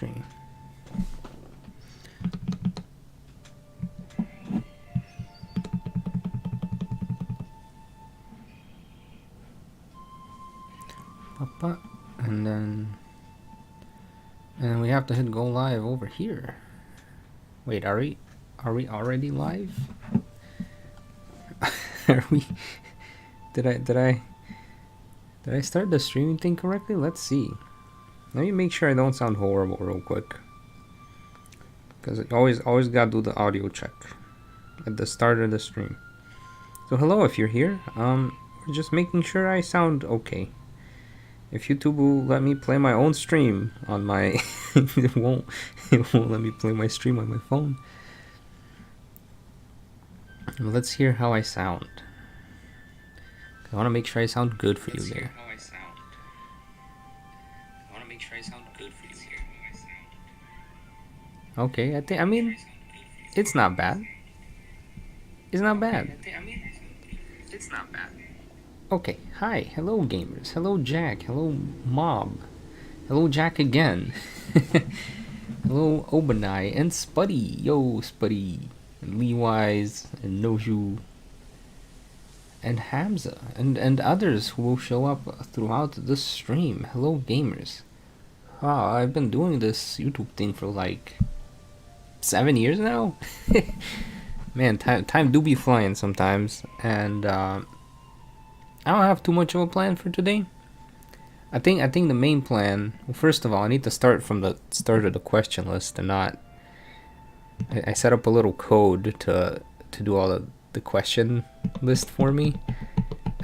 stream. And then we have to hit go live over here. Wait, are we already live? Are we? Did I start the streaming thing correctly? Let's see. Let me make sure I don't sound horrible real quick, because I always gotta do the audio check at the start of the stream. So hello, if you're here. We're just making sure I sound okay. If YouTube will let me play my own stream on my it won't let me play my stream on my phone. Let's hear how I sound. I want to make sure I sound good for you there. Okay, I mean, it's not bad. It's not bad. Okay, hi, hello gamers, hello Jack, hello Mob, hello Jack again, hello Obanai and Spuddy, yo Spuddy, and Leewise, and Noju, and Hamza, and others who will show up throughout the stream. Hello gamers. Wow, I've been doing this YouTube thing for like 7 years now. Man, time do be flying sometimes, and I don't have too much of a plan for today. I think the main plan, well, first of all, I need to start from the start of the question list and not. I set up a little code to do all the question list for me.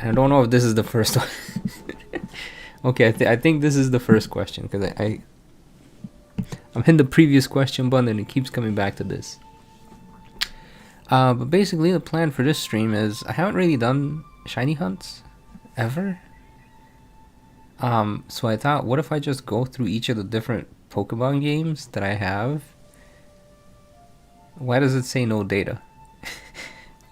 And I don't know if this is the first one. Okay, I think this is the first question, because I'm hitting the previous question button and it keeps coming back to this. But basically the plan for this stream is I haven't really done shiny hunts ever. So I thought, what if I just go through each of the different Pokemon games that I have? Why does it say no data?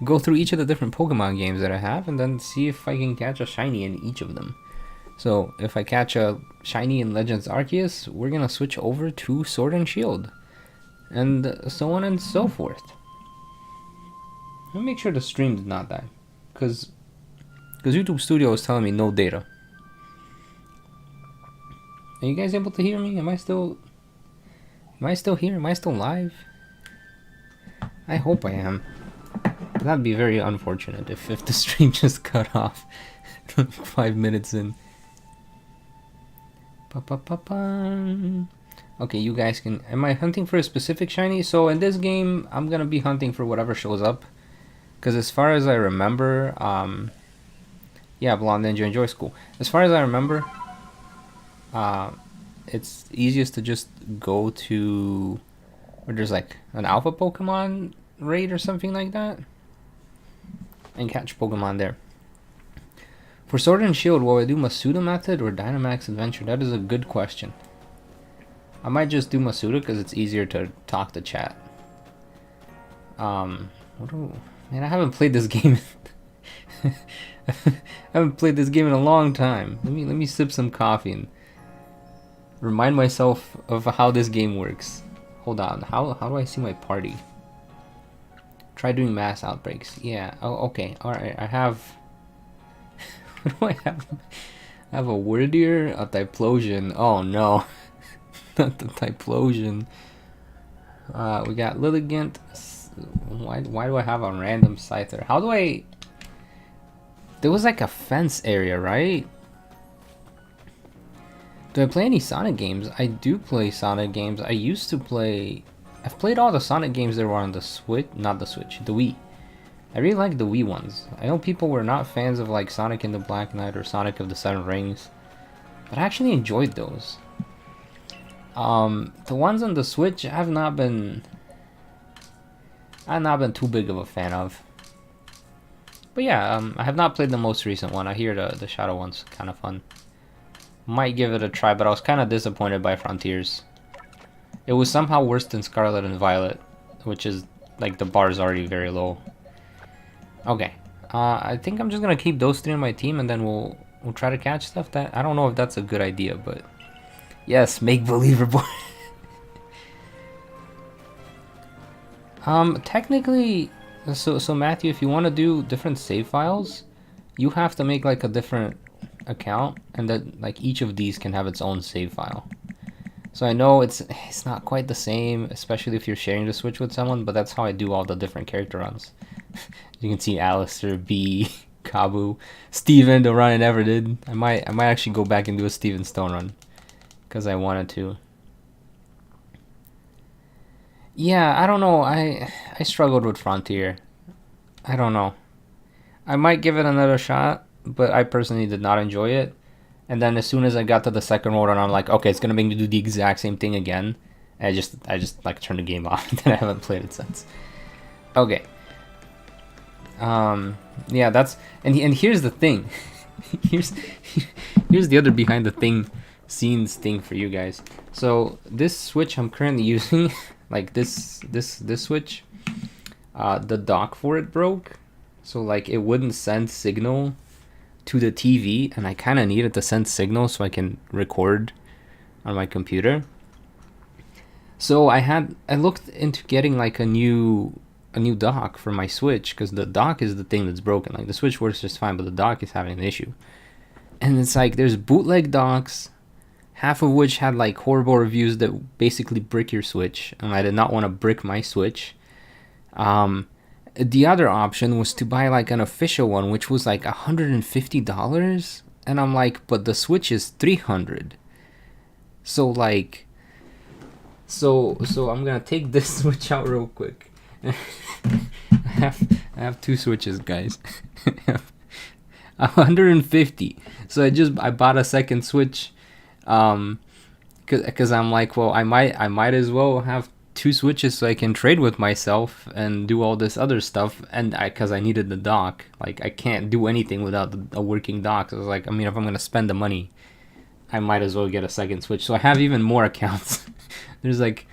Go through each of the different Pokemon games that I have and then see if I can catch a shiny in each of them. So if I catch a shiny in Legends Arceus, we're gonna switch over to Sword and Shield, and so on and so forth. Let me make sure the stream did not die, because YouTube Studio is telling me no data. Are you guys able to hear me? Am I still here? Am I still live? I hope I am. That'd be very unfortunate if the stream just cut off 5 minutes in. Okay, you guys can. Am I hunting for a specific shiny? So in this game, I'm gonna be hunting for whatever shows up, because as far as I remember, yeah, Blonde Ninja, enjoy school. As far as I remember, it's easiest to just go to where there's like an alpha Pokemon raid or something like that, and catch Pokemon there. For Sword and Shield, will I do Masuda method or Dynamax Adventure? That is a good question. I might just do Masuda because it's easier to talk to chat. Man, I haven't played this game. I haven't played this game in a long time. Let me sip some coffee and remind myself of how this game works. Hold on, how do I see my party? Try doing mass outbreaks. Yeah. Oh, okay. All right. I have. What do I have? I have a Wordier, a Typhlosion. Oh no, not the Typhlosion. We got Lilligant. Why do I have a random Scyther? How do I? There was like a fence area, right? Do I play any Sonic games? I do play Sonic games. I used to play. I've played all the Sonic games that were on the Switch, not the Switch, the Wii. I really like the Wii ones. I know people were not fans of like Sonic and the Black Knight or Sonic of the Seven Rings, but I actually enjoyed those. The ones on the Switch I've not been too big of a fan of. But yeah, I have not played the most recent one. I hear the Shadow one's kind of fun. Might give it a try, but I was kind of disappointed by Frontiers. It was somehow worse than Scarlet and Violet, which is like the bar is already very low. Okay, I think I'm just gonna keep those three on my team, and then we'll try to catch stuff. That I don't know if that's a good idea, but yes, make believer boy. Technically, so Matthew, if you want to do different save files, you have to make like a different account, and that like each of these can have its own save file. So I know it's not quite the same, especially if you're sharing the Switch with someone, but that's how I do all the different character runs. You can see Alistair, B, Kabu, Steven, the run I never did. I might actually go back and do a Steven Stone run, because I wanted to. Yeah, I don't know. I struggled with Frontier. I don't know. I might give it another shot, but I personally did not enjoy it. And then as soon as I got to the second world, and I'm like, okay, it's gonna make me do the exact same thing again. I just like turned the game off, and then I haven't played it since. Okay. Yeah, that's and here's the thing. here's the other behind the scenes thing for you guys. So this Switch I'm currently using, like this Switch, the dock for it broke, so like it wouldn't send signal to the TV, and I kind of needed to send signal so I can record on my computer. So I looked into getting like a new dock for my Switch, because the dock is the thing that's broken. Like the Switch works just fine, but the dock is having an issue. And it's like there's bootleg docks, half of which had like horrible reviews that basically brick your Switch, and I did not want to brick my Switch. The other option was to buy like an official one, which was like $150, and I'm like, but the Switch is $300. So like, so I'm gonna take this Switch out real quick. I have two Switches, guys. $150. So I bought a second Switch, because I'm like, well, I might as well have two Switches so I can trade with myself and do all this other stuff, and because I needed the dock. Like I can't do anything without a working dock. So I was like, I mean, if I'm gonna spend the money, I might as well get a second Switch. So I have even more accounts. there's like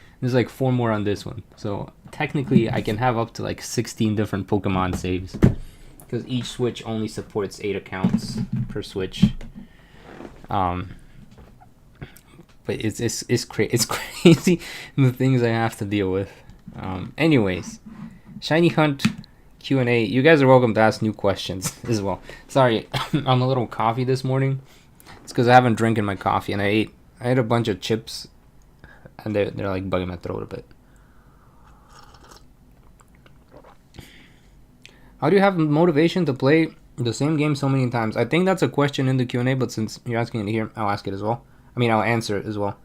4 more on this one. So technically I can have up to like 16 different Pokemon saves, because each Switch only supports 8 accounts per Switch. But it's crazy the things I have to deal with. Anyways, Shiny Hunt Q&A. You guys are welcome to ask new questions as well. Sorry, I'm a little coffee this morning. It's because I haven't drinking my coffee, and I ate a bunch of chips, and they're like bugging my throat a bit. How do you have motivation to play the same game so many times? I think that's a question in the Q&A, but since you're asking it here, I'll ask it as well. I'll answer it as well.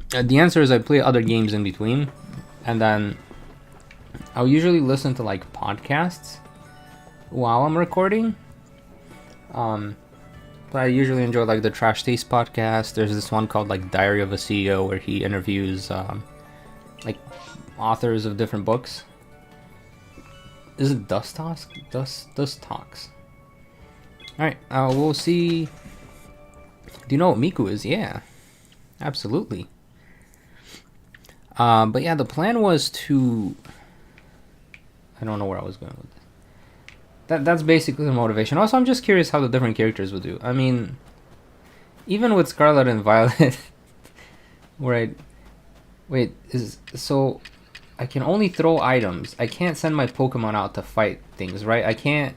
The answer is I play other games in between, and then I'll usually listen to like podcasts while I'm recording. But I usually enjoy like the Trash Taste podcast. There's this one called like Diary of a CEO, where he interviews like authors of different books. Is it Dust Talks? Dust Talks. Alright, we'll see. Do you know what Miku is? Yeah, absolutely. But yeah, the plan was to... I don't know where I was going with this. That's basically the motivation. Also, I'm just curious how the different characters will do. I mean, even with Scarlet and Violet, where so I can only throw items. I can't send my Pokemon out to fight things, right? I can't...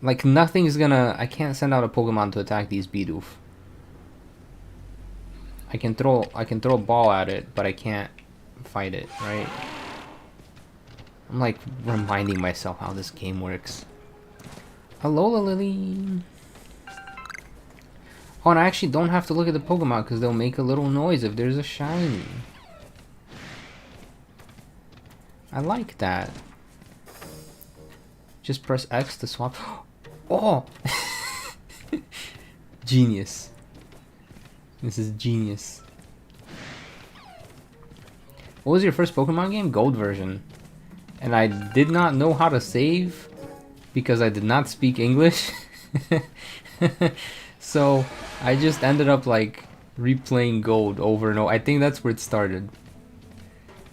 Like, nothing's gonna... I can't send out a Pokemon to attack these Bidoof. I can throw a ball at it, but I can't fight it, right? I'm like reminding myself how this game works. Hello, Lily. Oh, and I actually don't have to look at the Pokemon, because they'll make a little noise if there's a shiny. I like that. Just press X to swap. Oh! Genius. This is genius. What was your first Pokemon game? Gold version. And I did not know how to save because I did not speak English. So I just ended up like replaying Gold over and over. I think that's where it started.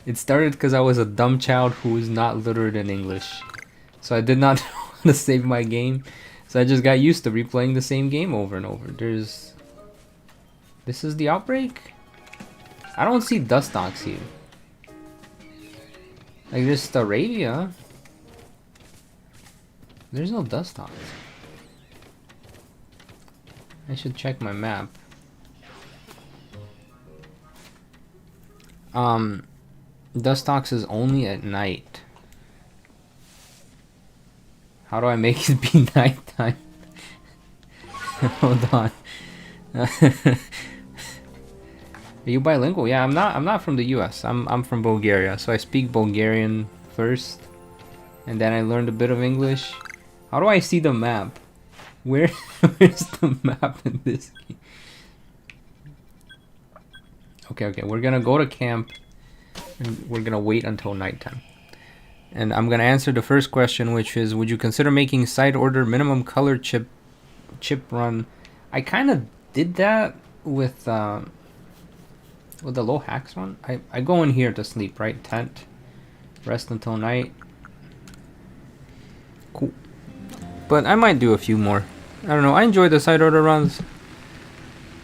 It started because I was a dumb child who was not literate in English. So I did not know how to save my game. So I just got used to replaying the same game over and over. This is the outbreak? I don't see Dustox here. Like there's Staravia. There's no Dustox. I should check my map. Dustox is only at night. How do I make it be nighttime? Hold on. Are you bilingual? Yeah, I'm not from the US. I'm from Bulgaria, so I speak Bulgarian first, and then I learned a bit of English. How do I see the map? Where's the map in this game? Okay, we're gonna go to camp, and we're gonna wait until nighttime. And I'm gonna answer the first question, which is, would you consider making side order minimum color chip run? I kind of did that with the low hacks one. I go in here to sleep, right? Tent, rest until night. Cool. But I might do a few more. I don't know. I enjoy the side order runs.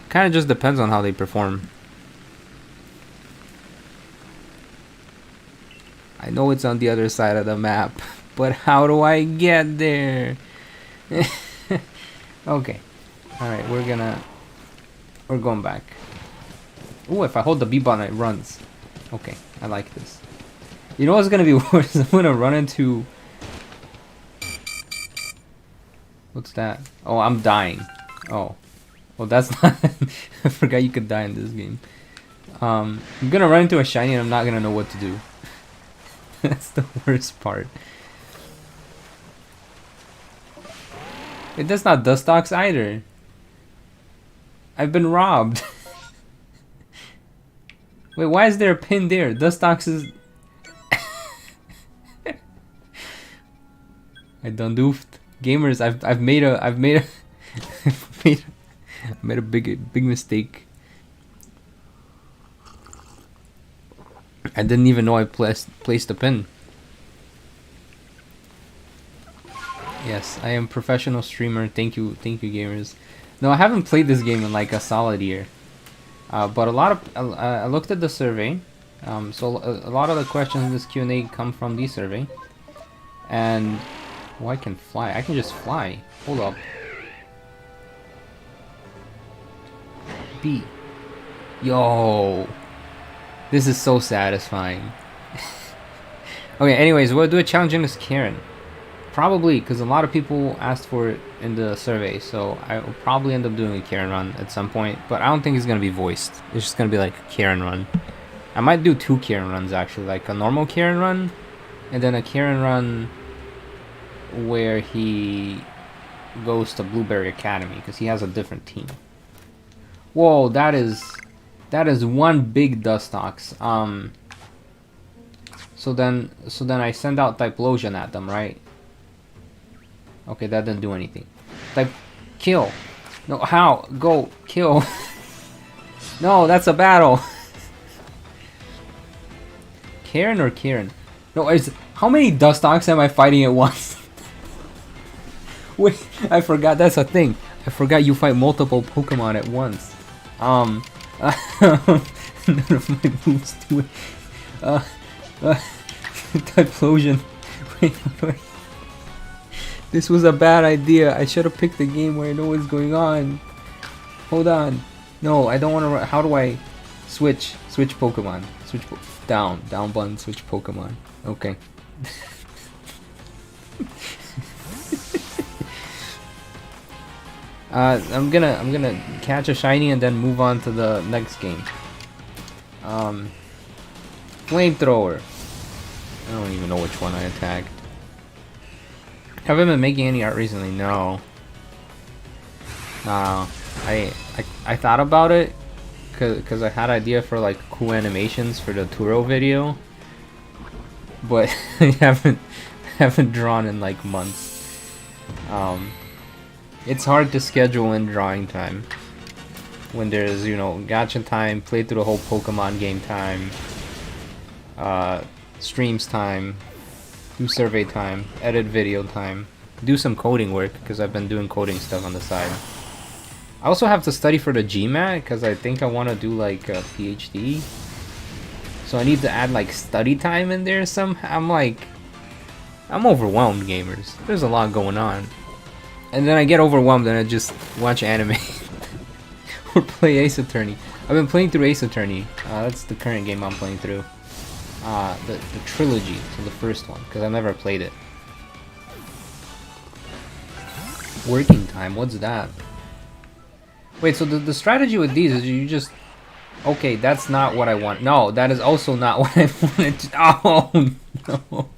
Kind of just depends on how they perform. I know it's on the other side of the map, but how do I get there? Okay. Alright, we're going back. Ooh, if I hold the B button, it runs. Okay, I like this. You know what's gonna be worse? I'm gonna run into... What's that? Oh, I'm dying. Oh. Well, that's not... I forgot you could die in this game. I'm gonna run into a shiny and I'm not gonna know what to do. That's the worst part. It does not Dustox either. I've been robbed. Wait, why is there a pin there? Dustox is... I done doofed. Gamers, I've made a big mistake. I didn't even know I placed a pin. Yes, I am professional streamer. Thank you gamers. No, I haven't played this game in like a solid year. But a lot of I looked at the survey. So a lot of the questions in this Q&A come from the survey. And oh, I can fly. I can just fly. Hold up. B. Yo. This is so satisfying. Okay, anyways, we'll do a challenge in this Karen. Probably, because a lot of people asked for it in the survey, so I will probably end up doing a Karen run at some point, but I don't think it's going to be voiced. It's just going to be like a Karen run. I might do 2 Karen runs, actually, like a normal Karen run, and then a Karen run where he goes to Blueberry Academy, because he has a different team. Whoa, that is one big Dustox. So then I send out Typhlosion at them, right? Okay, that didn't do anything. Kill. No, how? Go. Kill. No, that's a battle. Karen or Karen? No, how many Dustox am I fighting at once? Wait, I forgot that's a thing. I forgot you fight multiple Pokemon at once. None of my moves do it. Typhlosion. Wait. This was a bad idea. I should have picked a game where I know what's going on. Hold on. No, I don't want to. How do I switch Pokemon? Down button. Switch Pokemon. Okay. I'm gonna catch a shiny and then move on to the next game. Flamethrower. I don't even know which one I attacked. Haven't been making any art recently. No. I thought about it because I had idea for like cool animations for the Turo video, but I haven't drawn in like months. It's hard to schedule in drawing time when there's, you know, gacha time, play through the whole Pokemon game time, streams time, do survey time, edit video time, do some coding work because I've been doing coding stuff on the side. I also have to study for the GMAT because I think I want to do like a PhD. So I need to add like study time in there I'm overwhelmed, gamers. There's a lot going on. And then I get overwhelmed and I just watch anime. Or play Ace Attorney. I've been playing through Ace Attorney. That's the current game I'm playing through. The trilogy, so the first one, because I never played it. Working time, what's that? Wait, so the strategy with these is you just... Okay, that's not what I want. No, that is also not what I wanted to... Oh, no.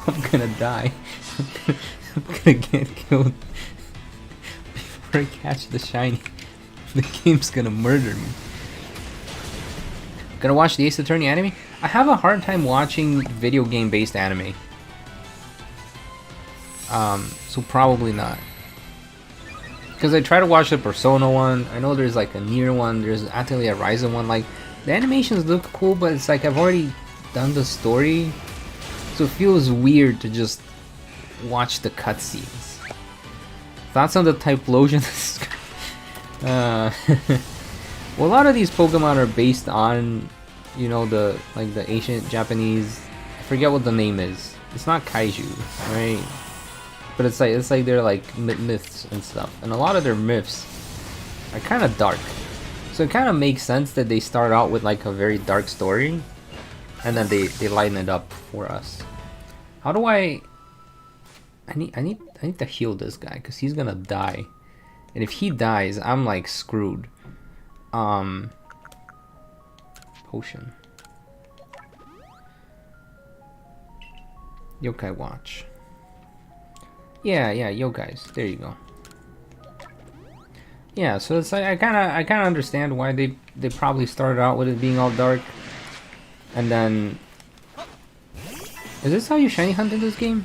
I'm gonna die. I'm gonna get killed before I catch the shiny. The game's gonna murder me. Gonna watch the Ace Attorney anime? I have a hard time watching video game based anime. So probably not. Because I try to watch the Persona one. I know there's like a Nier one. There's Atelier Ryzen one. Like, the animations look cool, but it's like I've already done the story. So it feels weird to just watch the cutscenes. Thoughts on the Typhlosion? Well, a lot of these Pokemon are based on, you know, the ancient Japanese. I forget what the name is. It's not kaiju, right? But it's like they're like myths and stuff, and a lot of their myths are kind of dark. So it kind of makes sense that they start out with like a very dark story, and then they lighten it up for us. How do I need to heal this guy because he's gonna die, and if he dies, I'm like screwed. Potion. Yokai Watch. Yeah, yokais. There you go. Yeah, so it's like I kind of understand why they probably started out with it being all dark, and then is this how you shiny hunt in this game?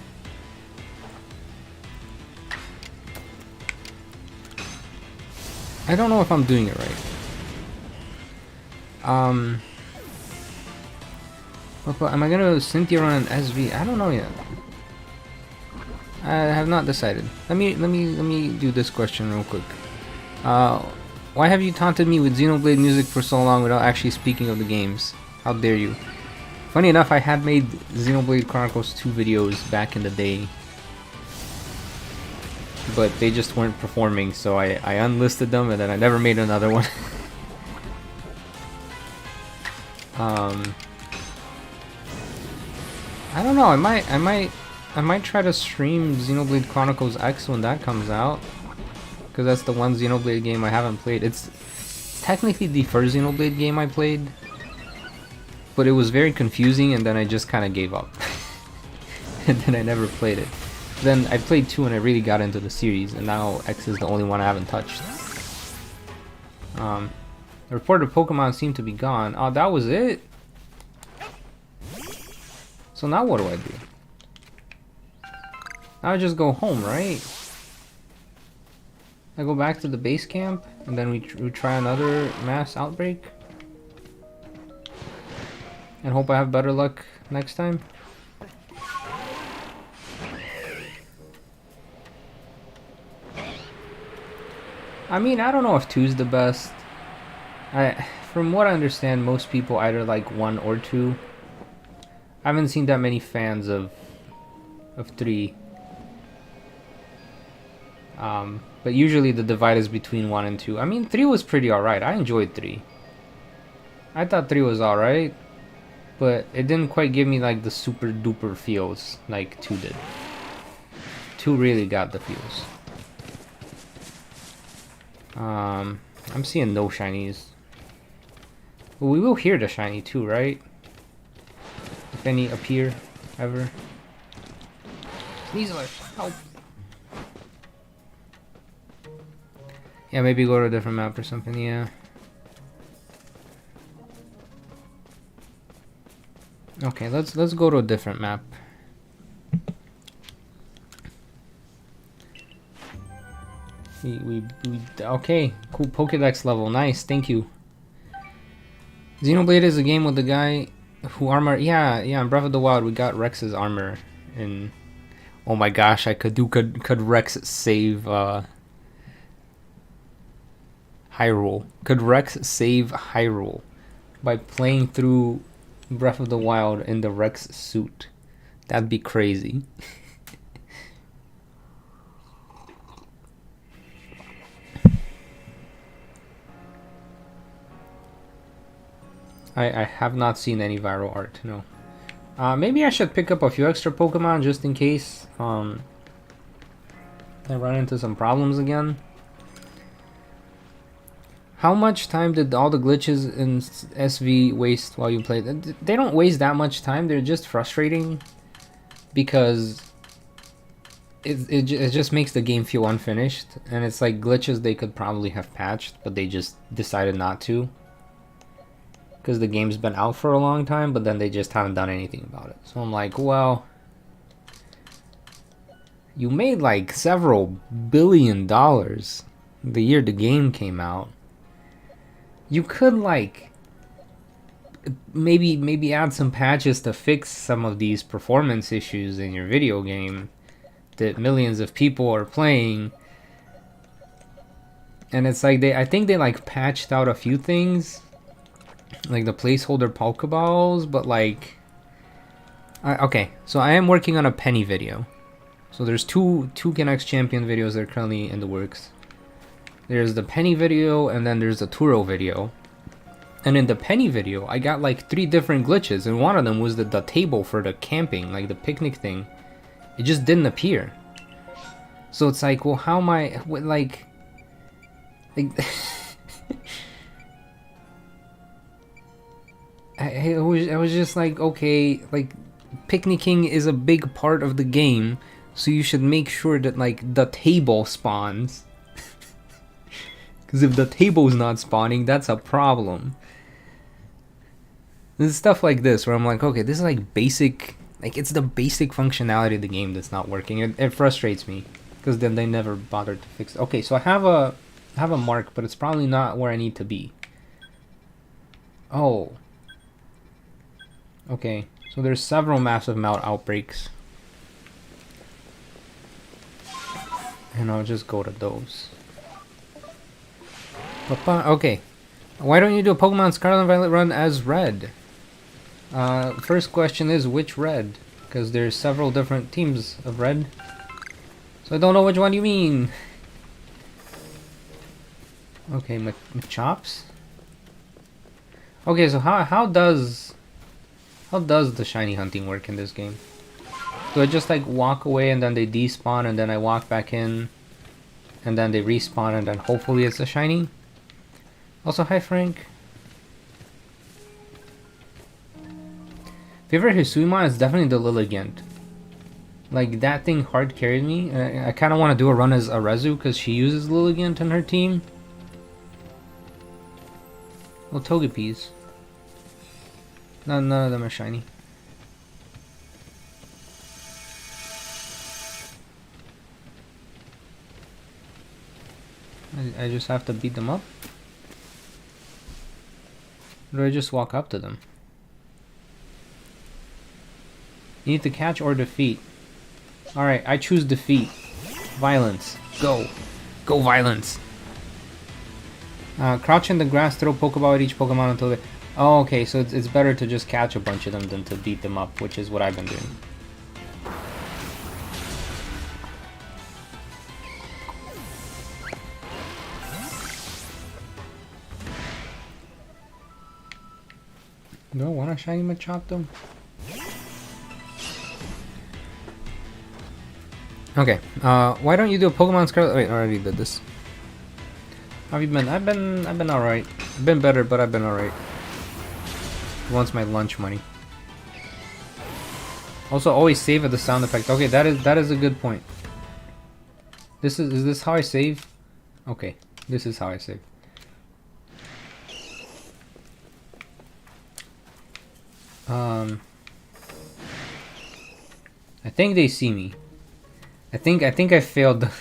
I don't know if I'm doing it right. Am I gonna Cynthia run an SV? I don't know yet. I have not decided. Let me do this question real quick. Why have you taunted me with Xenoblade music for so long without actually speaking of the games? How dare you? Funny enough, I had made Xenoblade Chronicles 2 videos back in the day, but they just weren't performing, so I unlisted them and then I never made another one. I don't know. I might try to stream Xenoblade Chronicles X when that comes out, because that's the one Xenoblade game I haven't played. It's technically the first Xenoblade game I played, but it was very confusing, and then I just kind of gave up. And then I never played it. Then I played 2 and I really got into the series, and now X is the only one I haven't touched. The reported Pokemon seem to be gone. Oh, that was it? So now what do I do? Now I just go home, right? I go back to the base camp, and then we try another mass outbreak? And hope I have better luck next time? I mean, I don't know if 2's the best. From what I understand, most people either like 1 or 2. I haven't seen that many fans of 3. But usually the divide is between 1 and 2. I mean, 3 was pretty alright. I enjoyed 3. I thought 3 was alright, but it didn't quite give me like the super duper feels like 2 did. 2 really got the feels. I'm seeing no shinies. Well, we will hear the shiny too, right? If any appear, ever. Sneasler, help! Yeah, maybe go to a different map or something, yeah. Okay, let's go to a different map. Okay, cool Pokédex level, nice, thank you. Xenoblade is a game with the guy who armor, yeah, in Breath of the Wild we got Rex's armor in. Oh my gosh, could Rex save Hyrule. Could Rex save Hyrule by playing through Breath of the Wild in the Rex suit? That'd be crazy. I have not seen any viral art, no. Maybe I should pick up a few extra Pokemon just in case I run into some problems again. How much time did all the glitches in SV waste while you played? They don't waste that much time, they're just frustrating because it just makes the game feel unfinished, and it's like glitches they could probably have patched, but they just decided not to. Because the game's been out for a long time, but then they just haven't done anything about it. So I'm like, well, you made like several $billion the year the game came out. You could like maybe add some patches to fix some of these performance issues in your video game that millions of people are playing. And it's like I think they like patched out a few things, like the placeholder Pokeballs, but like okay, so I am working on a Penny video. So there's two Canucks champion videos that are currently in the works. There's the Penny video, and then there's the Turo video. And in the Penny video, I got like 3 different glitches, and one of them was the table for the camping, like the picnic thing. It just didn't appear. So it's like, well, how am I, like I was just like, okay, like picnicking is a big part of the game, so you should make sure that like the table spawns. Because if the table's not spawning, that's a problem. There's stuff like this where I'm like, okay, this is like basic, like it's the basic functionality of the game that's not working. It frustrates me because then they never bothered to fix it. Okay, so I have a mark, but it's probably not where I need to be. Oh. Okay, so there's several massive mount outbreaks. And I'll just go to those. Okay, why don't you do a Pokemon Scarlet and Violet run as Red? First question is which Red? Because there's several different teams of Red. So I don't know which one you mean. Okay, Machops? Okay, so how does the shiny hunting work in this game? Do I just like walk away and then they despawn and then I walk back in and then they respawn and then hopefully it's a shiny? Also, hi Frank. Favorite Hisuiman is definitely the Lilligant. Like that thing hard carried me. I kind of want to do a run as Arezu because she uses Lilligant in her team. Well, Togepi's. None of them are shiny. I just have to beat them up? Or do I just walk up to them? You need to catch or defeat. Alright, I choose defeat. Violence. Go. Go violence. Crouch in the grass, throw Pokeball at each Pokemon until they... Oh, okay, so it's better to just catch a bunch of them than to beat them up, which is what I've been doing. Do I want a shiny Machop though? Okay, why don't you do a Pokemon Scarlet? Wait, I already did this. How have you been? I've been alright. I've been better, but I've been alright. He wants my lunch money. Also, always save at the sound effect. Okay, that is a good point. Is this how I save? Okay, this is how I save. I think they see me. I think I failed the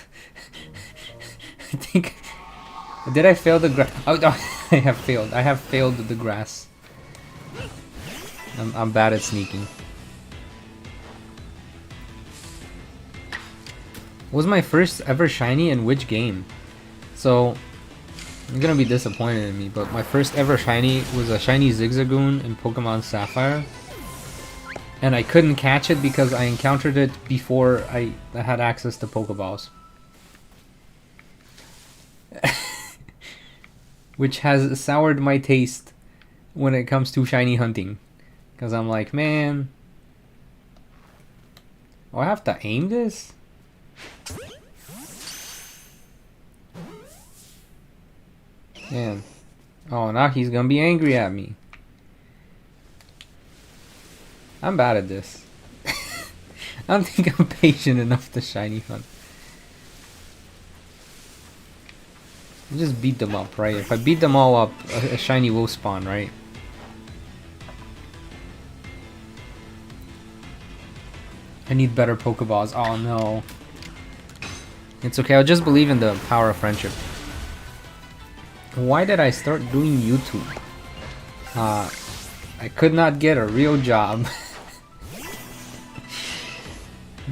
I think did I fail the grass? Oh, no, I have failed. I have failed the grass. I'm bad at sneaking. Was my first ever shiny in which game? So You're gonna be disappointed in me, but my first ever shiny was a shiny Zigzagoon in Pokemon Sapphire. And I couldn't catch it because I encountered it before I had access to Pokeballs. Which has soured my taste when it comes to shiny hunting. Because I'm like, man... Oh, I have to aim this? Man. Oh, now he's gonna be angry at me. I'm bad at this. I don't think I'm patient enough to shiny hunt. You just beat them up, right? If I beat them all up, a shiny will spawn, right? I need better Pokeballs. Oh no. It's okay, I'll just believe in the power of friendship. Why did I start doing YouTube? I could not get a real job.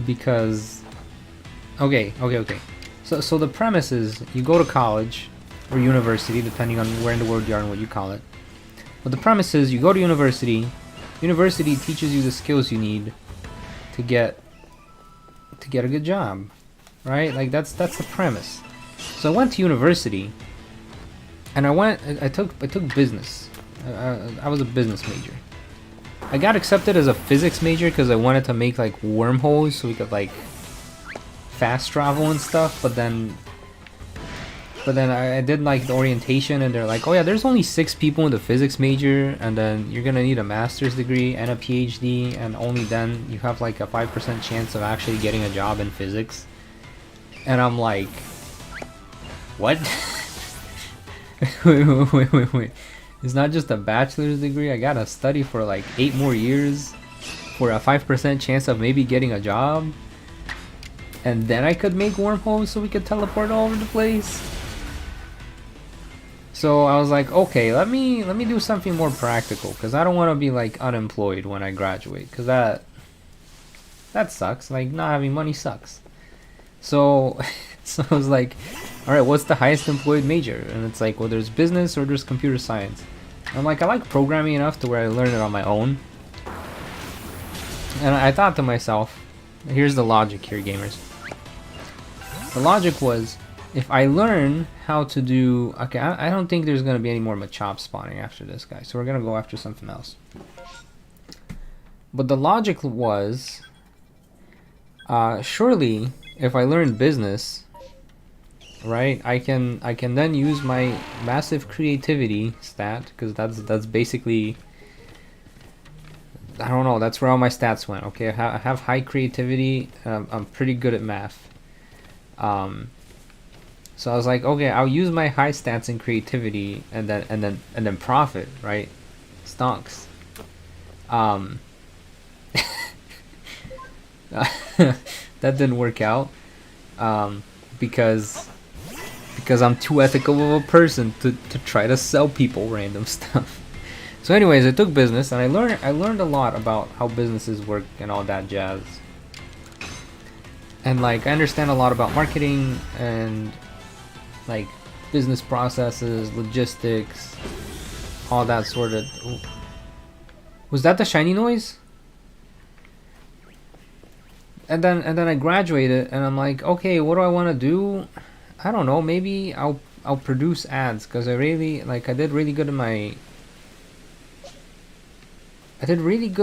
Because... Okay. So the premise is, you go to college, or university, depending on where in the world you are and what you call it. But the premise is, you go to university, university teaches you the skills you need to get a good job, right? Like that's the premise. So I went to university, and I took business. I was a business major. I got accepted as a physics major because I wanted to make like wormholes so we could like fast travel and stuff, but then I did like the orientation and they're like, oh yeah, there's only 6 people in the physics major, and then you're gonna need a master's degree and a PhD, and only then you have like a 5% chance of actually getting a job in physics. And I'm like, what? wait. It's not just a bachelor's degree, I gotta study for like 8 more years for a 5% chance of maybe getting a job, and then I could make wormholes so we could teleport all over the place. So I was like, okay, let me do something more practical, because I don't want to be like unemployed when I graduate, because that sucks. Like, not having money sucks. So I was like, alright, what's the highest employed major? And it's like, well, there's business or there's computer science. I'm like, I like programming enough to where I learn it on my own. And I thought to myself, here's the logic here, gamers. The logic was, if I learn how to do... Okay, I don't think there's going to be any more Machop spawning after this guy, so we're going to go after something else. But the logic was, surely, if I learn business... right, I can then use my massive creativity stat, because that's basically, I don't know, that's where all my stats went. Okay, I have high creativity. I'm pretty good at math. So I was like, okay, I'll use my high stats and creativity, and then profit, right? Stonks. That didn't work out. Because I'm too ethical of a person to try to sell people random stuff. So anyways, I took business, and I learned a lot about how businesses work and all that jazz. And like, I understand a lot about marketing and like business processes, logistics, all that sort of... Was that the shiny noise? And then I graduated, and I'm like, okay, what do I want to do? I don't know, maybe I'll produce ads, because I did really good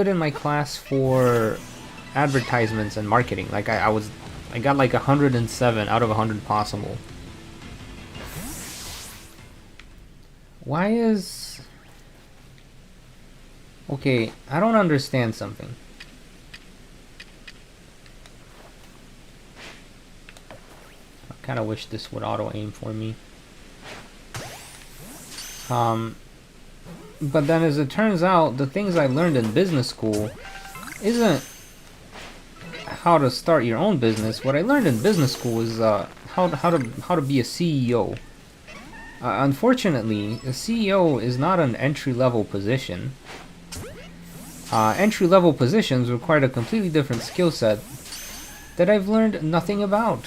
in my class for advertisements and marketing. Like I got like 107 out of 100 possible. Why is... Okay, I don't understand something. I kind of wish this would auto aim for me. But then, as it turns out, the things I learned in business school isn't how to start your own business. What I learned in business school is how to be a CEO. Unfortunately, a CEO is not an entry-level position. Entry-level positions require a completely different skill set that I've learned nothing about.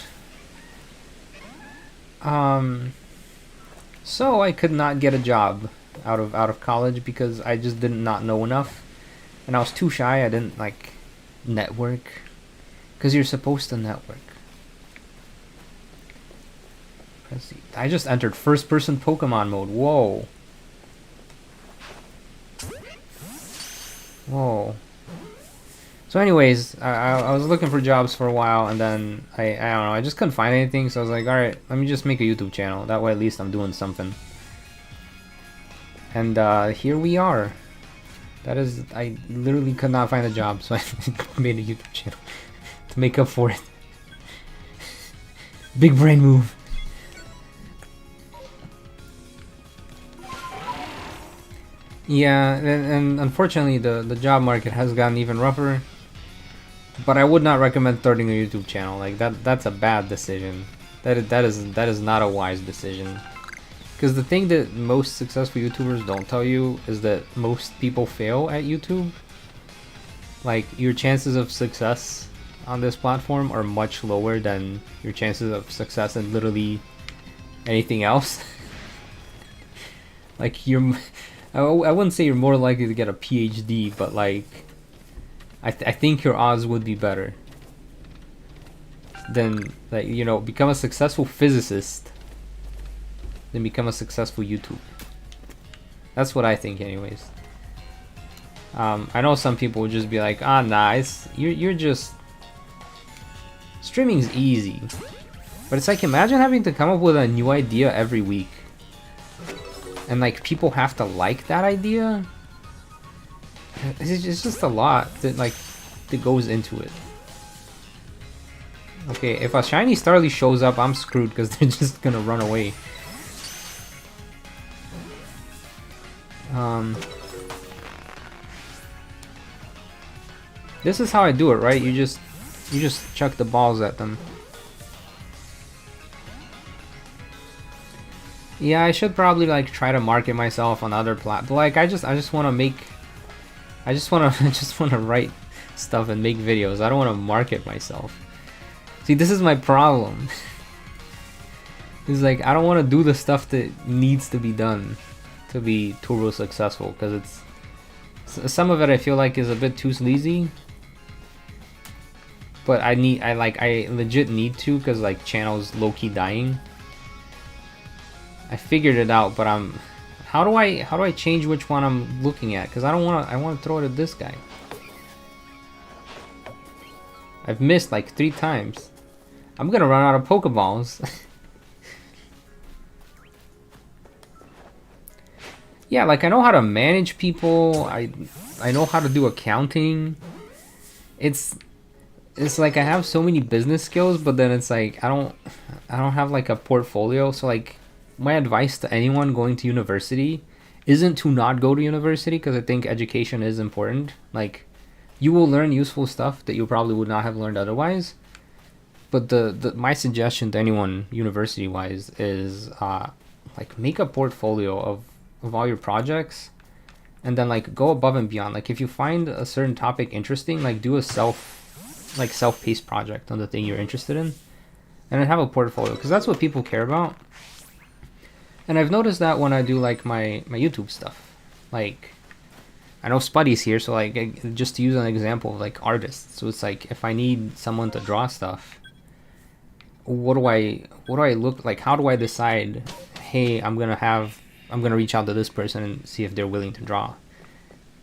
So I could not get a job out of college because I just did not know enough, and I was too shy. I didn't like network, because you're supposed to network. I just entered first-person Pokemon mode. Whoa. Whoa. So anyways, I was looking for jobs for a while, and then I don't know, I just couldn't find anything, so I was like, alright, let me just make a YouTube channel. That way at least I'm doing something. And here we are. That is, I literally could not find a job, so I made a YouTube channel to make up for it. Big brain move. Yeah, and unfortunately the job market has gotten even rougher. But I would not recommend starting a YouTube channel. Like that's a bad decision. That is not a wise decision. Because the thing that most successful YouTubers don't tell you is that most people fail at YouTube. Like, your chances of success on this platform are much lower than your chances of success in literally anything else. Like, I wouldn't say you're more likely to get a PhD, but like, I think your odds would be better than, like, you know, become a successful physicist than become a successful YouTuber. That's what I think, anyways. I know some people would just be like, ah, nice. You're just streaming's easy, but it's like, imagine having to come up with a new idea every week, and like people have to like that idea. It's just a lot that goes into it. Okay, if a shiny Starly shows up, I'm screwed because they're just gonna run away. This is how I do it, right? You just chuck the balls at them. Yeah, I should probably like try to market myself on other platforms. Like, I just want to write stuff and make videos. I don't want to market myself. See, this is my problem. It's like, I don't want to do the stuff that needs to be done to be turbo successful, because it's some of it I feel like is a bit too sleazy. But I legit need to, because like channel's low-key dying. I figured it out, but how do I change which one I'm looking at? Because I want to throw it at this guy. I've missed like 3 times. I'm gonna run out of Pokeballs. Yeah, like, I know how to manage people. I know how to do accounting. It's like I have so many business skills, but then it's like I don't have like a portfolio. So like, my advice to anyone going to university isn't to not go to university, because I think education is important. Like, you will learn useful stuff that you probably would not have learned otherwise. But my suggestion to anyone university wise is like, make a portfolio of all your projects, and then like go above and beyond. Like, if you find a certain topic interesting, like do a self-paced project on the thing you're interested in, and then have a portfolio, because that's what people care about. And I've noticed that when I do like my YouTube stuff, like, I know Spuddy's here, so like, just to use an example of like artists. So it's like, if I need someone to draw stuff, what do I look like? How do I decide, hey, I'm gonna reach out to this person and see if they're willing to draw?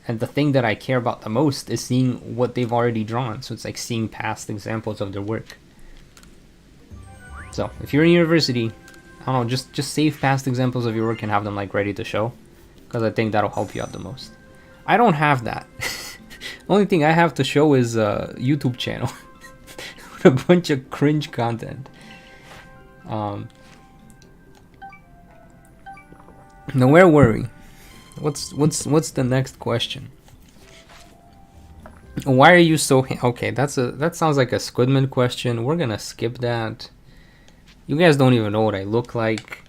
And the thing that I care about the most is seeing what they've already drawn. So it's like seeing past examples of their work. So if you're in university, I don't know, just save past examples of your work and have them like ready to show, because I think that'll help you out the most. I don't have that. Only thing I have to show is a YouTube channel with a bunch of cringe content. Now, where were we? What's the next question? Why are you so okay? That sounds like a Squidman question. We're gonna skip that. You guys don't even know what I look like.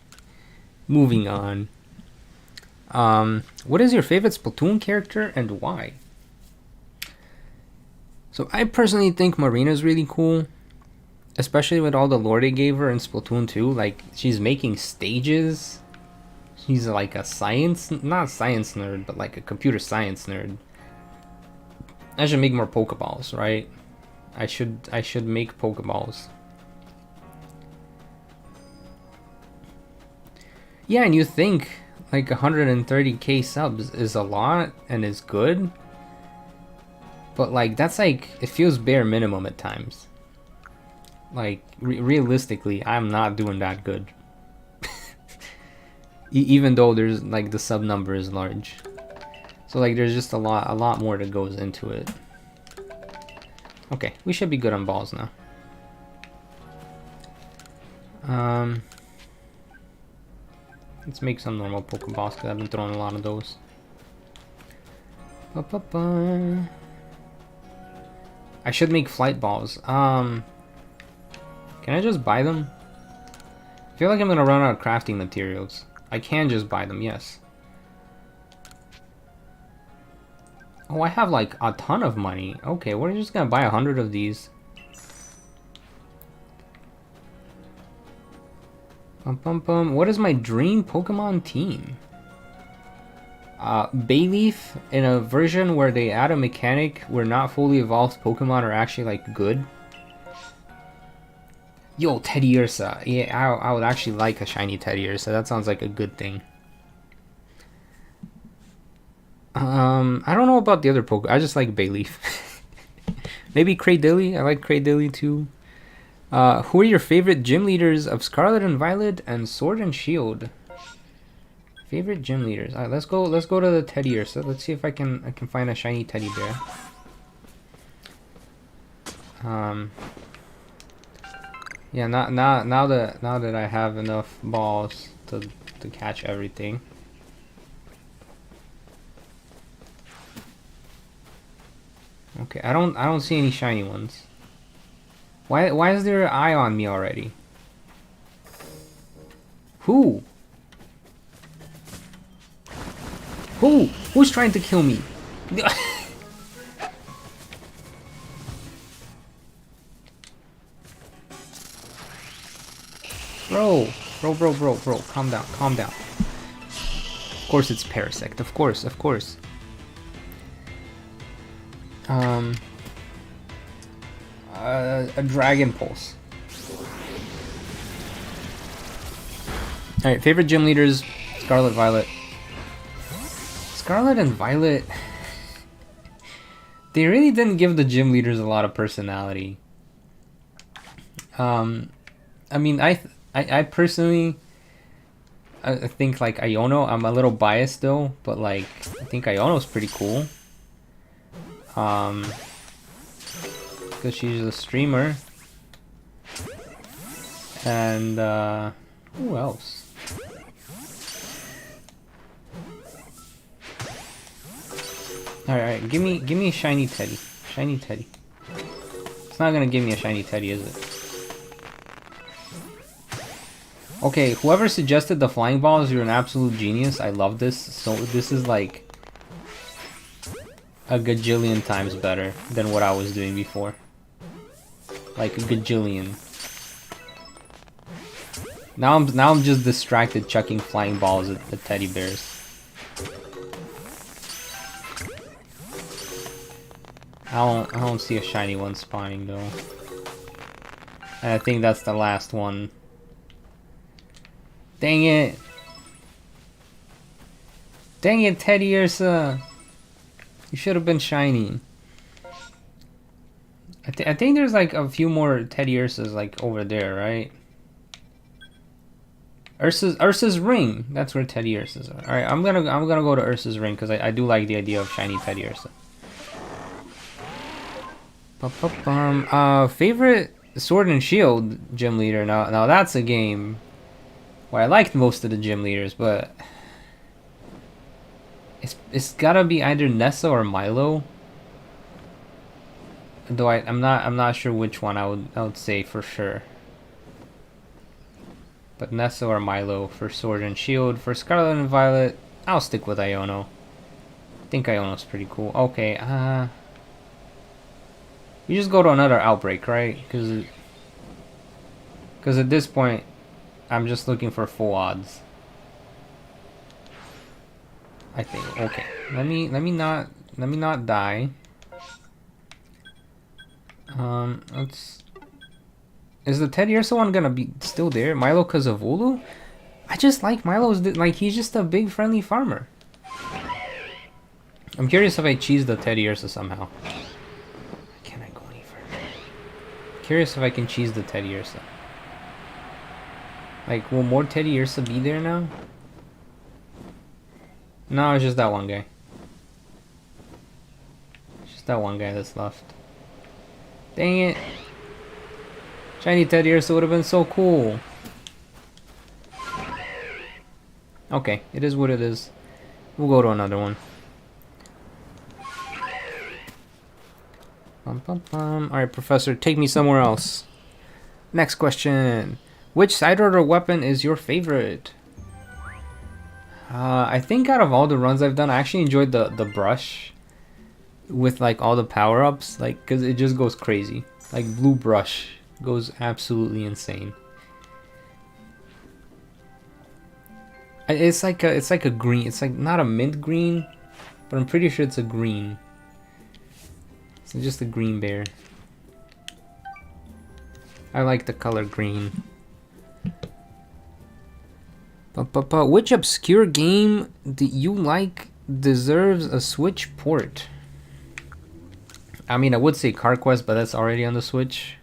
Moving on. What is your favorite Splatoon character and why? So I personally think Marina's really cool, especially with all the lore they gave her in Splatoon 2. Like, she's making stages He's like a science, not science nerd, but like a computer science nerd. I should make more Pokeballs, right? I should make Pokeballs. Yeah, and you think like 130k subs is a lot and is good, but like that's like, it feels bare minimum at times. Like realistically, I'm not doing that good. Even though there's like the sub number is large, so like there's just a lot more that goes into it. Okay, we should be good on balls now. Let's make some normal Pokeballs because I've been throwing a lot of those. I should make flight balls. Can I just buy them? I feel like I'm gonna run out of crafting materials. I can just buy them, yes. Oh, I have like a ton of money. Okay, we're just gonna buy 100 of these. What is my dream Pokemon team? Bayleaf in a version where they add a mechanic where not fully evolved Pokemon are actually like good. Yo, Teddiursa. Yeah, I would actually like a shiny Teddiursa. That sounds like a good thing. I don't know about the other Pokemon. I just like Bayleaf. Maybe Cradilly. I like Cradilly too. Who are your favorite gym leaders of Scarlet and Violet and Sword and Shield? Favorite gym leaders. Alright, let's go to the Teddiursa. Let's see if I can find a shiny teddy bear. Yeah, now that I have enough balls to catch everything. Okay, I don't see any shiny ones. Why is there an eye on me already? Who? Who's trying to kill me? Bro, calm down. Of course it's Parasect, of course. A Dragon Pulse. Alright, favorite gym leaders, Scarlet, Violet. Scarlet and Violet, they really didn't give the gym leaders a lot of personality. I mean, I personally, I think like Iono, I'm a little biased though, but like, I think Iono's pretty cool. Because she's a streamer. And, who else? Alright, give me a shiny Teddy. Shiny Teddy. It's not gonna give me a shiny Teddy, is it? Okay, whoever suggested the flying balls, you're an absolute genius. I love this. So this is like a gajillion times better than what I was doing before. Like a gajillion. Now I'm just distracted chucking flying balls at the teddy bears. I don't see a shiny one spawning though. And I think that's the last one. Dang it! Dang it, Teddiursa! You should have been shiny. I think there's like a few more Teddiursas like over there, right? Ursa's ring. That's where Teddiursas are. All right, I'm gonna go to Ursa's ring because I do like the idea of shiny Teddiursa. Favorite Sword and Shield gym leader. Now that's a game where I liked most of the gym leaders, but it's gotta be either Nessa or Milo. Though I'm not sure which one I would say for sure. But Nessa or Milo for Sword and Shield. For Scarlet and Violet, I'll stick with Iono. I think Iono's pretty cool. Okay, we just go to another outbreak, right? Because at this point, I'm just looking for full odds. I think. Okay. Let me not die. Let's. Is the Teddy Ursa one gonna be still there? Milo Kazavulu? I just like Milo's. Like, he's just a big friendly farmer. I'm curious if I cheese the Teddy Ursa somehow. Can I go any further? Curious if I can cheese the Teddy Ursa. Like, will more Teddy Ursa be there now? No, it's just that one guy. It's just that one guy that's left. Dang it. Shiny Teddy Ursa would have been so cool. Okay, it is what it is. We'll go to another one. Alright, Professor, take me somewhere else. Next question. Which side order weapon is your favorite? I think out of all the runs I've done, I actually enjoyed the brush. With like all the power-ups. Like, because it just goes crazy. Like, blue brush goes absolutely insane. It's like a green. It's like not a mint green, but I'm pretty sure it's a green. It's just a green bear. I like the color green. But which obscure game do you like deserves a Switch port? I mean, I would say CarQuest, but that's already on the Switch.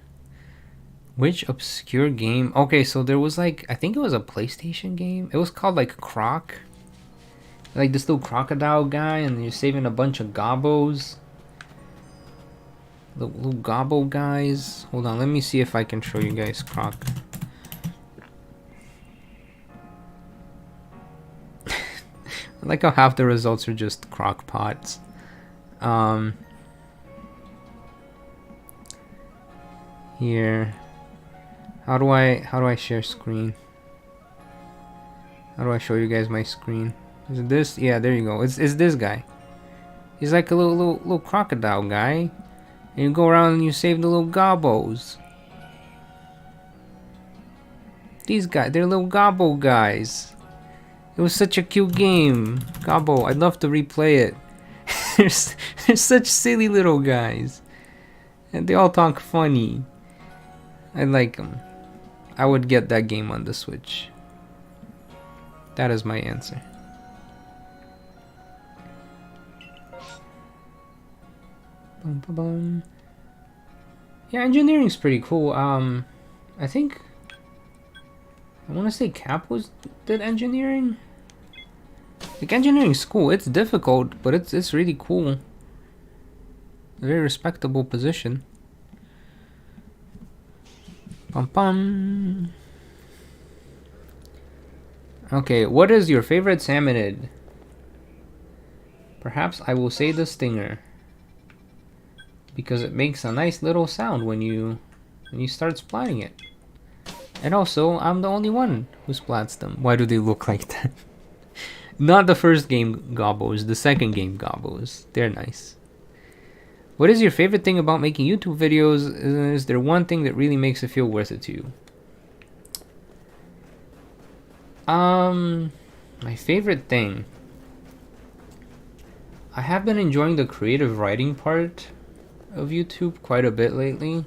Which obscure game? Okay, so there was like, I think it was a PlayStation game. It was called like Croc. Like this little crocodile guy, and you're saving a bunch of gobbos. The little gobbo guys. Hold on, let me see if I can show you guys Croc. I like how half the results are just crock pots. Here. How do I share screen? How do I show you guys my screen? Is it this? Yeah, there you go. It's this guy. He's like a little crocodile guy. And you go around and you save the little gobbos. These guys, they're little gobbo guys. It was such a cute game. Gobbo, I'd love to replay it. they're such silly little guys. And they all talk funny. I like them. I would get that game on the Switch. That is my answer. Bum, bum, bum. Yeah, engineering's pretty cool. I think I want to say Cap did engineering. Like, engineering's cool. It's difficult, but it's really cool. A very respectable position. Bum bum. Okay, what is your favorite salmonid? Perhaps I will say the stinger, because it makes a nice little sound when you start splatting it. And also, I'm the only one who splats them. Why do they look like that? Not the first game gobbos, the second game gobbos. They're nice. What is your favorite thing about making YouTube videos? Is there one thing that really makes it feel worth it to you? My favorite thing. I have been enjoying the creative writing part of YouTube quite a bit lately.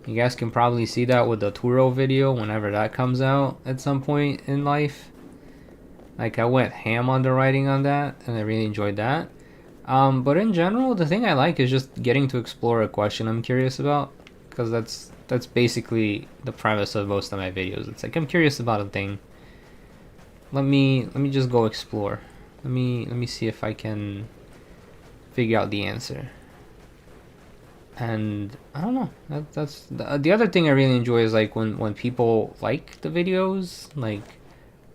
You guys can probably see that with the Turo video whenever that comes out at some point in life. Like, I went ham on the writing on that, and I really enjoyed that. But in general, the thing I like is just getting to explore a question I'm curious about, because that's basically the premise of most of my videos. It's like, I'm curious about a thing. Let me just go explore. Let me see if I can figure out the answer. And I don't know. That's the other thing I really enjoy is like when people like the videos. Like,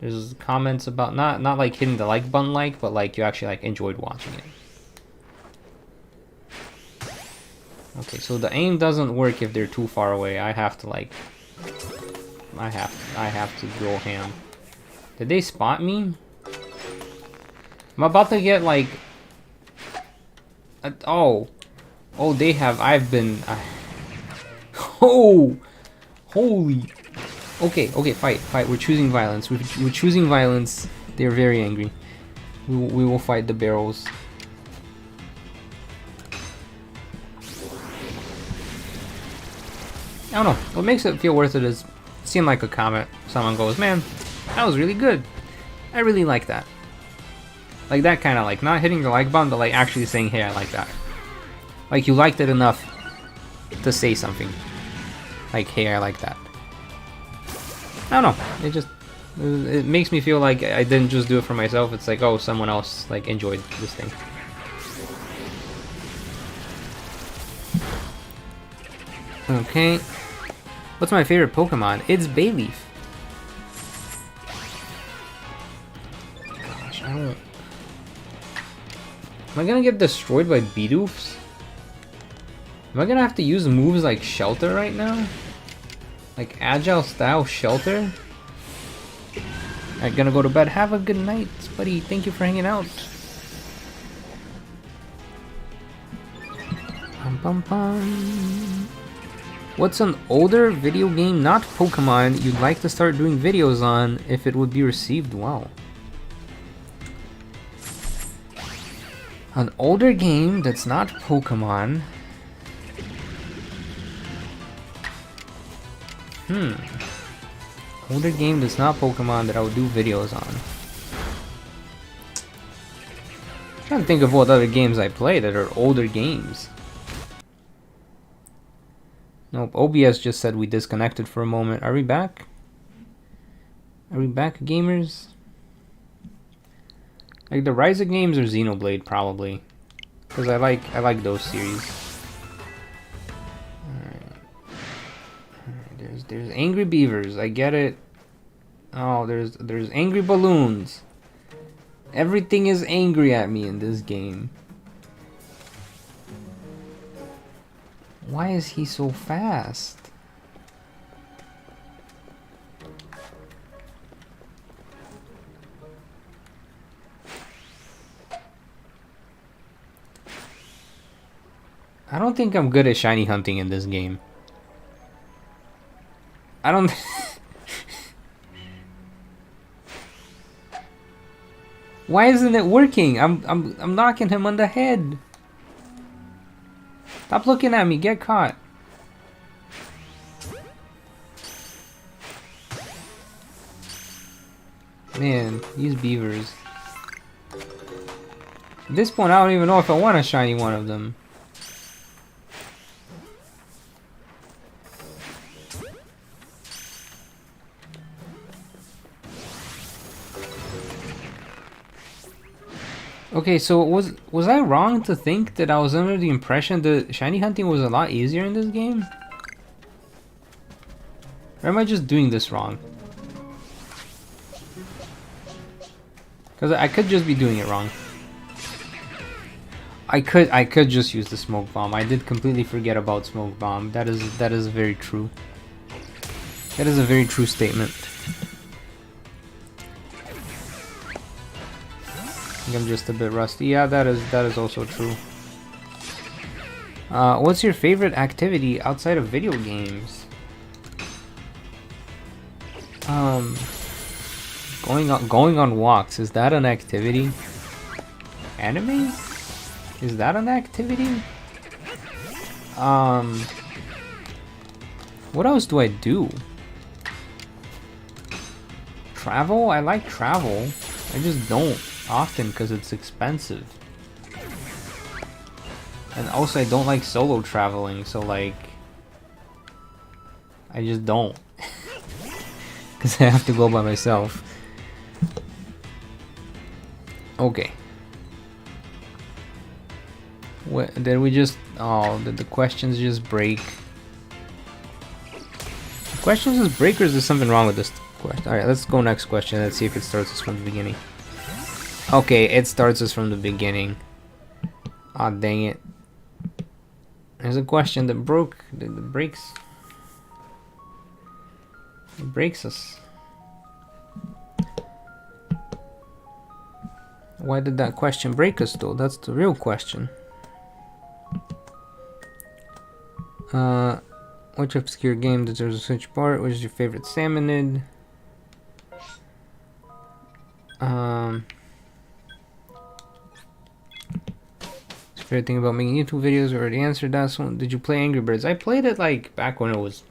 there's comments about not like hitting the like button, but like you actually like enjoyed watching it. Okay, so the aim doesn't work if they're too far away. I have to like, I have to go ham. Did they spot me? I'm about to get like, oh, they have. Oh, holy. Okay, fight. We're choosing violence. We're choosing violence. They're very angry. We will fight the barrels. I don't know. What makes it feel worth it is seeing like a comment. Someone goes, "Man, that was really good. I really like that." Like that kind of like not hitting the like button, but like actually saying, "Hey, I like that." Like you liked it enough to say something. Like, "Hey, I like that." I don't know. It makes me feel like I didn't just do it for myself. It's like, oh, someone else like enjoyed this thing. Okay. What's my favorite Pokemon? It's Bayleaf. Gosh, I don't... Am I gonna get destroyed by Bidoofs? Am I gonna have to use moves like Shelter right now? Like Agile style Shelter? Alright, gonna go to bed. Have a good night, buddy. Thank you for hanging out. Bum, bum, bum. What's an older video game, not Pokemon, you'd like to start doing videos on if it would be received well? An older game that's not Pokemon. Older game that's not Pokemon that I would do videos on. I'm trying to think of what other games I play that are older games. Nope, OBS just said we disconnected for a moment. Are we back? Are we back, gamers? Like the Rise of games or Xenoblade, probably, because I like those series. Alright, there's angry beavers. I get it. Oh, there's angry balloons. Everything is angry at me in this game. Why is he so fast? I don't think I'm good at shiny hunting in this game. I don't... Why isn't it working? I'm knocking him on the head. Stop looking at me, get caught. Man, these beavers. At this point, I don't even know if I want a shiny one of them. Okay, so was I wrong to think that I was under the impression that shiny hunting was a lot easier in this game? Or am I just doing this wrong? Because I could just be doing it wrong. I could just use the smoke bomb. I did completely forget about smoke bomb. That is very true. That is a very true statement. I'm just a bit rusty. Yeah, that is also true. What's your favorite activity outside of video games? Going on walks, is that an activity? Anime? Is that an activity? What else do I do? Travel? I like travel. I just don't often because it's expensive. And also I don't like solo traveling, so like I just don't. Because I have to go by myself. Okay. What, did we just... Oh, did the questions just break? The questions just break, or is there something wrong with this question? Alright, let's go next question. Let's see if it starts us from the beginning. Okay, it starts us from the beginning. Aw, dang it. There's a question that breaks us. Why did that question break us though? That's the real question. Which obscure game deserves a Switch part? Which is your favorite Salmonid? Favorite thing about making YouTube videos? We already answered that one. Did you play Angry Birds? I played it like back when it was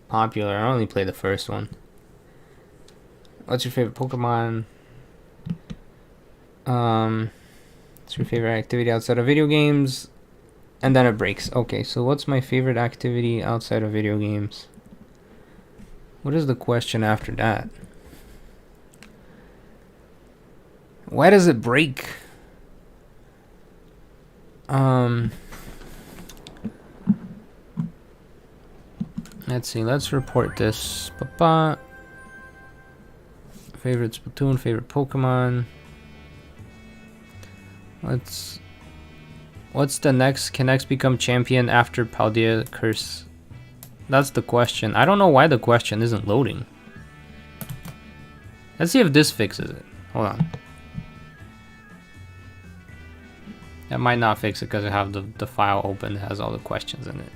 popular. I only played the first one. What's your favorite Pokemon? What's your favorite activity outside of video games? And then it breaks. Okay, so what's my favorite activity outside of video games? What is the question after that? Why does it break? Let's see, let's report this. Favorite Splatoon, favorite Pokemon. What's the next? Can X become champion after Paldea curse? That's the question. I don't know why the question isn't loading. Let's see if this fixes it. Hold on. That might not fix it because I have the file open that has all the questions in it.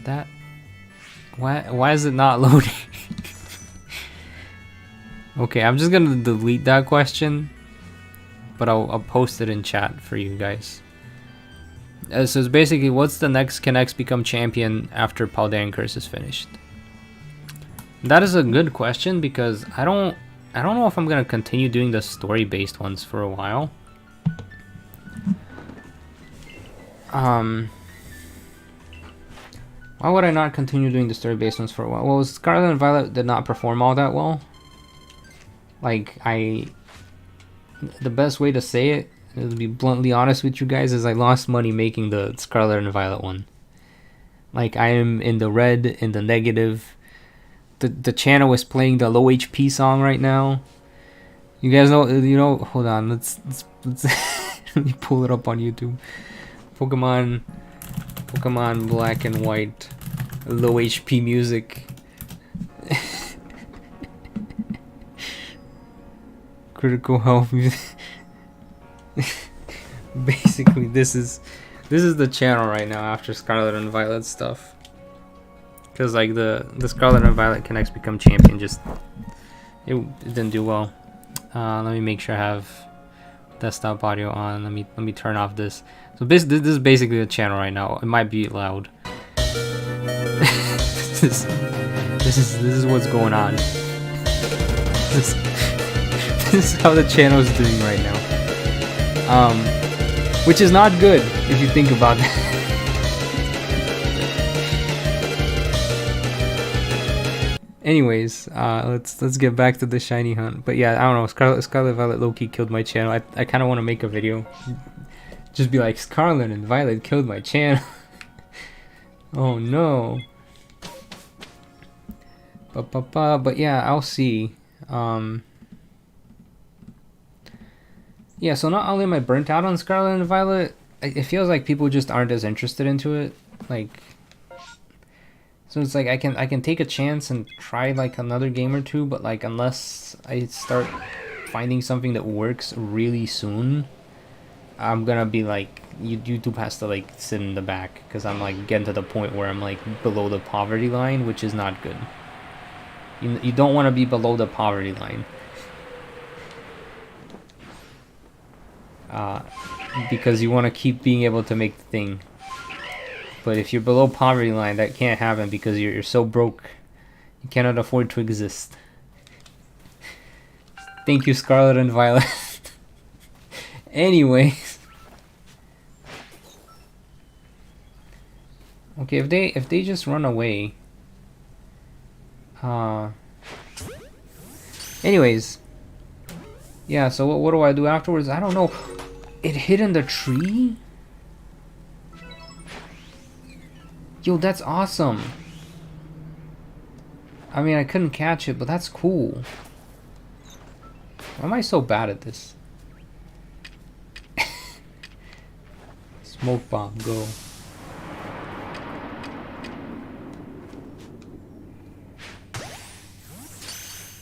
That... Why is it not loading? Okay, I'm just gonna delete that question. But I'll post it in chat for you guys. So it's basically, what's the next Can X become champion after Paldean Curse is finished? That is a good question because I don't know if I'm gonna continue doing the story-based ones for a while. Why would I not continue doing the story-based ones for a while? Well, Scarlet and Violet did not perform all that well. Like, the best way to say it, to be bluntly honest with you guys, is I lost money making the Scarlet and Violet one. Like, I am in the red, in the negative. The channel is playing the low HP song right now. You guys know, hold on, let's let me pull it up on YouTube. Pokemon Black and White, low HP music. Critical health music. Basically, this is the channel right now after Scarlet and Violet stuff. Because like the Scarlet and Violet Can X become champion, just it didn't do well. Let me make sure I have desktop audio on. Let me turn off this. So this is basically the channel right now. It might be loud. this is what's going on. This is how the channel is doing right now. Which is not good if you think about that. Anyways, let's get back to the shiny hunt. But yeah, I don't know. Scarlet Violet low-key killed my channel. I kind of want to make a video, just be like, Scarlet and Violet killed my channel. Oh no. But yeah, I'll see. Yeah, so not only am I burnt out on Scarlet and Violet, it feels like people just aren't as interested into it. Like, so it's like I can take a chance and try like another game or two, but like unless I start finding something that works really soon, I'm gonna be like, YouTube has to like sit in the back because I'm like getting to the point where I'm like below the poverty line, which is not good. You don't want to be below the poverty line. Because you want to keep being able to make the thing. But if you're below poverty line, that can't happen because you're so broke. You cannot afford to exist. Thank you, Scarlet and Violet. Anyways. Okay, if they just run away. Anyways. Yeah, so what do I do afterwards? I don't know. It hid in the tree? Yo, that's awesome. I mean, I couldn't catch it, but that's cool. Why am I so bad at this? Smoke bomb, go.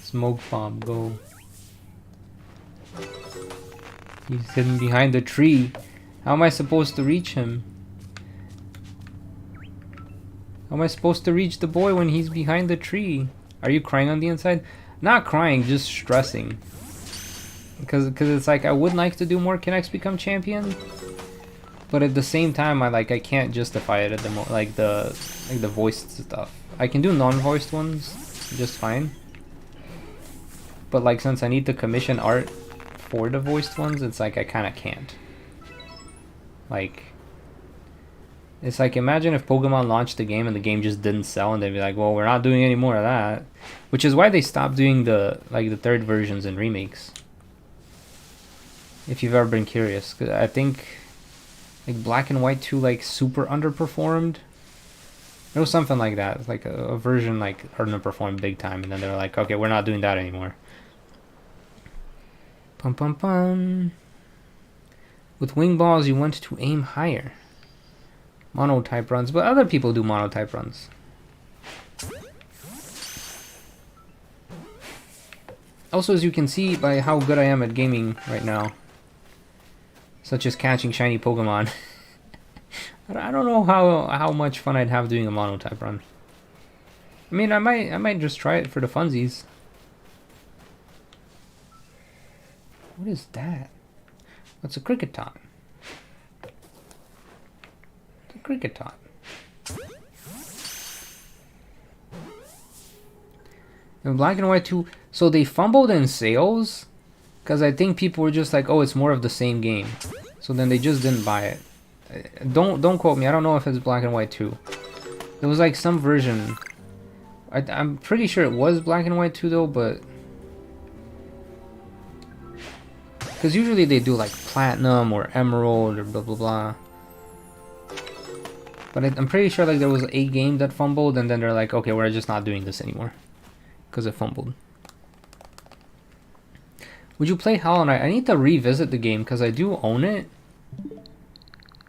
Smoke bomb, go. He's hidden behind the tree. How am I supposed to reach him? How am I supposed to reach the boy when he's behind the tree? Are you crying on the inside? Not crying, just stressing. because it's like I would like to do more Connects Become Champion, but at the same time I can't justify it at the the voiced stuff. I can do non-voiced ones just fine, but like since I need to commission art for the voiced ones, it's like I kind of can't. Like, it's like, imagine if Pokemon launched the game and the game just didn't sell, and they'd be like, well, we're not doing any more of that. Which is why they stopped doing the third versions and remakes. If you've ever been curious, 'cause I think like Black and White 2 like super underperformed. It was something like that. It's like a version like underperformed big time, and then they were like, okay, we're not doing that anymore. Pum pum pum. With wing balls, you want to aim higher. Monotype runs, but other people do monotype runs. Also, as you can see by how good I am at gaming right now, such as catching shiny Pokemon, I don't know how much fun I'd have doing a monotype run. I mean, I might just try it for the funsies. What is that? What's a Cricketot? It's a Cricketot. In Black and White 2, so they fumbled in sales, because I think people were just like, oh, it's more of the same game. So then they just didn't buy it. Don't quote me, I don't know if it's Black and White 2. There was like some version. I'm pretty sure it was Black and White 2 though, but... because usually they do like Platinum or Emerald or blah blah blah. But I'm pretty sure like there was a game that fumbled, and then they're like, okay, we're just not doing this anymore. Because it fumbled. Would you play Hollow Knight? I need to revisit the game because I do own it.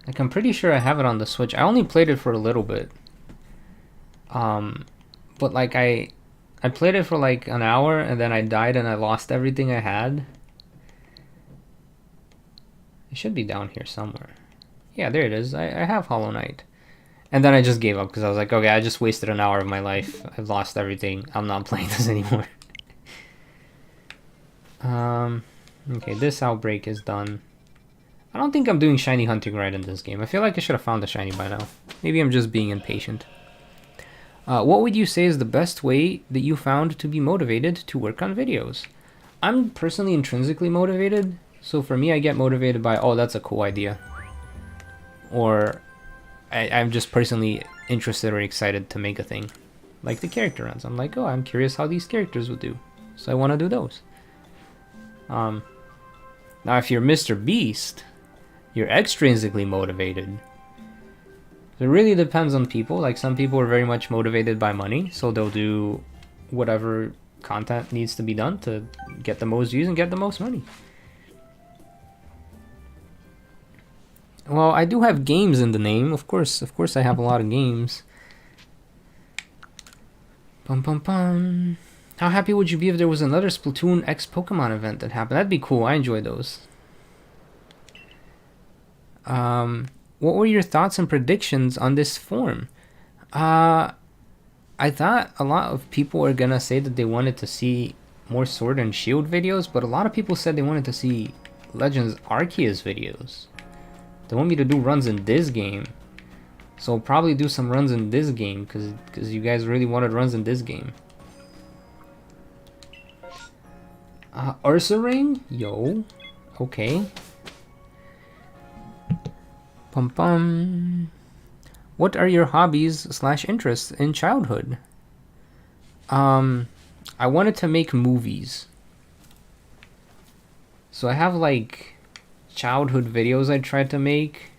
Like, I'm pretty sure I have it on the Switch. I only played it for a little bit. But like I played it for like an hour, and then I died and I lost everything I had. It should be down here somewhere. Yeah, there it is. I have Hollow Knight. And then I just gave up because I was like, okay, I just wasted an hour of my life. I've lost everything. I'm not playing this anymore. Okay, this outbreak is done. I don't think I'm doing shiny hunting right in this game. I feel like I should have found a shiny by now. Maybe I'm just being impatient. What would you say is the best way that you found to be motivated to work on videos? I'm personally intrinsically motivated. So for me, I get motivated by, oh, that's a cool idea. Or I'm just personally interested or excited to make a thing. Like the character runs. I'm like, oh, I'm curious how these characters would do. So I want to do those. Now, if you're Mr. Beast, you're extrinsically motivated. It really depends on people. Like, some people are very much motivated by money, so they'll do whatever content needs to be done to get the most views and get the most money. Well, I do have games in the name. Of course I have a lot of games. Pum pum pum. How happy would you be if there was another Splatoon X Pokemon event that happened? That'd be cool. I enjoy those. What were your thoughts and predictions on this form? I thought a lot of people were gonna say that they wanted to see more Sword and Shield videos, but a lot of people said they wanted to see Legends Arceus videos. They want me to do runs in this game. So I'll probably do some runs in this game, because you guys really wanted runs in this game. Ursaring? Yo. Okay. Pum pum. What are your hobbies / interests in childhood? I wanted to make movies. So I have like childhood videos I tried to make,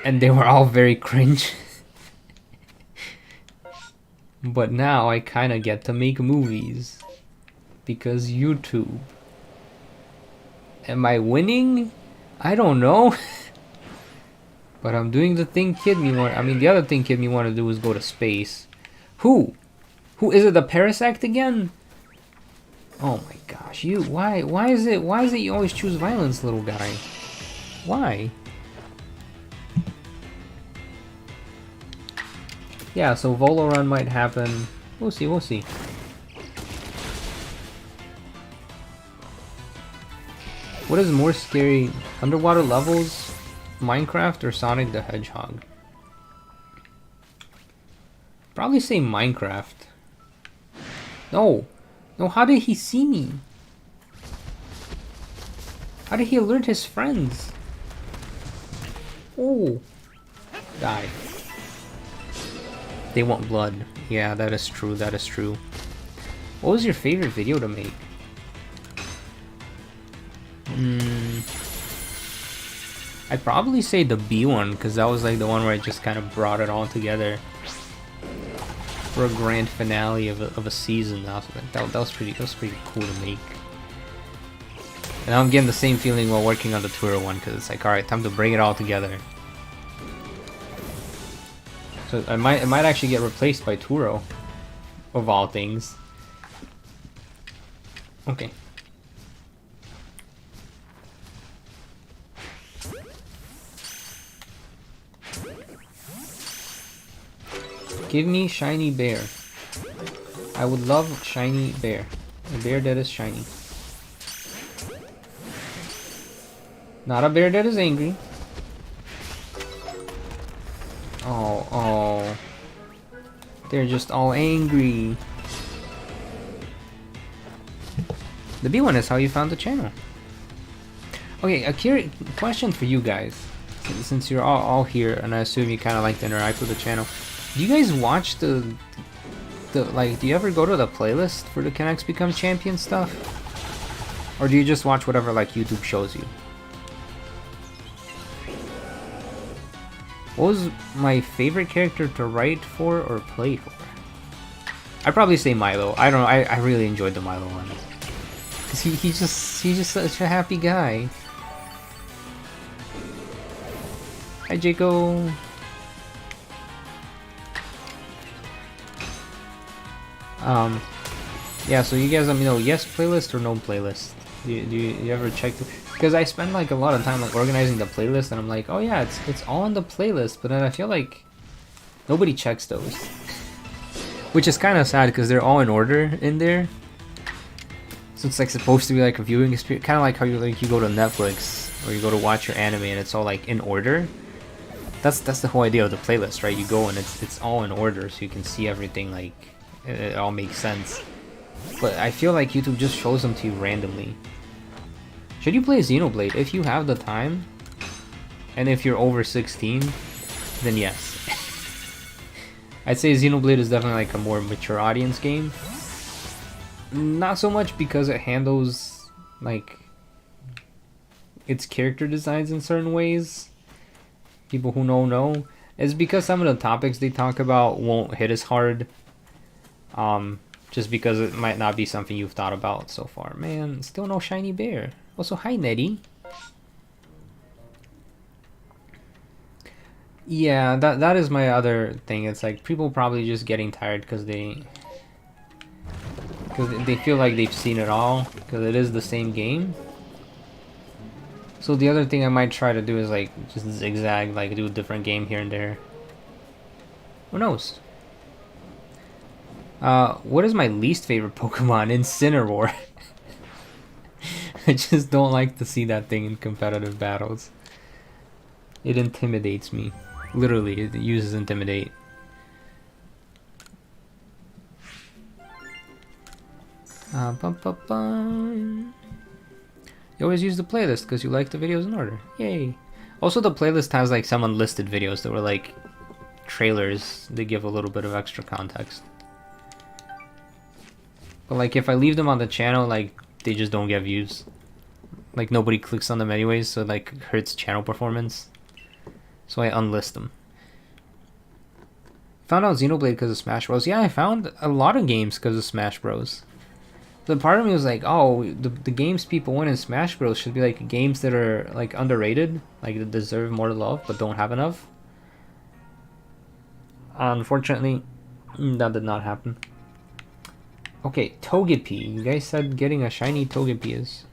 and they were all very cringe. But now I kind of get to make movies because YouTube. Am I winning? I don't know. But I'm doing the thing kid me want. I mean, the other thing kid me want to do is go to space. Who is it? The Parasect again? Oh my gosh, you. Why is it you always choose violence, little guy? Why? Yeah, so Volo Run might happen. We'll see. What is more scary, underwater levels, Minecraft, or Sonic the Hedgehog? Probably say Minecraft. No! No, how did he see me? How did he alert his friends? Oh! Die. They want blood. Yeah, that is true, that is true. What was your favorite video to make? I'd probably say the B one, because that was like the one where I just kind of brought it all together for a grand finale of a season. That was pretty cool to make. And I'm getting the same feeling while working on the Twitter one, because it's like, alright, time to bring it all together. So it might actually get replaced by Turo, of all things. Okay. Give me shiny bear. I would love shiny bear. A bear that is shiny. Not a bear that is angry. Oh. They're just all angry. The B one is how you found the channel. Okay, a question for you guys. Since you're all here, and I assume you kind of like to interact with the channel. Do you guys watch the like, do you ever go to the playlist for the Can X Become Champion stuff? Or do you just watch whatever like YouTube shows you? What was my favorite character to write for or play for? I'd probably say Milo. I don't know, I really enjoyed the Milo one. Cause he's just such a happy guy. Hi Jaco. Yeah, so you guys let me know, yes playlist or no playlist? Do you ever check the... Because I spend like a lot of time like organizing the playlist, and I'm like, oh yeah, it's all on the playlist, but then I feel like nobody checks those. Which is kind of sad, because they're all in order in there. So it's like supposed to be like a viewing experience, kind of like how you go to Netflix, or you go to watch your anime and it's all like in order. That's the whole idea of the playlist, right? You go and it's all in order, so you can see everything, like it all makes sense. But I feel like YouTube just shows them to you randomly. Should you play Xenoblade if you have the time? And if you're over 16, then yes. I'd say Xenoblade is definitely like a more mature audience game. Not so much because it handles like its character designs in certain ways. People who know. It's because some of the topics they talk about won't hit as hard. Just because it might not be something you've thought about so far. Man, still no shiny bear. Also, hi Nettie. Yeah, that is my other thing. It's like people probably just getting tired because they feel like they've seen it all, because it is the same game. So the other thing I might try to do is like just zigzag, like do a different game here and there. Who knows? What is my least favorite Pokemon? Incineroar. I just don't like to see that thing in competitive battles. It intimidates me. Literally, it uses Intimidate. You always use the playlist because you like the videos in order. Yay! Also, the playlist has like some unlisted videos that were like trailers. They give a little bit of extra context. But like if I leave them on the channel, like they just don't get views. Like nobody clicks on them anyways, so it like hurts channel performance. So I unlist them. Found out Xenoblade because of Smash Bros. Yeah, I found a lot of games because of Smash Bros. The part of me was like, oh, the games people win in Smash Bros. Should be like games that are like underrated, like that deserve more love but don't have enough. Unfortunately, that did not happen. Okay, Togepi. You guys said getting a shiny Togepi is...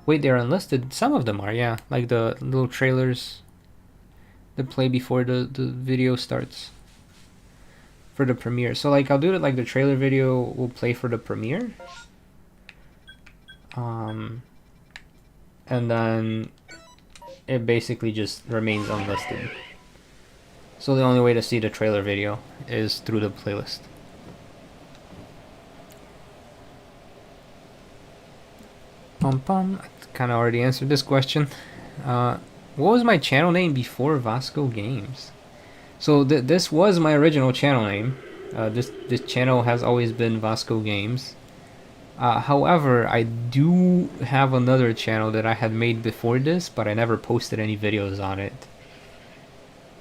Wait, they're unlisted? Some of them are, yeah. Like the little trailers that play before the video starts. For the premiere. So like I'll do it like the trailer video will play for the premiere. and then it basically just remains unlisted. So the only way to see the trailer video is through the playlist. I kind of already answered this question. What was my channel name before Vasko Games? So this was my original channel name. This channel has always been Vasko Games. However, I do have another channel that I had made before this, but I never posted any videos on it.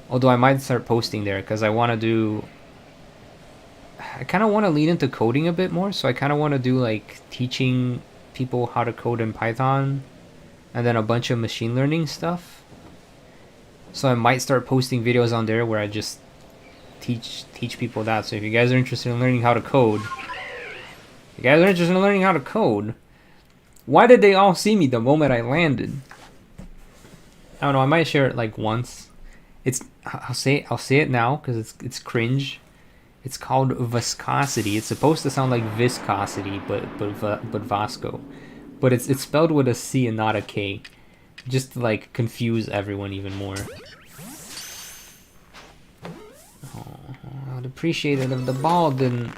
Although I might start posting there because I want to do... I kind of want to lean into coding a bit more, so I kind of want to do like teaching people how to code in Python and then a bunch of machine learning stuff. So I might start posting videos on there where I just teach people that. So if you guys are interested in learning how to code, why did they all see me the moment I landed? I don't know, I might share it like once. I'll say it now because it's cringe. It's called viscosity. It's supposed to sound like viscosity, but Vasko. But it's spelled with a C and not a K. Just to like confuse everyone even more. Oh, I'd appreciate it if the ball didn't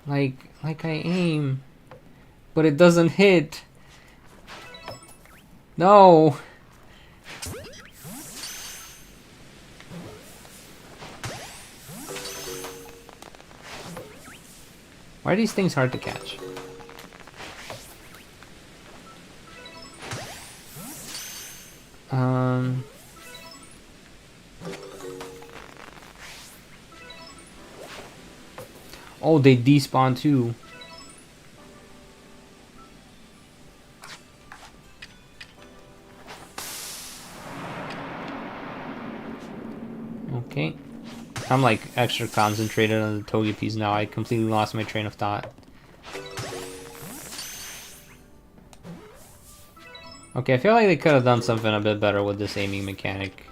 like I aim, but it doesn't hit. No. Why are these things hard to catch? Oh, they despawn too. Okay. I'm like extra concentrated on the Togepi's now. I completely lost my train of thought. Okay, I feel like they could have done something a bit better with this aiming mechanic.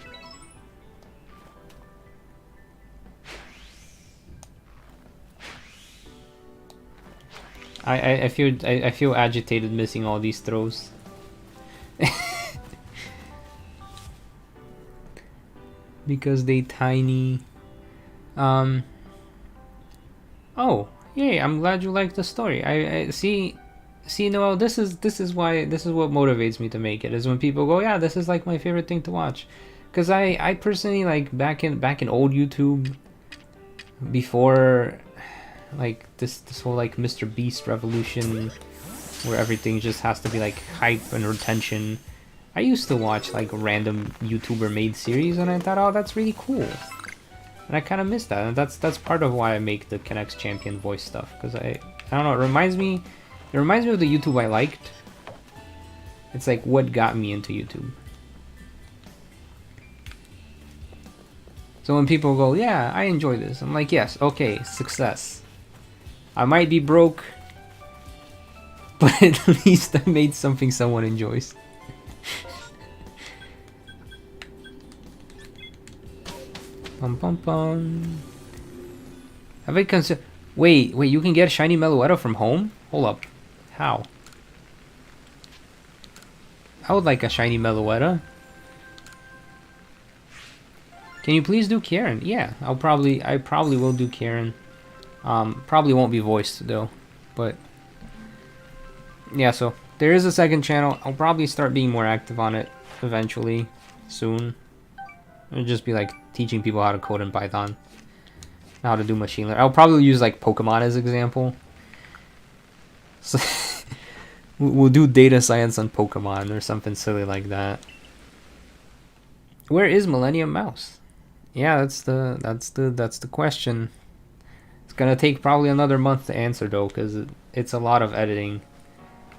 I feel agitated missing all these throws. Because they tiny. Oh, yay! I'm glad you liked the story. I see, Noel. This is what motivates me to make it. Is when people go, yeah, this is like my favorite thing to watch. Because I personally like back in old YouTube, before like this whole like Mr. Beast revolution, where everything just has to be like hype and retention. I used to watch like random YouTuber made series, and I thought, oh, that's really cool. And I kind of miss that, and that's part of why I make the Connects Champion voice stuff, because I don't know, it reminds me of the YouTube I liked. It's like what got me into YouTube. So when people go, yeah, I enjoy this, I'm like, yes, okay, success. I might be broke, but at least I made something someone enjoys. Have I considered... Wait, you can get a shiny Meloetta from home? Hold up. How? I would like a shiny Meloetta. Can you please do Karen? Yeah, I probably will do Karen. Probably won't be voiced though, but yeah, so there is a second channel. I'll probably start being more active on it eventually, soon. It'll just be like teaching people how to code in Python, how to do machine learning. I'll probably use like Pokemon as example. So we'll do data science on Pokemon or something silly like that. Where is Millennium Mouse? Yeah, that's the question. It's gonna take probably another month to answer though, because it's a lot of editing,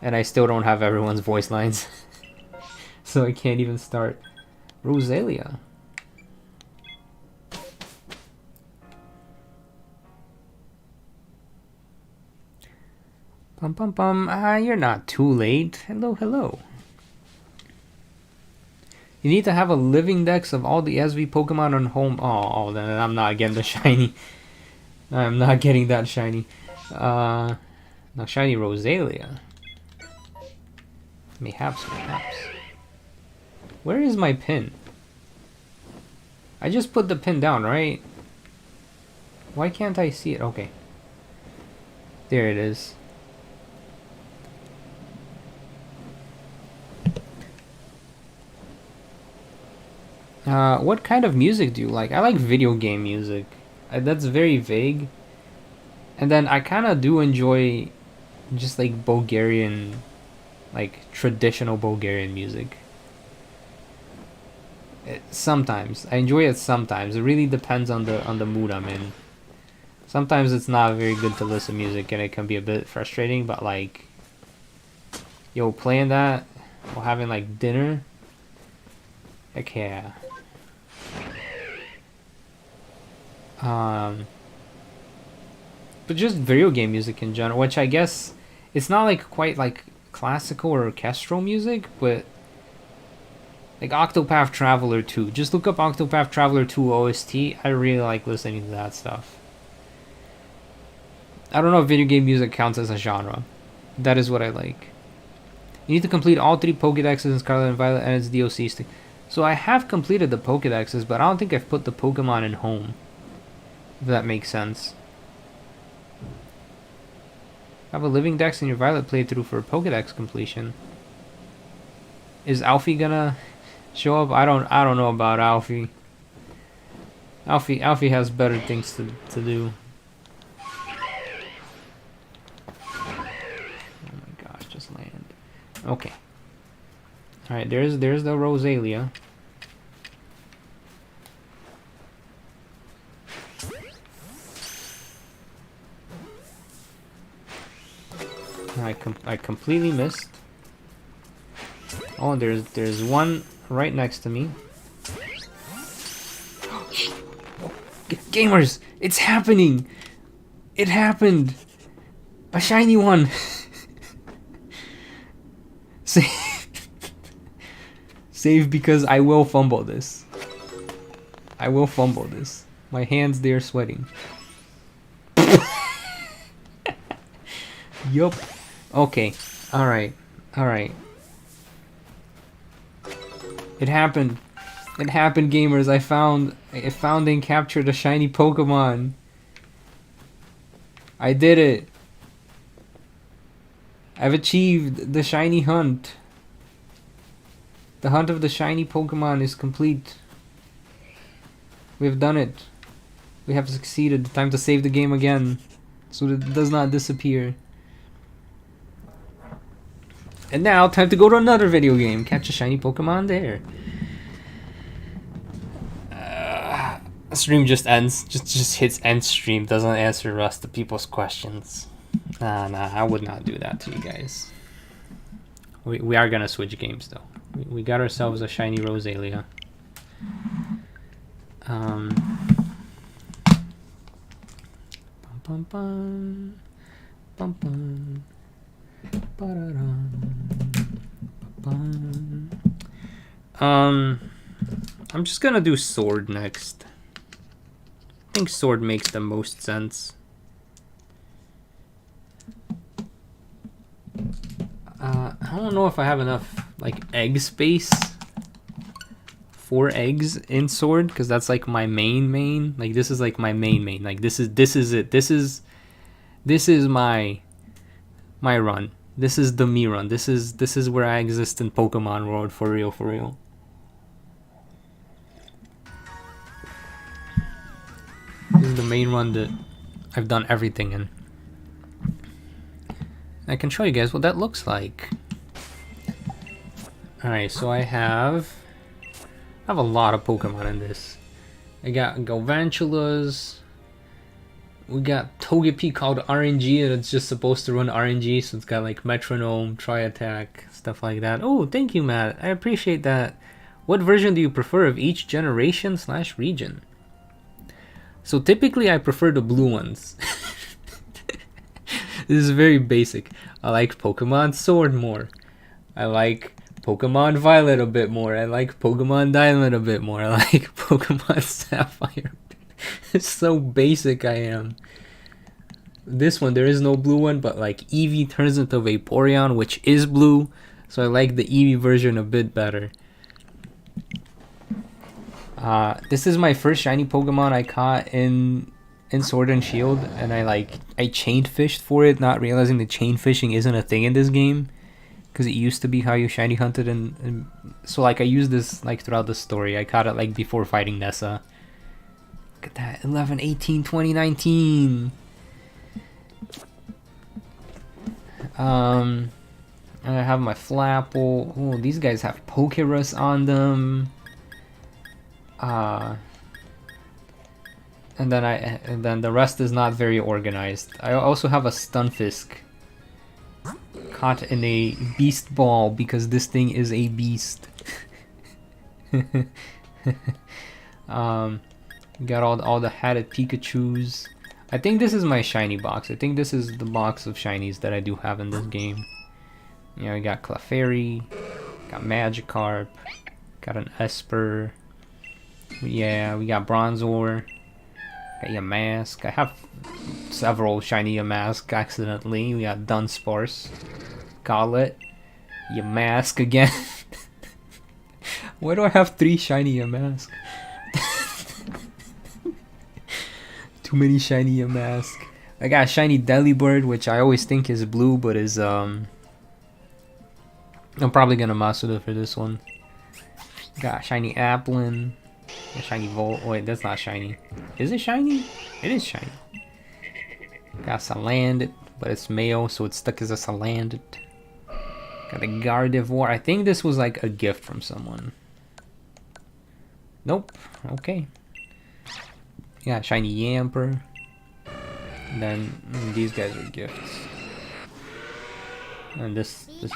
and I still don't have everyone's voice lines, so I can't even start. Rosalia. Pum pum pum. You're not too late. Hello, hello. You need to have a living dex of all the SV Pokemon on home. Oh, then I'm not getting the shiny. I'm not getting that shiny. Now shiny Rosalia. Mayhaps. Where is my pin? I just put the pin down, right? Why can't I see it? Okay. There it is. What kind of music do you like? I like video game music. That's very vague. And then I kind of do enjoy just like Bulgarian, like traditional Bulgarian music. Sometimes I enjoy it. Sometimes it really depends on the mood I'm in. Sometimes it's not very good to listen to music and it can be a bit frustrating. But like, yo, playing that while having like dinner, heck yeah. But just video game music in general, which I guess it's not like quite like classical or orchestral music, but like Octopath Traveler 2. Just look up Octopath Traveler 2 OST. I really like listening to that stuff. I don't know if video game music counts as a genre. That is what I like. You need to complete all 3 Pokédexes in Scarlet and Violet and its DLCs. So I have completed the Pokédexes, but I don't think I've put the Pokemon in home. If that makes sense. Have a living dex in your Violet playthrough for Pokédex completion. Is Alfie gonna show up? I don't know about Alfie. Alfie has better things to do. Oh my gosh, just land. Okay. Alright, there's the Rosalia. I completely missed. Oh, there's one right next to me. Gamers, it's happening! It happened! A shiny one! Save because I will fumble this. I will fumble this. My hands, they're sweating. Yup. Okay. Alright. Alright. It happened. It happened, gamers. I found and captured a shiny Pokemon. I did it. I've achieved the shiny hunt. The hunt of the shiny Pokemon is complete. We have done it. We have succeeded. Time to save the game again, so that it does not disappear. And now, time to go to another video game. Catch a shiny Pokemon there. Stream just ends. Just hits end stream. Doesn't answer the rest of people's questions. Nah, I would not do that to you guys. We are gonna switch games though. We got ourselves a shiny Rosalia. Bum bum bum bum bum. I'm just gonna do sword next. I think sword makes the most sense. I don't know if I have enough like egg space. 4 eggs in sword, because that's like my main. Like this is like my main. Like this is it. This is my run. This is the me run. This is where I exist in Pokemon world for real. This is the main run that I've done everything in. I can show you guys what that looks like. Alright, so I have a lot of Pokemon in this. I got Galvantulas. We got Togepi called RNG, and it's just supposed to run RNG, so it's got like Metronome, Tri-Attack, stuff like that. Oh, thank you, Matt. I appreciate that. What version do you prefer of each generation / region? So typically I prefer the blue ones. This is very basic. I like Pokemon Sword more. I like Pokemon Violet a bit more. I like Pokemon Diamond a bit more. I like Pokemon Sapphire. It's so basic I am. This one, there is no blue one, but like Eevee turns into Vaporeon, which is blue. So I like the Eevee version a bit better. This is my first shiny Pokemon I caught in Sword and Shield, and I chain fished for it, not realizing that chain fishing isn't a thing in this game, because it used to be how you shiny hunted, and so like I used this like throughout the story. I caught it like before fighting Nessa. Look at that, 11, 18, 20, 19. And I have my Flapple. Oh, these guys have Pokerus on them. And then the rest is not very organized. I also have a Stunfisk caught in a beast ball because this thing is a beast. Got all the hatted Pikachus. I think this is my shiny box. I think this is the box of shinies that I do have in this game. Yeah, we got Clefairy, got Magikarp, got an Esper. Yeah, we got Bronzor, got Yamask. I have several shiny Yamask accidentally. We got Dunsparce, Golett, Yamask again. Why do I have 3 shiny Yamask? Too many shiny Yamask. I got a shiny Delibird, which I always think is blue, but is I'm probably gonna Masuda for this one. Got a shiny Applin. A shiny Volt. Wait, that's not shiny. Is it shiny? It is shiny. Got Salandit, but it's male, so it's stuck as a Salandit. Got a Gardevoir. I think this was like a gift from someone. Nope. Okay. Yeah, shiny Yamper. And then these guys are gifts. And this is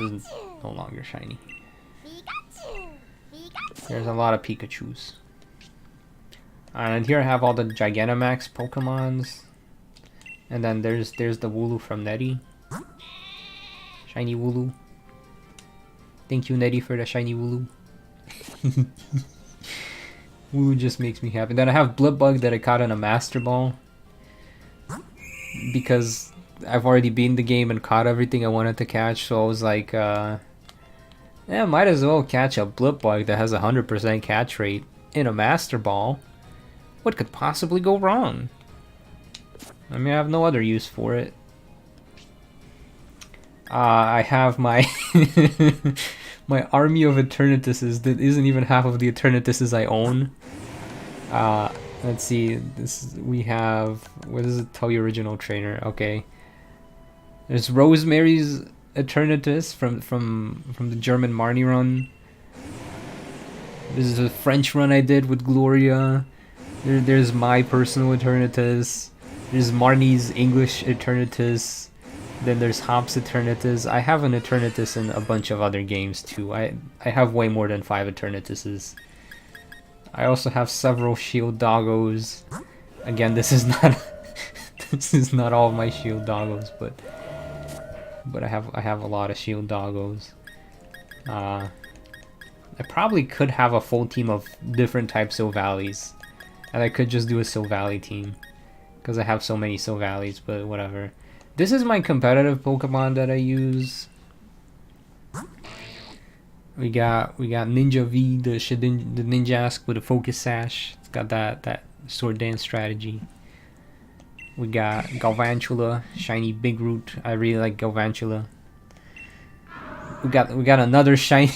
no longer shiny. There's a lot of Pikachus. And here I have all the Gigantamax Pokemons. And then there's the Wooloo from Nettie. Shiny Wooloo. Thank you, Nettie, for the shiny Wooloo. Wooloo just makes me happy. Then I have Blipbug that I caught in a Master Ball. Because I've already beaten the game and caught everything I wanted to catch. So I was like, yeah, might as well catch a Blipbug that has a 100% catch rate in a Master Ball. What could possibly go wrong? I mean, I have no other use for it. I have my my army of Eternituses that isn't even half of the Eternituses I own. Let's see. We have. What does it tell you? Original trainer. Okay. There's Rosemary's Eternatus from the German Marnie run. This is a French run I did with Gloria. There's my personal Eternatus. There's Marnie's English Eternatus. Then there's Hop's Eternatus. I have an Eternatus in a bunch of other games too. I have way more than 5 Eternatuses. I also have several Shield Doggos. Again, this is not this is not all of my Shield Doggos, but I have a lot of Shield Doggos. I probably could have a full team of different types of Silvallies. And I could just do a Silvally team. Because I have so many Silvallies, but whatever. This is my competitive Pokemon that I use. We got Ninja V, the Ninjask with a Focus Sash. It's got that sword dance strategy. We got Galvantula, shiny Big Root. I really like Galvantula. We got another shiny.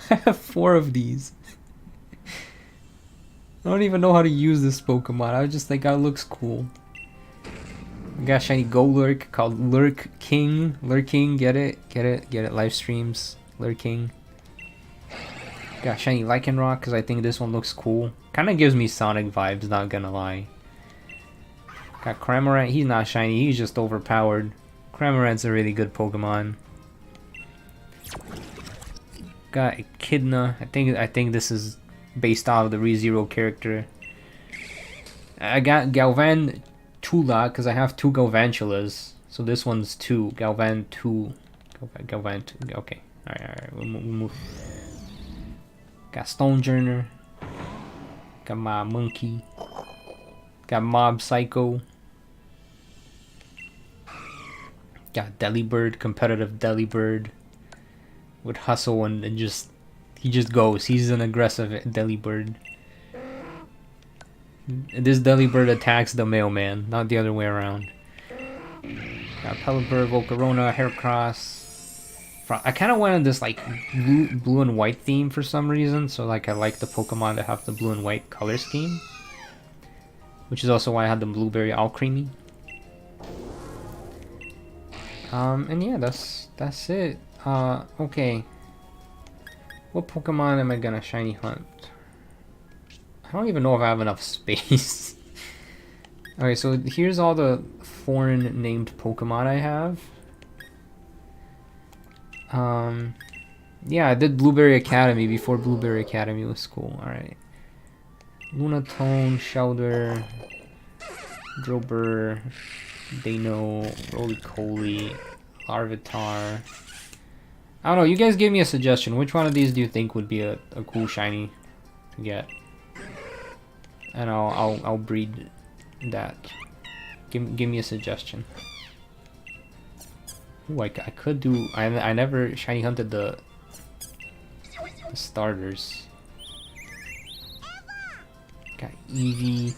I have 4 of these. I don't even know how to use this Pokemon. I just think it looks cool. We got a shiny Golurk called Lurking. Lurking, get it. Live streams. Lurking. Got shiny Lycanroc because I think this one looks cool. Kind of gives me Sonic vibes, not gonna lie. Got Cramorant. He's not shiny. He's just overpowered. Cramorant's a really good Pokemon. Got Echidna. I think this is based off the ReZero character. I got Galvantula because I have 2 Galvantulas. So this one's 2. Galvan 2. Okay. Alright. We'll move. Got Stonejourner. Got my Monkey. Got Mob Psycho. Got Delibird, competitive Delibird. would hustle and just he just goes. He's an aggressive Delibird. This Delibird attacks the mailman, not the other way around. Got Pelipper, Volcarona, Heracross. I kind of went on this like blue and white theme for some reason, so like I like the Pokemon that have the blue and white color scheme, which is also why I had the Blueberry Alcremie. And yeah, that's it. Okay. What Pokemon am I gonna shiny hunt? I don't even know if I have enough space. Okay, so here's all the foreign named Pokemon I have. Yeah, I did Blueberry Academy before Blueberry Academy was cool. Alright. Lunatone, Shellder, Drillbur, Dano, Roly-Coly, Larvitar. I don't know, you guys give me a suggestion. Which one of these do you think would be a cool shiny to get? And I'll breed that. Give me a suggestion. Ooh, I could do. I never shiny hunted the starters. Got Eevee.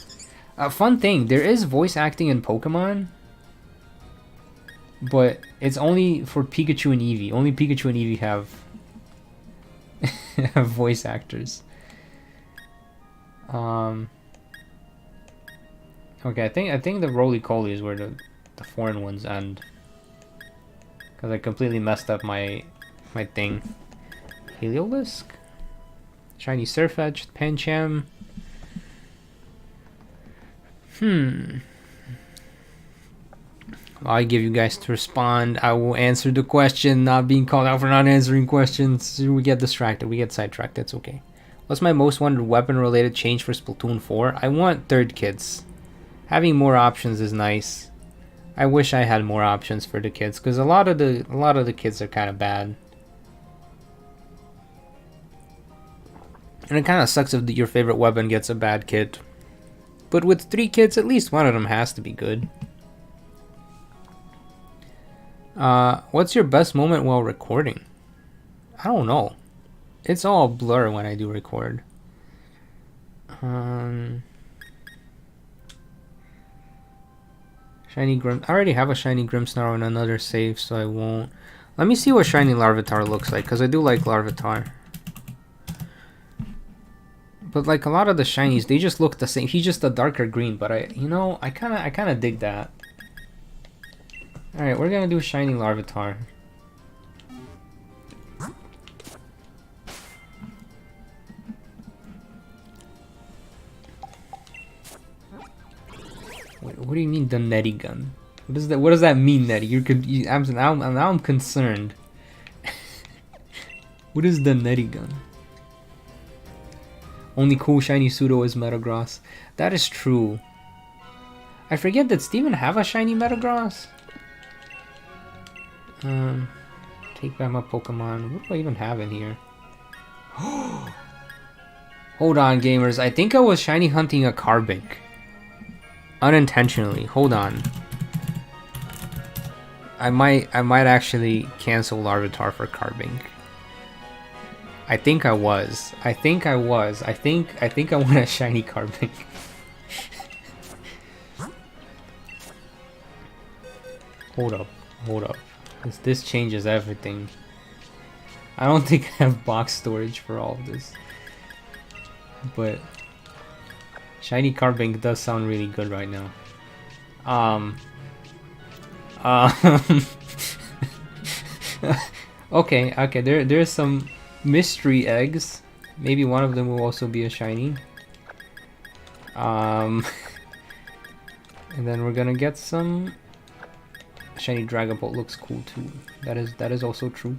Fun thing, there is voice acting in Pokemon, but it's only for Pikachu and Eevee. Only Pikachu and Eevee have have voice actors. Okay, I think the Roly-Coly were the foreign ones end. Because I completely messed up my thing. Heliolisk? Shiny Surfetch, Pancham. I give you guys to respond. I will answer the question, not being called out for not answering questions. We get distracted, we get sidetracked, that's okay. What's my most wanted weapon related change for Splatoon 4? I want third kits. Having more options is nice. I wish I had more options for the kids, because a lot of the kids are kind of bad. And it kind of sucks if your favorite weapon gets a bad kit. But with 3 kids, at least one of them has to be good. What's your best moment while recording? I don't know. It's all blur when I do record. Shiny Grim. I already have a shiny Grimmsnarl in another save, so I won't. Let me see what shiny Larvitar looks like, because I do like Larvitar. But like a lot of the shinies, they just look the same. He's just a darker green, but I kind of dig that. All right, we're gonna do shiny Larvitar. What do you mean the Netty gun? What does that mean, Netty? Now I'm concerned. What is the Netty gun? Only cool shiny pseudo is Metagross. That is true. I forget, did Steven have a shiny Metagross? Take back my Pokemon. What do I even have in here? Hold on, gamers. I think I was shiny hunting a Carbink. Unintentionally. Hold on. I might actually cancel Larvitar for Carbink. I think I was. I think I want a shiny Carbink. Hold up. This changes everything. I don't think I have box storage for all of this. But shiny Carbink does sound really good right now. Okay, there's some mystery eggs. Maybe one of them will also be a shiny. And then we're gonna get some shiny Dragapult. Looks cool too. That is also true.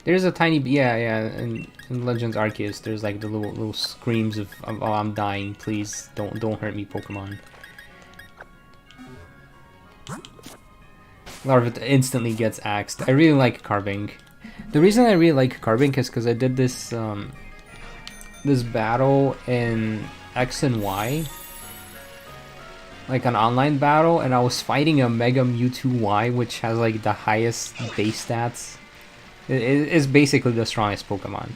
There's a tiny, yeah, in Legends Arceus, there's like the little screams of oh, I'm dying, please don't hurt me, Pokemon. Larva instantly gets axed. I really like Carbink. The reason I really like Carbink is because I did this this battle in X and Y, like an online battle, and I was fighting a Mega Mewtwo Y, which has like the highest base stats. It is basically the strongest Pokemon.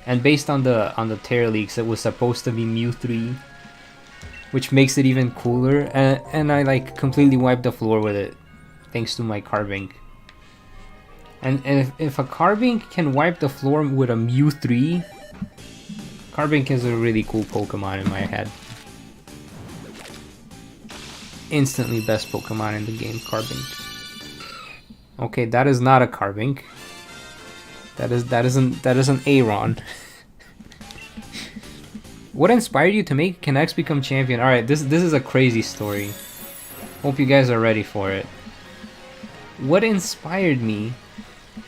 And based on the Terra leaks, it was supposed to be Mew 3, which makes it even cooler. And I like completely wiped the floor with it, thanks to my Carbink. And if a Carbink can wipe the floor with a Mew 3, Carbink is a really cool Pokemon in my head. Instantly best Pokemon in the game, Carbink. Okay, that is not a Carbink. That is an Aron. What inspired you to make Canucks become champion? All right, this is a crazy story. Hope you guys are ready for it. What inspired me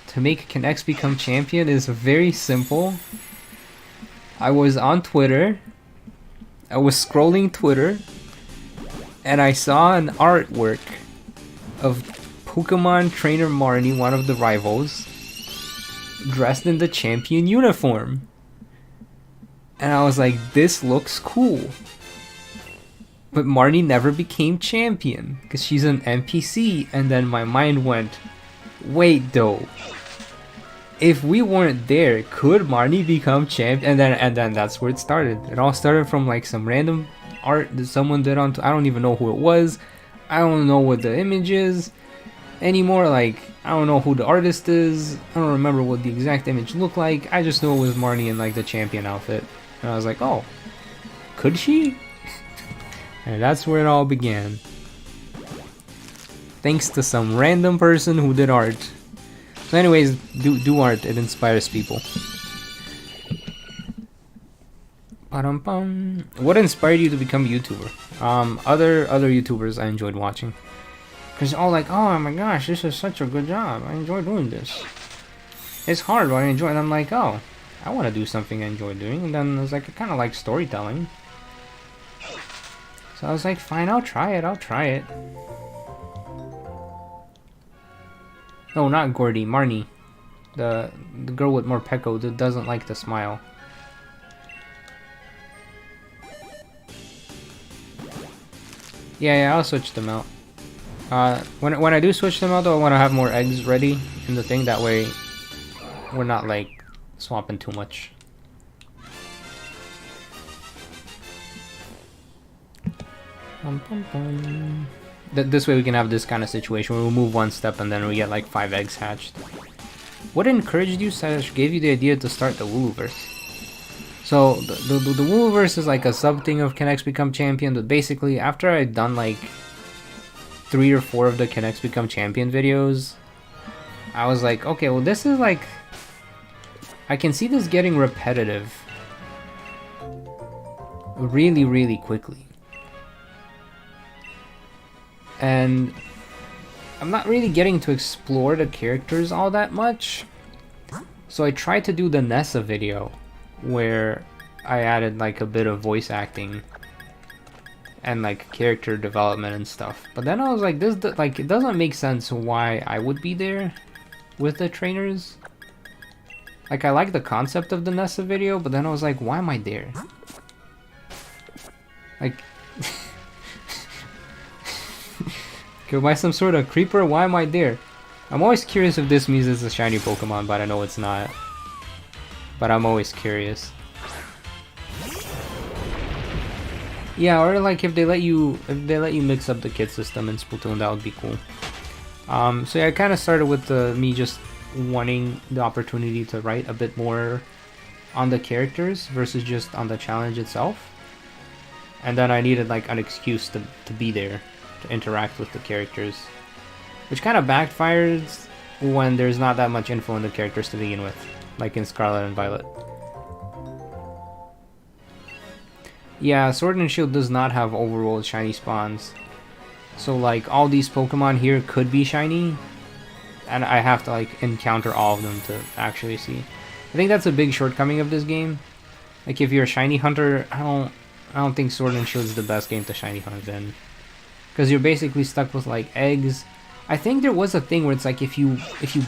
to make Canucks become champion is very simple. I was on Twitter. I was scrolling Twitter, and I saw an artwork of Pokemon trainer Marnie, one of the rivals, dressed in the champion uniform. And I was like, this looks cool. But Marnie never became champion because she's an NPC. And then my mind went, wait though, if we weren't there, could Marnie become champion? And then that's where it started. It all started from like some random art that someone did on, I don't even know who it was. I don't know what the image is anymore. Like, I don't know who the artist is. I don't remember what the exact image looked like. I just know it was Marnie in like the champion outfit. And I was like, oh, could she? And that's where it all began. Thanks to some random person who did art. So anyways, do art. It inspires people. Ba-dum-bum. What inspired you to become a YouTuber? Other YouTubers I enjoyed watching. Because all like, oh my gosh, this is such a good job. I enjoy doing this. It's hard, but I enjoy it. And I'm like, oh, I want to do something I enjoy doing. And then I was like, I kind of like storytelling. So I was like, fine, I'll try it. No, not Gordy, Marnie. The girl with Morpeko that doesn't like to smile. Yeah, I'll switch them out. When I do switch them out though, I want to have more eggs ready in the thing. That way, we're not like swapping too much. This way we can have this kind of situation where we move one step and then we get like 5 eggs hatched. What encouraged you, SwSh, gave you the idea to start the Woolooverse? So the Woolooverse is like a sub thing of Canucks Become Champion, but basically after I'd done like 3 or 4 of the Canucks Become Champion videos, I was like, okay, well this is like, I can see this getting repetitive really, really quickly. And I'm not really getting to explore the characters all that much. So I tried to do the Nessa video where I added like a bit of voice acting and like character development and stuff. But then I was like, like it doesn't make sense why I would be there with the trainers. Like I like the concept of the Nessa video, but then I was like, why am I there? Like killed by some sort of creeper? Why am I there? I'm always curious if this means it's a shiny Pokemon, but I know it's not. But I'm always curious. Yeah, or like if they let you mix up the kit system in Splatoon, that would be cool. So yeah, I kind of started with me just wanting the opportunity to write a bit more on the characters versus just on the challenge itself. And then I needed like an excuse to be there, to interact with the characters, which kind of backfires when there's not that much info on the characters to begin with, like in Scarlet and Violet. Yeah, Sword and Shield does not have overworld shiny spawns, so like all these Pokemon here could be shiny, and I have to like encounter all of them to actually see. I think that's a big shortcoming of this game. Like if you're a shiny hunter, I don't think Sword and Shield is the best game to shiny hunt in. Because you're basically stuck with like eggs. I think there was a thing where it's like if you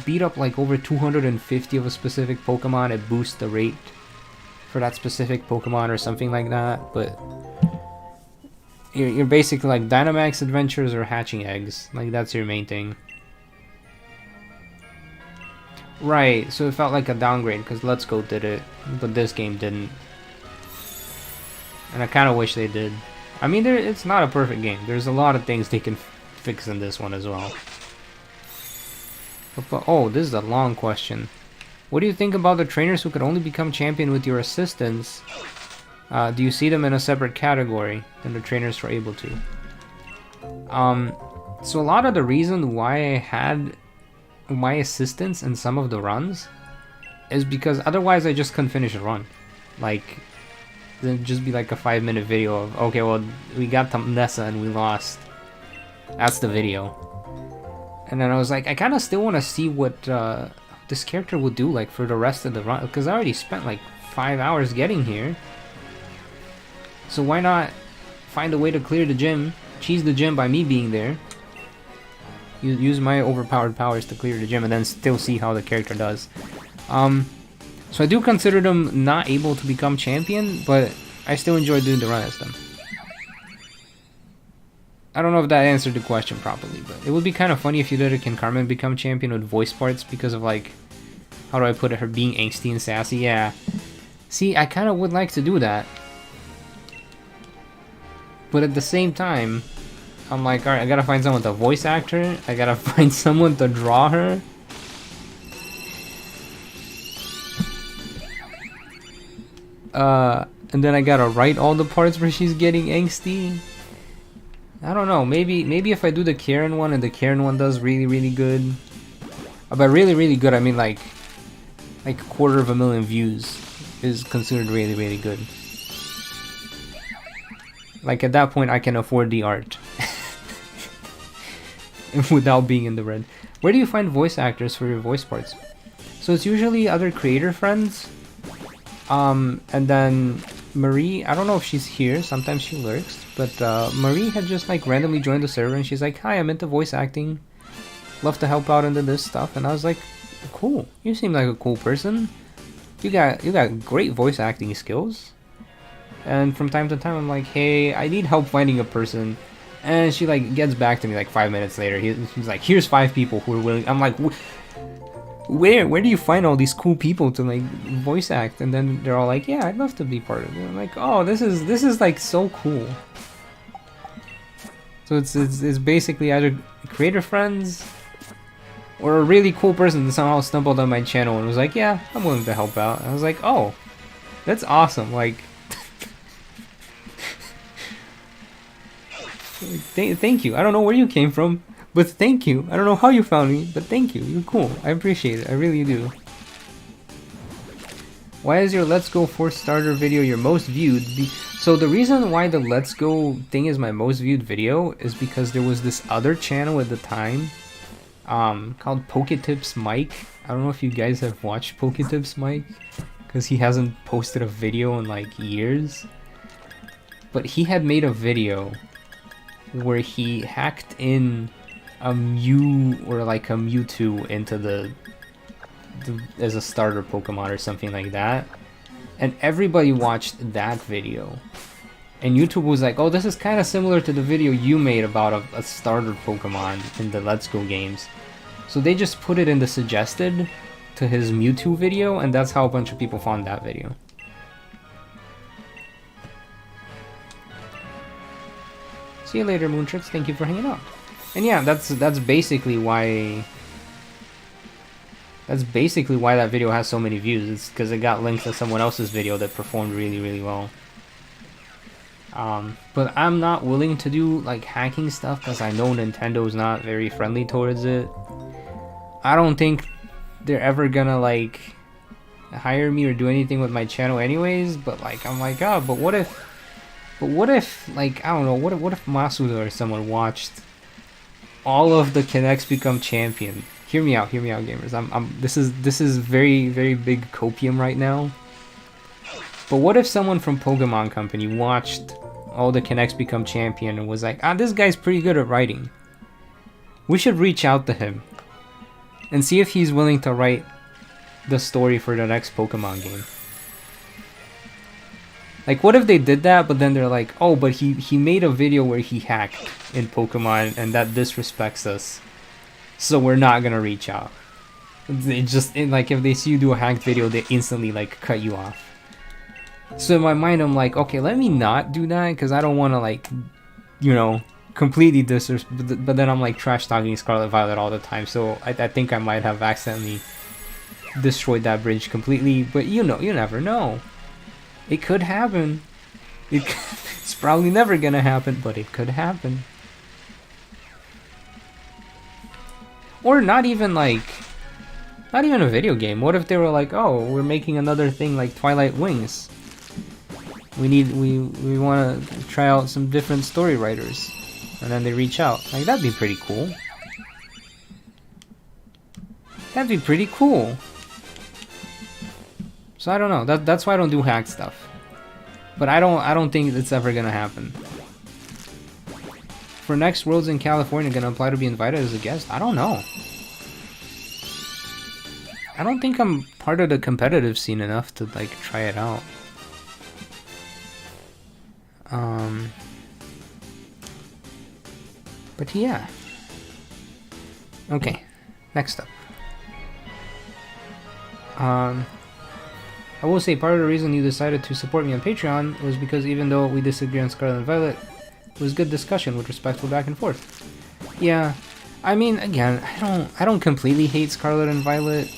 beat up like over 250 of a specific Pokemon, it boosts the rate for that specific Pokemon or something like that. But you're basically like Dynamax adventures or hatching eggs. Like that's your main thing. Right, so it felt like a downgrade because Let's Go did it, but this game didn't. And I kind of wish they did. I mean, it's not a perfect game. There's a lot of things they can fix in this one as well. But, oh, this is a long question. What do you think about the trainers who could only become champion with your assistance? Do you see them in a separate category than the trainers who are able to? So a lot of the reason why I had my assistance in some of the runs is because otherwise I just couldn't finish a run. Like, it'd just be like a 5-minute video of, okay, well, we got to Nessa and we lost. That's the video. And then I was like, I kind of still want to see what this character will do like for the rest of the run, because I already spent like 5 hours getting here. So why not find a way to clear the gym, cheese the gym by me being there, use my overpowered powers to clear the gym, and then still see how the character does. So I do consider them not able to become champion, but I still enjoy doing the run as them. I don't know if that answered the question properly, but it would be kind of funny if you did a Can Carmen become champion with voice parts because of, like, how do I put it, her being angsty and sassy. Yeah. See, I kind of would like to do that. But at the same time, I'm like, alright, I gotta find someone to voice act her. I gotta find someone to draw her. And then I gotta write all the parts where she's getting angsty. I don't know, maybe if I do the Karen one and the Karen one does really good. By really good, I mean like 250,000 views is considered really good. Like at that point I can afford the art. Without being in the red. Where do you find voice actors for your voice parts? So it's usually other creator friends. And then Marie, I don't know if she's here, sometimes she lurks, but Marie had just like randomly joined the server and she's like, hi, I'm into voice acting, love to help out into this stuff. And I was like, cool, you seem like a cool person, you got great voice acting skills. And from time to time I'm like, hey, I need help finding a person. And she like gets back to me like 5 minutes later. He's like, here's 5 people who are willing. I'm like, where do you find all these cool people to like voice act? And then they're all like, yeah, I'd love to be part of it. I'm like, oh, this is like so cool. So it's basically either creator friends or a really cool person that somehow stumbled on my channel and was like, yeah, I'm willing to help out. And I was like, oh, that's awesome. Like, thank you. I don't know where you came from, but thank you. I don't know how you found me, but thank you. You're cool. I appreciate it. I really do. Why is your Let's Go 4 starter video your most viewed? So the reason why the Let's Go thing is my most viewed video is because there was this other channel at the time called Poketips Mike. I don't know if you guys have watched Poketips Mike, because he hasn't posted a video in like years. But he had made a video where he hacked in a Mew or like a Mewtwo into the as a starter Pokemon or something like that, and everybody watched that video, and YouTube was like, oh, this is kind of similar to the video you made about a starter Pokemon in the Let's Go games. So they just put it in the suggested to his Mewtwo video, and that's how a bunch of people found that video. See you later, Moontrix. Thank you for hanging out. And yeah, that's basically why that video has so many views. It's because it got linked to someone else's video that performed really well. But I'm not willing to do like hacking stuff because I know Nintendo's not very friendly towards it. I don't think they're ever gonna like hire me or do anything with my channel anyways. But like, I'm like, oh, but what if, like, I don't know, what if Masuda or someone watched all of the Kinects become champion? Hear me out, gamers. This is very big copium right now. But what if someone from Pokemon Company watched all the Kinects become champion and was like, ah, this guy's pretty good at writing. We should reach out to him and see if he's willing to write the story for the next Pokemon game. Like, what if they did that, but then they're like, oh, but he made a video where he hacked in Pokemon, and that disrespects us, so we're not gonna reach out. Like, if they see you do a hacked video, they instantly, like, cut you off. So in my mind, I'm like, okay, let me not do that, because I don't want to, like, you know, completely disrespect. But then I'm, like, trash-talking Scarlet Violet all the time, so I think I might have accidentally destroyed that bridge completely. But, you know, you never know. It could happen. It's probably never gonna happen, but it could happen. Or not even, like... Not even a video game. What if they were like, oh, we're making another thing like Twilight Wings. We want to try out some different story writers. And then they reach out. Like, that'd be pretty cool. That'd be pretty cool. So I don't know. That's why I don't do hack stuff. But I don't think it's ever gonna happen. For next Worlds in California, gonna apply to be invited as a guest? I don't know. I don't think I'm part of the competitive scene enough to, like, try it out. But yeah. Okay, next up. I will say part of the reason you decided to support me on Patreon was because even though we disagree on Scarlet and Violet, it was good discussion with respectful back and forth. Yeah, I mean, again, I don't completely hate Scarlet and Violet.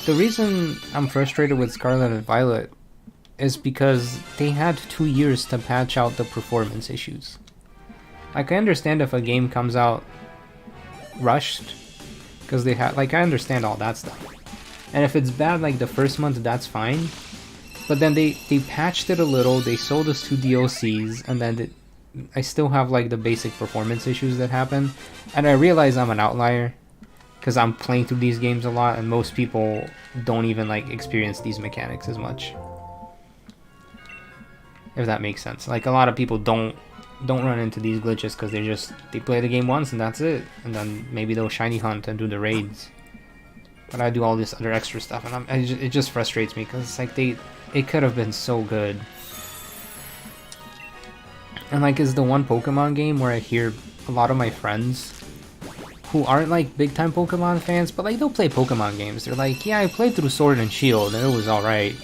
The reason I'm frustrated with Scarlet and Violet is because they had 2 years to patch out the performance issues. Like, I understand if a game comes out rushed, because they had, like, I understand all that stuff. And if it's bad, like, the first month, that's fine. But then they patched it a little, they sold us 2 DLCs, and then I still have, like, the basic performance issues that happen. And I realize I'm an outlier, because I'm playing through these games a lot, and most people don't even, like, experience these mechanics as much. If that makes sense. Like, a lot of people don't run into these glitches because they play the game once and that's it. And then maybe they'll shiny hunt and do the raids. But I do all this other extra stuff, and it just frustrates me because it's like it could have been so good. And, like, it's the one Pokemon game where I hear a lot of my friends who aren't, like, big time Pokemon fans, but, like, they'll play Pokemon games. They're like, yeah, I played through Sword and Shield and it was alright.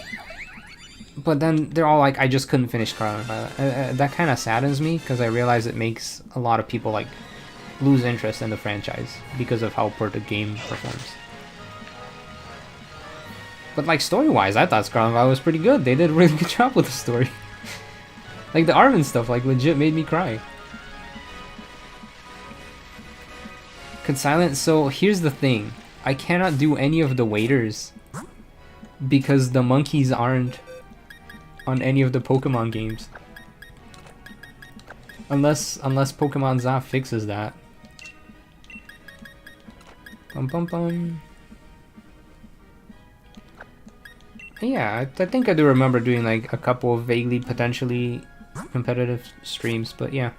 But then they're all like, I just couldn't finish Scarlet and Violet. That kind of saddens me because I realize it makes a lot of people, like, lose interest in the franchise because of how poor the game performs. But, like, story-wise, I thought Scarlet and Violet was pretty good. They did a really good job with the story. Like, the Armin stuff, like, legit made me cry. Silent. So here's the thing, I cannot do any of the waiters because the monkeys aren't on any of the Pokemon games, unless Pokemon Zap fixes that. Bum bum bum. Yeah, I think I do remember doing, like, a couple of vaguely potentially competitive streams, but yeah.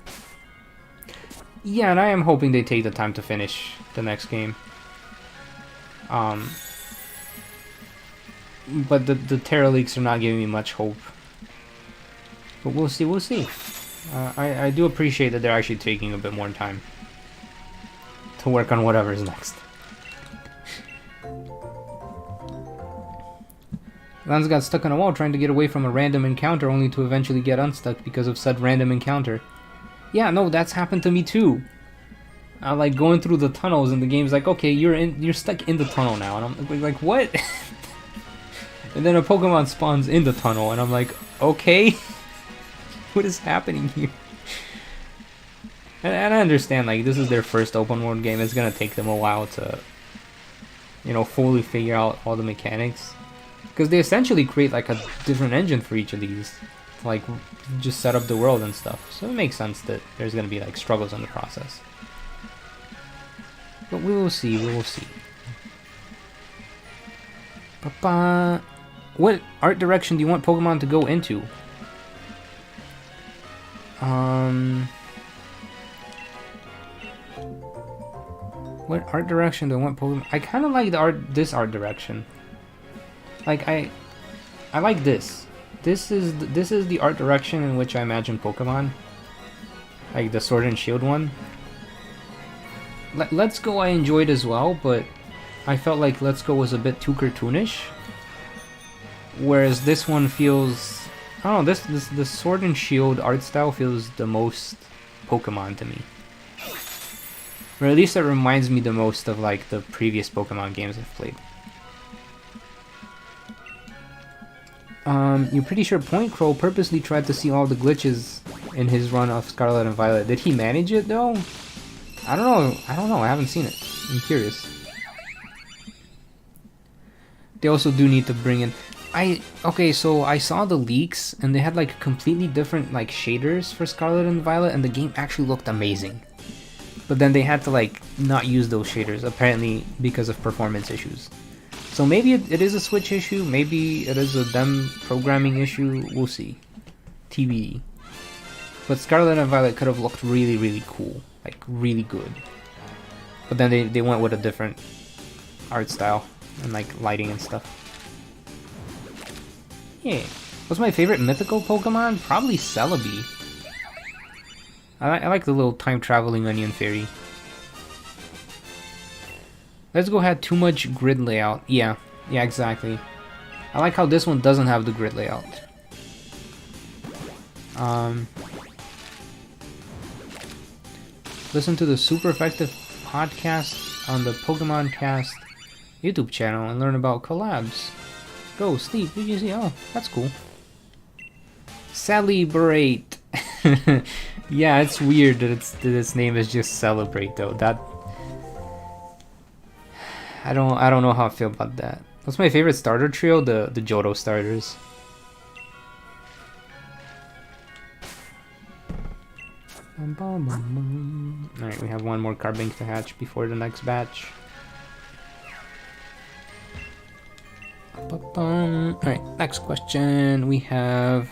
Yeah, and I am hoping they take the time to finish the next game. But the Terra leaks are not giving me much hope. But we'll see, we'll see. I do appreciate that they're actually taking a bit more time to work on whatever's next. Lance got stuck on a wall trying to get away from a random encounter only to eventually get unstuck because of said random encounter. Yeah, no, that's happened to me too. Like, going through the tunnels and the game's like, okay, you're stuck in the tunnel now, and I'm like, what? And then a Pokemon spawns in the tunnel, and I'm like, okay, what is happening here? And I understand, like, this is their first open world game. It's gonna take them a while to, you know, fully figure out all the mechanics, because they essentially create, like, a different engine for each of these. Like, just set up the world and stuff. So it makes sense that there's gonna be, like, struggles in the process. But we will see, we will see. Ba-ba. What art direction do you want Pokemon to go into? What art direction do I want Pokemon? I kind of like this art direction. Like, I like this. this is the art direction in which I imagine Pokemon, like the Sword and Shield one. Let's Go I enjoyed as well, but I felt like Let's Go was a bit too cartoonish. Whereas this one feels, I don't know, the Sword and Shield art style feels the most Pokemon to me. Or at least it reminds me the most of like the previous Pokemon games I've played. You're pretty sure Point Crow purposely tried to see all the glitches in his run of Scarlet and Violet. Did he manage it though? I don't know, I haven't seen it. I'm curious. They also do need to bring in... Okay, so I saw the leaks and they had like completely different like shaders for Scarlet and Violet and the game actually looked amazing. But then they had to like not use those shaders, apparently because of performance issues. So maybe it is a Switch issue, maybe it is a them programming issue, we'll see. TBD. But Scarlet and Violet could have looked really, really cool, like really good. But then they went with a different art style and like lighting and stuff. Yeah. What's my favorite mythical Pokemon? Probably Celebi. I like the little time-traveling onion fairy. Let's Go had too much grid layout. Yeah, exactly. I like how this one doesn't have the grid layout. Listen to the super effective podcast on the Pokemon Cast YouTube channel and learn about collabs. Go, sleep, VGC. Oh, that's cool. Celebrate. Yeah, it's weird that its name is just Celebrate though. That I don't know how I feel about that. What's my favorite starter trio? The Johto starters. Alright, we have one more Carbink to hatch before the next batch. Alright, next question we have: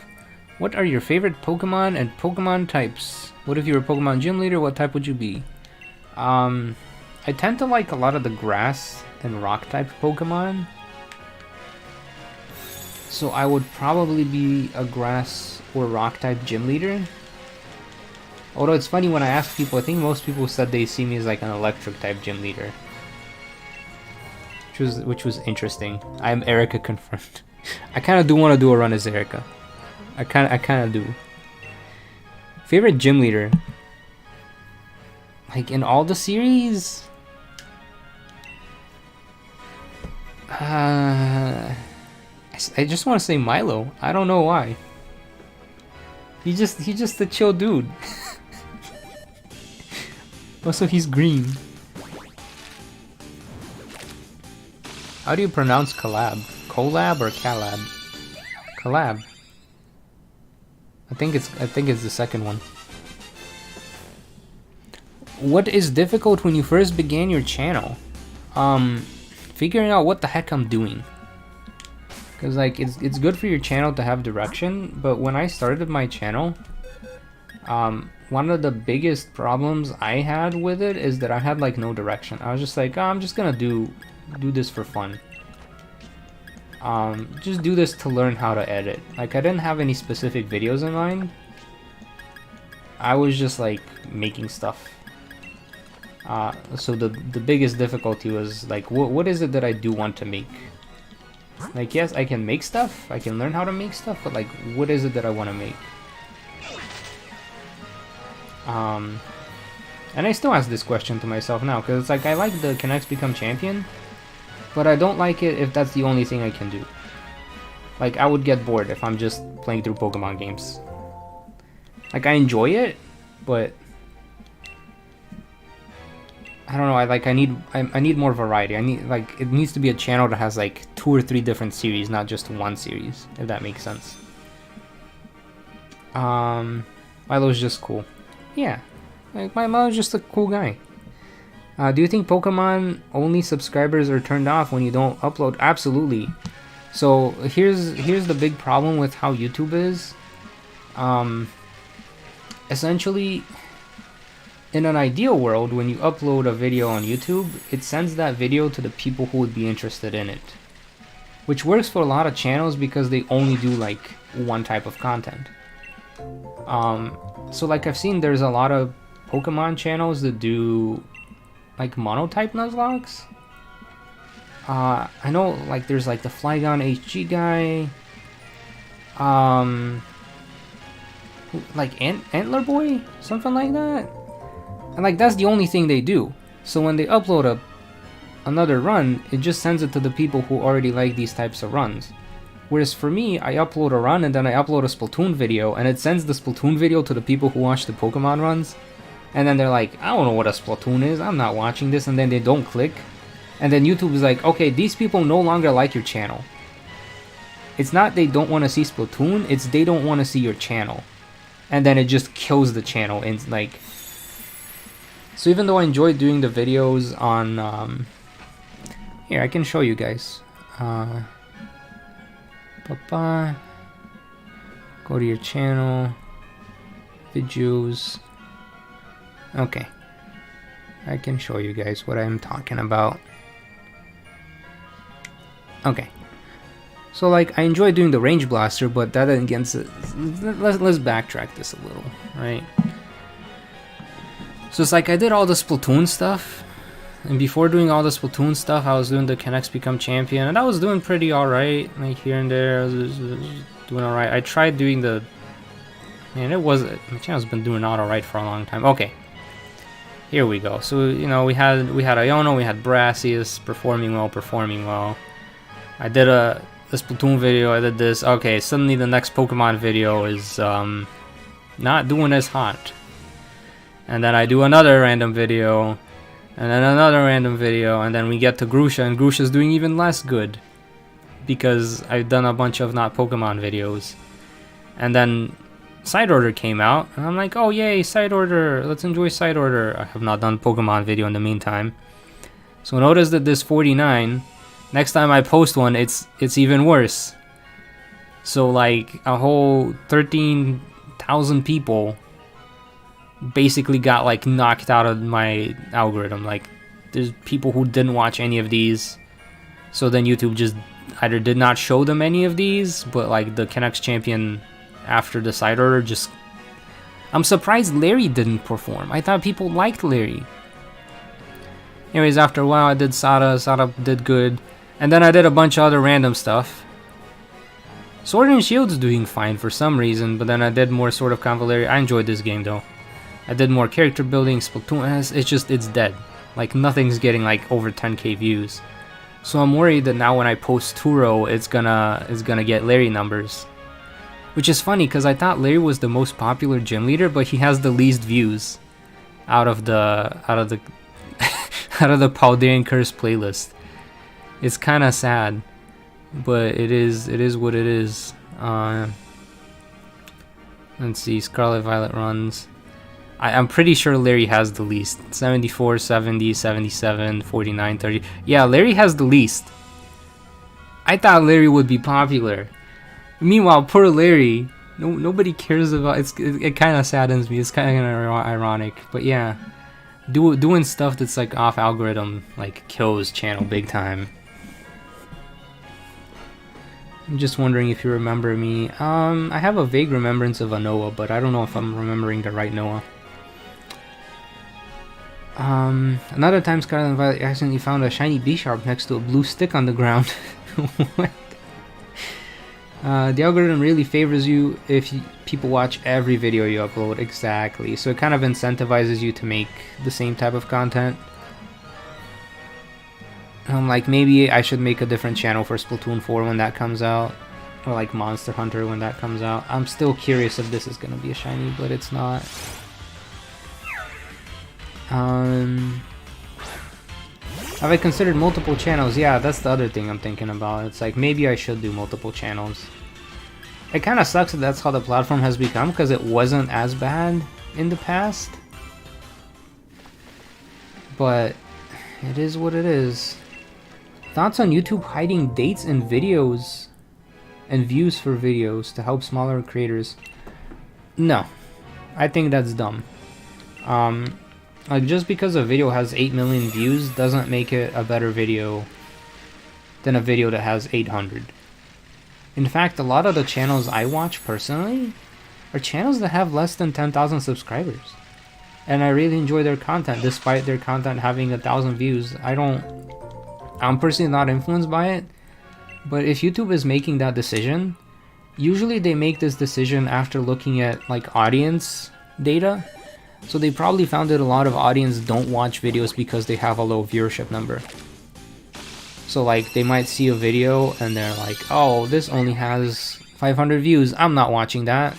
what are your favorite Pokemon and Pokemon types? What if you were a Pokemon gym leader, what type would you be? I tend to like a lot of the grass and rock type Pokemon. So I would probably be a grass or rock type gym leader. Although it's funny, when I ask people, I think most people said they see me as like an electric type gym leader. Which was interesting. I'm Erica confirmed. I kind of do want to do a run as Erica. I kind of do. Favorite gym leader? Like in all the series? I just want to say Milo. I don't know why. He's just a chill dude. Also, he's green. How do you pronounce collab? Collab or Calab? Collab. I think it's the second one. What is difficult when you first began your channel? Figuring out what the heck I'm doing. Cause like it's good for your channel to have direction, but when I started my channel, one of the biggest problems I had with it is that I had like no direction. I was just like, oh, I'm just gonna do this for fun. Just do this to learn how to edit. Like I didn't have any specific videos in mind. I was just like making stuff. So the biggest difficulty was like, what is it that I do want to make? Like, yes, I can make stuff, I can learn how to make stuff, but like, what is it that I want to make? And I still ask this question to myself now, because it's like, I like the Can X Become Champion, but I don't like it if that's the only thing I can do. Like, I would get bored if I'm just playing through Pokemon games. Like, I enjoy it, but I don't know, I need more variety. I need, like, it needs to be a channel that has like 2 or 3 different series, not just one series, if that makes sense. Milo's just cool. Yeah, like Milo's just a cool guy. Do you think Pokemon only subscribers are turned off when you don't upload? Absolutely. So here's the big problem with how YouTube is. Essentially, in an ideal world, when you upload a video on YouTube, it sends that video to the people who would be interested in it. which works for a lot of channels because they only do like one type of content. So like I've seen there's a lot of Pokemon channels that do like monotype Nuzlockes. I know like there's like the Flygon HG guy, like Antler Boy, something like that. And like that's the only thing they do. So when they upload another run, it just sends it to the people who already like these types of runs. Whereas for me, I upload a run and then I upload a Splatoon video, and it sends the Splatoon video to the people who watch the Pokemon runs. And then they're like, I don't know what a Splatoon is, I'm not watching this, and then they don't click. And then YouTube is like, okay, these people no longer like your channel. It's not they don't want to see Splatoon, it's they don't want to see your channel. And then it just kills the channel. And like, so even though I enjoy doing the videos on, here, I can show you guys. Go to your channel, videos. Okay, I can show you guys what I'm talking about. Okay, so like I enjoy doing the range blaster, but that against it. Let's backtrack this a little, right? So it's like I did all the Splatoon stuff, and before doing all the Splatoon stuff, I was doing the Can X Become Champion, and I was doing pretty alright, like here and there. I was doing alright. I tried doing the, man, my channel's been doing not alright for a long time. Okay, here we go. So you know we had Iono, we had Brassius performing well. I did the Splatoon video. I did this. Okay, suddenly the next Pokemon video is not doing as hot, and then I do another random video. And then another random video, and then we get to Grusha, and Grusha's doing even less good. Because I've done a bunch of not Pokemon videos. And then Side Order came out, and I'm like, oh yay, Side Order, let's enjoy Side Order. I have not done Pokemon video in the meantime. So notice that this 49, next time I post one, it's even worse. So like, a whole 13,000 people basically got like knocked out of my algorithm. Like there's people who didn't watch any of these, so then YouTube just either did not show them any of these, but like the Can X Champion after the Side Order just, I'm surprised Larry didn't perform. I thought people liked Larry. Anyways, after a while I did Sada did good, and then I did a bunch of other random stuff. Sword and Shield's doing fine for some reason, but then I did more Sword of Convalary. I enjoyed this game though. I did more character building. Splatoon, it's dead. Like nothing's getting like over 10k views. So I'm worried that now when I post Turo, it's gonna get Larry numbers. Which is funny because I thought Larry was the most popular gym leader, but he has the least views out of the out of the Paldean Curse playlist. It's kind of sad, but it is what it is. Let's see, Scarlet Violet runs. I'm pretty sure Larry has the least. 74, 70, 77, 49, 30. Yeah, Larry has the least. I thought Larry would be popular. Meanwhile, poor Larry, nobody cares about it. Kind of saddens me. It's kind of ironic, but yeah, doing stuff that's like off algorithm like kills channel big time. I'm just wondering if you remember me. I have a vague remembrance of a Noah, but I don't know if I'm remembering the right Noah. Another time Scarlet and Violet accidentally found a shiny B-Sharp next to a blue stick on the ground. What? The algorithm really favors you if people watch every video you upload. Exactly. So it kind of incentivizes you to make the same type of content. Like maybe I should make a different channel for Splatoon 4 when that comes out. Or like Monster Hunter when that comes out. I'm still curious if this is going to be a shiny, but it's not. Have I considered multiple channels? Yeah, that's the other thing I'm thinking about. It's like maybe I should do multiple channels. It kind of sucks that that's how the platform has become because it wasn't as bad in the past. But it is what it is. Thoughts on YouTube hiding dates in videos and views for videos to help smaller creators? No, I think that's dumb. Like just because a video has 8 million views doesn't make it a better video than a video that has 800. In fact, a lot of the channels I watch personally are channels that have less than 10,000 subscribers. And I really enjoy their content despite their content having 1,000 views. I'm personally not influenced by it, but if YouTube is making that decision, usually they make this decision after looking at like audience data. So they probably found that a lot of audience don't watch videos because they have a low viewership number. So like they might see a video and they're like, oh, this only has 500 views, I'm not watching that.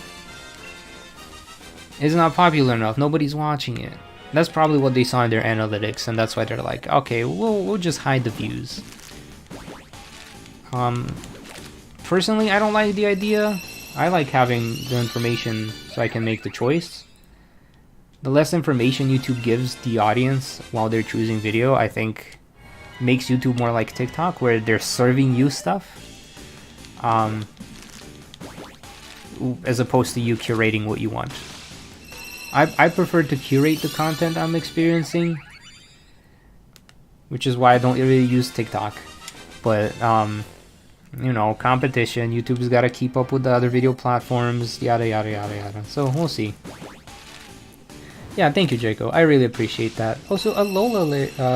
It's not popular enough, nobody's watching it. That's probably what they saw in their analytics, and that's why they're like, okay, we'll just hide the views. Personally, I don't like the idea. I like having the information so I can make the choice. The less information YouTube gives the audience while they're choosing video, I think makes YouTube more like TikTok, where they're serving you stuff. As opposed to you curating what you want. I prefer to curate the content I'm experiencing, which is why I don't really use TikTok. But, you know, competition, YouTube's got to keep up with the other video platforms, yada yada yada yada. So we'll see. Yeah, thank you, Jaco. I really appreciate that. Also, Alola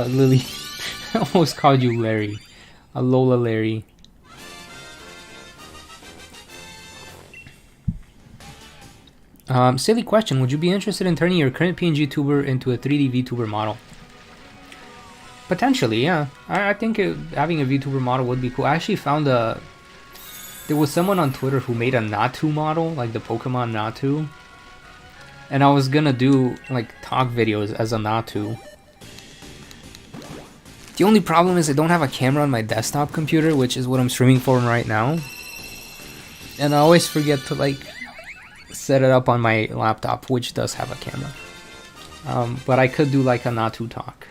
Lily. I almost called you Larry. Alola Larry. Silly question, would you be interested in turning your current PNG tuber into a 3D VTuber model? Potentially, yeah. I think having a VTuber model would be cool. I actually found there was someone on Twitter who made a Natu model, like the Pokemon Natu. And I was gonna do like talk videos as a Natu. The only problem is I don't have a camera on my desktop computer, which is what I'm streaming for right now. And I always forget to like set it up on my laptop, which does have a camera. But I could do like a Natu talk.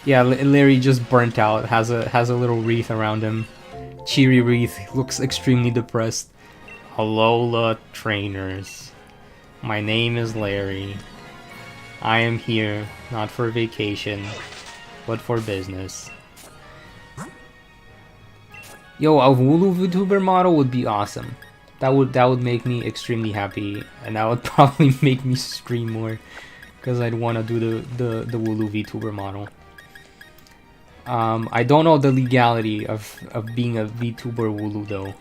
Yeah, Larry just burnt out. Has a little wreath around him. Cheery wreath. Looks extremely depressed. Alola trainers. My name is Larry. I am here not for vacation, but for business. Yo, a Wooloo VTuber model would be awesome. That would make me extremely happy, and that would probably make me stream more, because I'd want to do the Wooloo VTuber model. I don't know the legality of being a VTuber Wooloo though.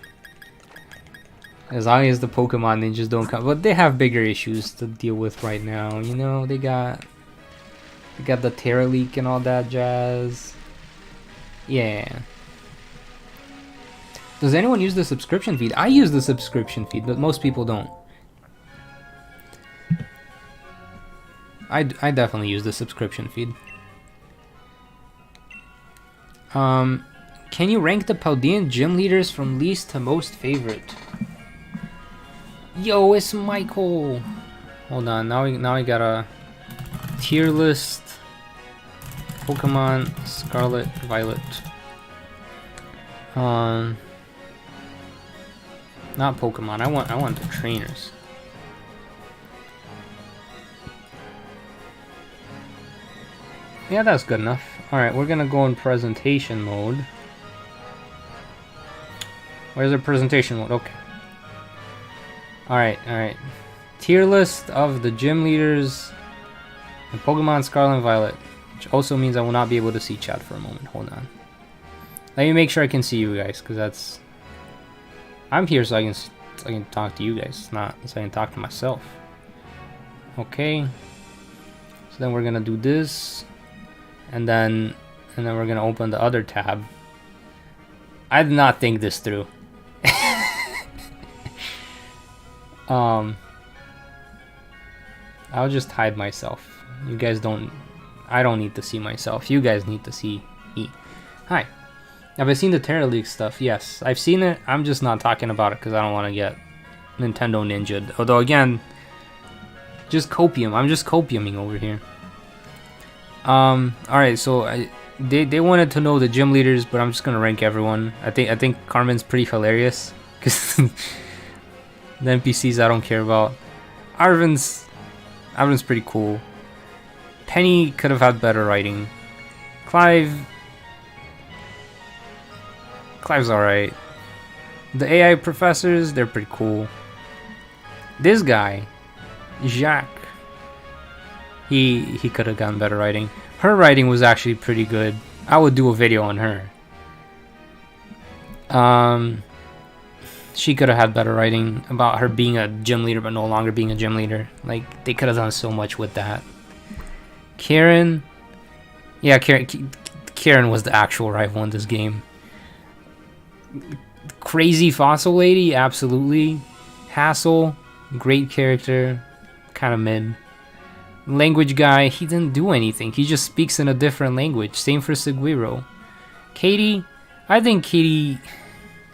As long as the Pokemon ninjas don't come, but they have bigger issues to deal with right now. You know, they got the Terra leak and all that jazz. Yeah. Does anyone use the subscription feed? I use the subscription feed, but most people don't. I definitely use the subscription feed. Can you rank the Paldean gym leaders from least to most favorite? Yo, it's Michael. Hold on, now we got a tier list. Pokemon Scarlet, Violet. Not Pokemon. I want the trainers. Yeah, that's good enough. All right, we're gonna go in presentation mode. Where's the presentation mode? Okay. All right. Tier list of the gym leaders in Pokemon Scarlet and Violet, which also means I will not be able to see chat for a moment. Hold on. Let me make sure I can see you guys, because I'm here so I can talk to you guys, not so I can talk to myself. Okay. So then we're gonna do this, and then we're gonna open the other tab. I did not think this through. I'll just hide myself. You guys I don't need to see myself. You guys need to see me. Hi. Have I seen the Terra League stuff? Yes, I've seen it. I'm just not talking about it because I don't want to get Nintendo ninja'd. Although again, just copium. I'm just copiuming over here. Alright, so they wanted to know the gym leaders, but I'm just gonna rank everyone. I think Carmen's pretty hilarious because the NPCs I don't care about. Arvin's pretty cool. Penny could have had better writing. Clive Clive's alright. The AI professors, they're pretty cool. This guy, Jacques, he could have gotten better writing. Her writing was actually pretty good. I would do a video on her. She could have had better writing about her being a gym leader but no longer being a gym leader. Like, they could have done so much with that. Karen, yeah, Karen was the actual rival in this game. Crazy fossil lady, absolutely. Hassel, great character, kind of mid. Language guy, he didn't do anything. He just speaks in a different language. Same for Seguiro. Katie, I think Katie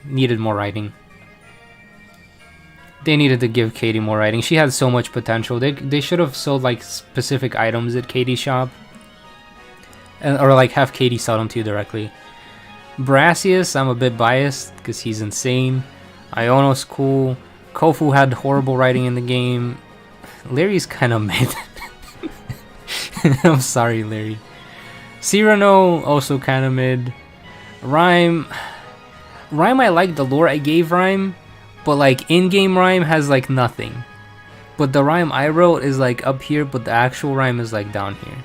needed more writing. They needed to give Katie more writing. She had so much potential. They should have sold like specific items at Katie's shop. Or like have Katie sell them to you directly. Brassius, I'm a bit biased because he's insane. Iono's cool. Kofu had horrible writing in the game. Larry's kind of mid. I'm sorry, Larry. Cyrano, also kind of mid. Rhyme, I like the lore I gave Rhyme, but like in-game Rhyme has like nothing. But the Rhyme I wrote is like up here, but the actual Rhyme is like down here.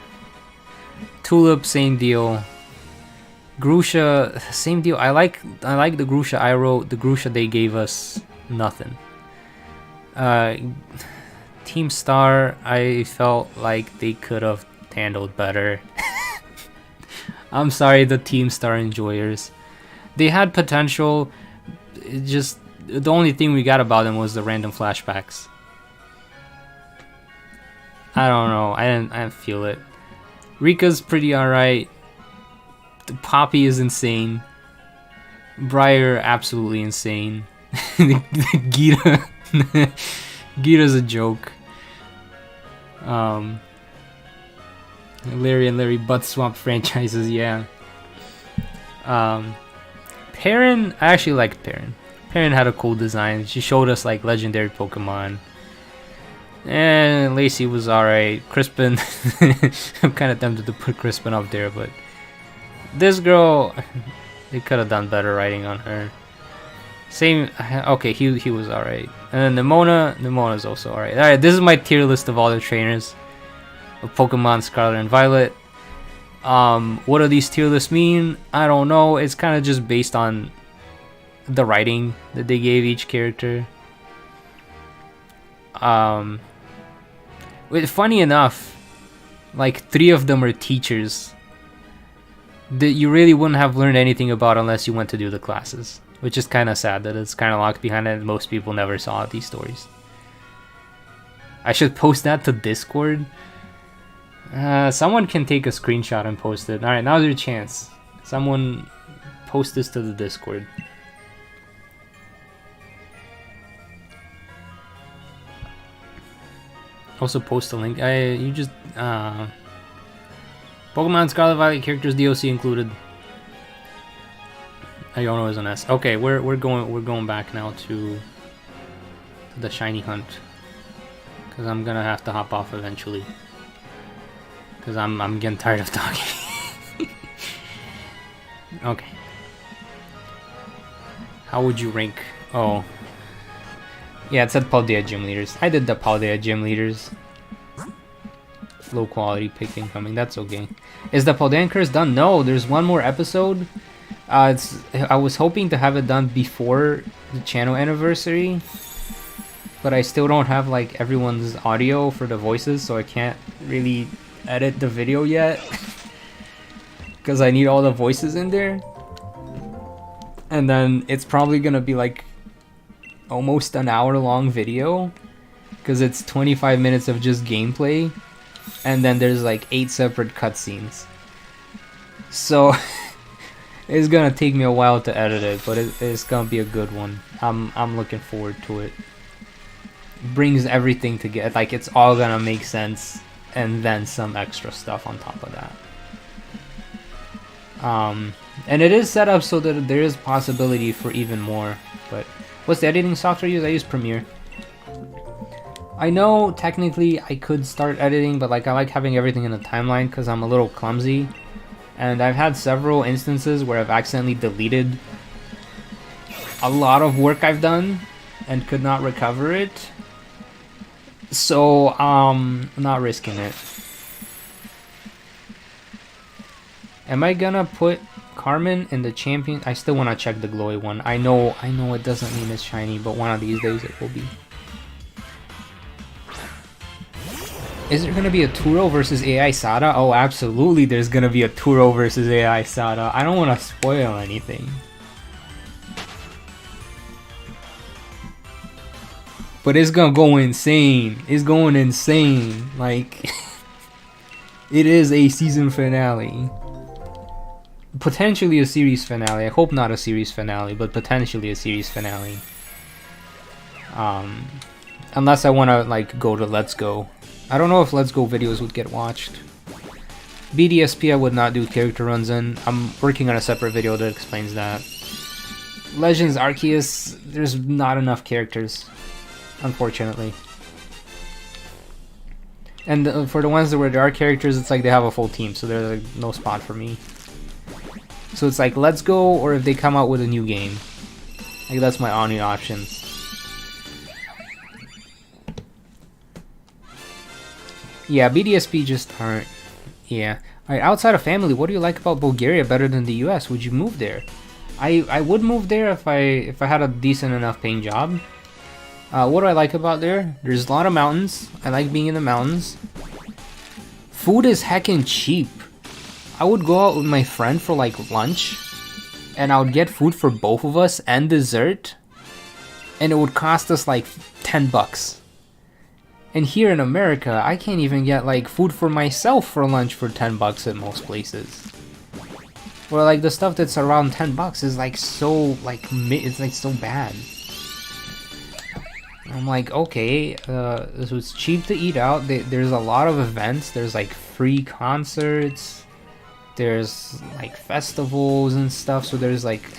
Tulip, same deal. Grusha, same deal. I like the Grusha I wrote. The Grusha they gave us, nothing. Team Star, I felt like they could have handled better. I'm sorry, the Team Star enjoyers. They had potential. It just the only thing we got about them was the random flashbacks. I don't know. I didn't feel it. Rika's pretty alright. The Poppy is insane. Briar, absolutely insane. Gita. Gita's a joke. Larry and Larry Butt Swamp franchises, yeah. Perrin, I actually liked Perrin. Perrin had a cool design. She showed us like legendary Pokemon. And Lacey was alright. Crispin, I'm kind of tempted to put Crispin up there, but this girl, they could have done better writing on her. Same, okay, he was alright. And then Nemona's also alright. Alright, this is my tier list of all the trainers of Pokemon Scarlet and Violet. What do these tier lists mean? I don't know. It's kind of just based on the writing that they gave each character. Funny enough, like 3 of them are teachers that you really wouldn't have learned anything about unless you went to do the classes. Which is kind of sad that it's kind of locked behind it and most people never saw these stories. I should post that to Discord. Someone can take a screenshot and post it. Alright, now's your chance. Someone post this to the Discord. Also post a link. Pokemon Scarlet Violet characters DLC included. Iono is an S. Okay, we're going back now to the shiny hunt, because I'm gonna have to hop off eventually, because I'm getting tired of talking. Okay. How would you rank? Oh, yeah, it said Paldea gym leaders. I did the Paldea gym leaders. Low quality pick incoming. That's okay. Is the Paldean curse done? No, there's one more episode. I was hoping to have it done before the channel anniversary, but I still don't have like everyone's audio for the voices, so I can't really edit the video yet because I need all the voices in there. And then it's probably gonna be like almost an hour-long video because it's 25 minutes of just gameplay, and then there's like 8 separate cutscenes. So it's gonna take me a while to edit it, but it's gonna be a good one. I'm looking forward to it. Brings everything together, like it's all gonna make sense, and then some extra stuff on top of that. And it is set up so that there is possibility for even more. But what's the editing software you use? I use Premiere. I know technically I could start editing, but like I like having everything in a timeline because I'm a little clumsy. And I've had several instances where I've accidentally deleted a lot of work I've done and could not recover it. So, I'm not risking it. Am I gonna put Carmen in the champion? I still want to check the glowy one. I know it doesn't mean it's shiny, but one of these days it will be. Is there gonna be a Turo versus AI Sada? Oh, absolutely there's gonna be a Turo versus AI Sada. I don't want to spoil anything. But it's gonna go insane. It's going insane. Like, it is a season finale. Potentially a series finale. I hope not a series finale, but potentially a series finale. Unless I want to like go to Let's Go. I don't know if Let's Go videos would get watched. BDSP I would not do character runs in. I'm working on a separate video that explains that. Legends Arceus, there's not enough characters, unfortunately. And for the ones that where there are characters, it's like they have a full team, so there's like no spot for me. So it's like Let's Go, or if they come out with a new game. Like that's my only options. Yeah, BDSP just aren't. Yeah. Alright, outside of family, what do you like about Bulgaria better than the US? Would you move there? I would move there if I had a decent enough paying job. What do I like about there? There's a lot of mountains. I like being in the mountains. Food is heckin' cheap. I would go out with my friend for like lunch, and I would get food for both of us and dessert, and it would cost us like 10 bucks. And here in America, I can't even get like food for myself for lunch for 10 bucks at most places. Where like the stuff that's around 10 bucks is like so like it's like so bad. I'm like, okay, so it's cheap to eat out. There's a lot of events. There's like free concerts. There's like festivals and stuff. So there's like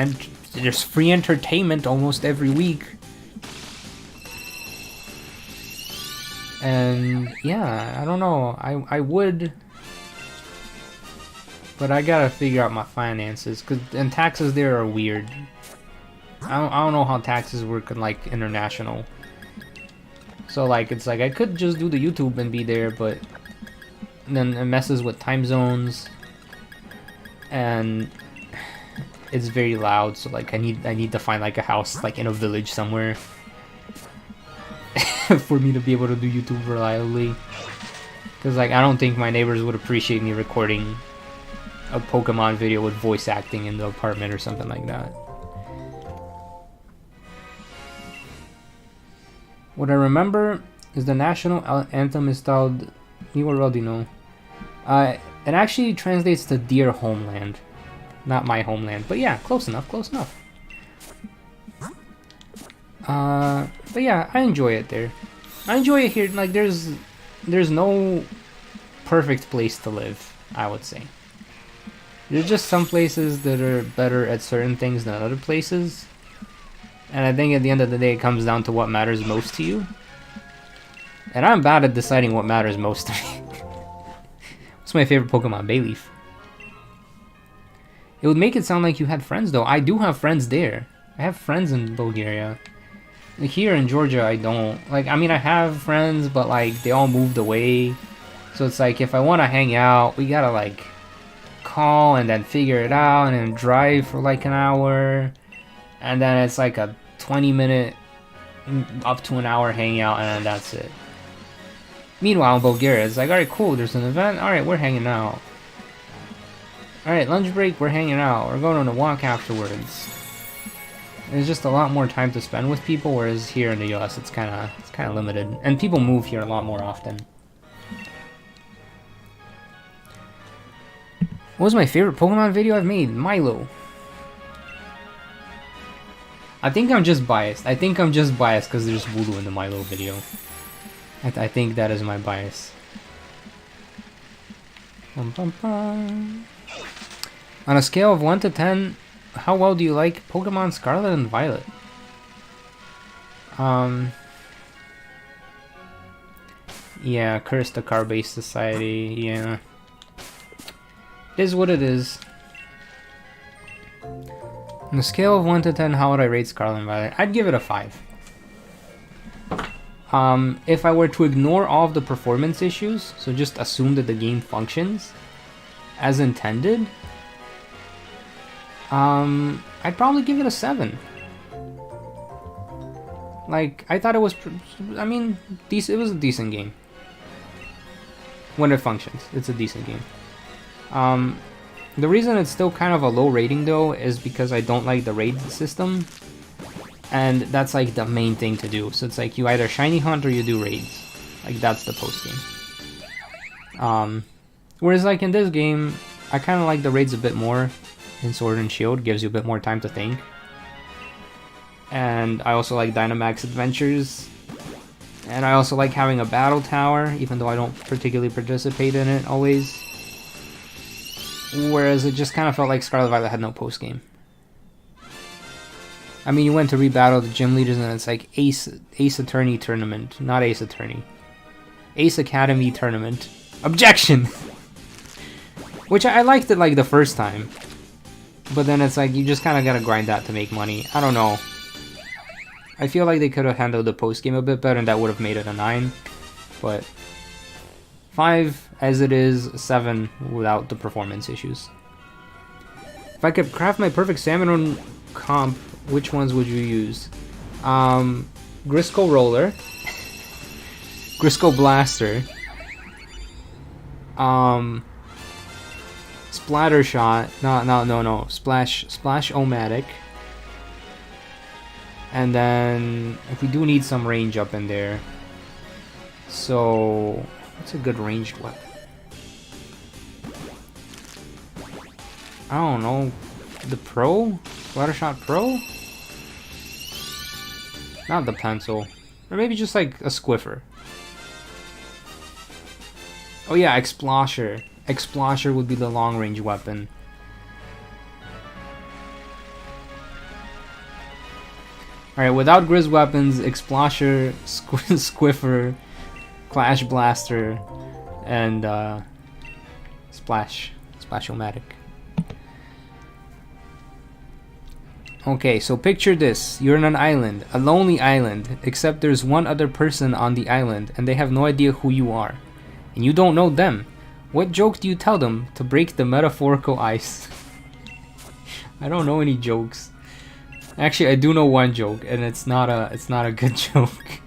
there's free entertainment almost every week. And yeah, I don't know. I would, but I gotta figure out my finances, and taxes there are weird. I don't know how taxes work in like international. So like it's like I could just do the YouTube and be there, but then it messes with time zones, and it's very loud. So like I need to find like a house like in a village somewhere for me to be able to do YouTube reliably. Because like I don't think my neighbors would appreciate me recording a Pokemon video with voice acting in the apartment or something like that. What I remember is the national anthem is styled You already know. It actually translates to Dear Homeland. Not my homeland. But yeah, close enough, close enough. But yeah, I enjoy it there. I enjoy it here. Like, there's no perfect place to live, I would say. There's just some places that are better at certain things than other places. And I think at the end of the day, it comes down to what matters most to you. And I'm bad at deciding what matters most to me. What's my favorite Pokemon? Bayleaf. It would make it sound like you had friends, though. I do have friends there. I have friends in Bulgaria. Like, here in Georgia, I don't. Like, I mean, I have friends, but, like, they all moved away. So it's like, if I want to hang out, we gotta, like, call and then figure it out and then drive for, like, an hour. And then it's, like, a 20-minute, up to an hour hangout, and then that's it. Meanwhile, in Bulgaria, it's like, alright, cool, there's an event. Alright, we're hanging out. Alright, lunch break, we're hanging out. We're going on a walk afterwards. There's just a lot more time to spend with people, whereas here in the US, it's kind of limited. And people move here a lot more often. What was my favorite Pokemon video I've made? Milo. I think I'm just biased. I think I'm just biased because there's voodoo in the Milo video. I think that is my bias. Bum, bum, bum. On a scale of 1 to 10, how well do you like Pokemon Scarlet and Violet? Yeah, curse the car-based society, yeah. It is what it is. On a scale of 1 to 10, how would I rate Scarlet and Violet? I'd give it a 5. If I were to ignore all of the performance issues, so just assume that the game functions as intended, I'd probably give it a 7. Like, I thought it was, I mean, it was a decent game. When it functions, it's a decent game. The reason it's still kind of a low rating though is because I don't like the raid system. And that's like the main thing to do. So it's like you either shiny hunt or you do raids. Like that's the post game. Whereas like in this game, I kind of like the raids a bit more in Sword and Shield. Gives you a bit more time to think. And I also like Dynamax Adventures. And I also like having a battle tower, even though I don't particularly participate in it always. Whereas it just kind of felt like Scarlet Violet had no post game. I mean, you went to rebattle the gym leaders and it's like Ace Attorney tournament, not Ace Attorney. Ace Academy tournament. Objection! Which I liked it like the first time. But then it's like, you just kind of gotta grind that to make money. I don't know. I feel like they could have handled the post game a bit better and that would have made it a 9. But 5 as it is, 7 without the performance issues. If I could craft my perfect Salmon comp, which ones would you use? Grisco Roller, Grisco Blaster, Splatter Shot, no, Splash-O-Matic, and then if we do need some range up in there, so what's a good ranged weapon? I don't know, the Pro? Splatter Shot Pro? Not the pencil. Or maybe just like a Squiffer. Oh yeah, Explosher. Explosher would be the long range weapon. Alright, without Grizz weapons, Explosher, Squiffer, Clash Blaster, and Splash-O-Matic. Okay, so picture this. You're on an island, a lonely island, except there's one other person on the island, and they have no idea who you are. And you don't know them. What joke do you tell them to break the metaphorical ice? I don't know any jokes. Actually, I do know one joke, and it's not a good joke.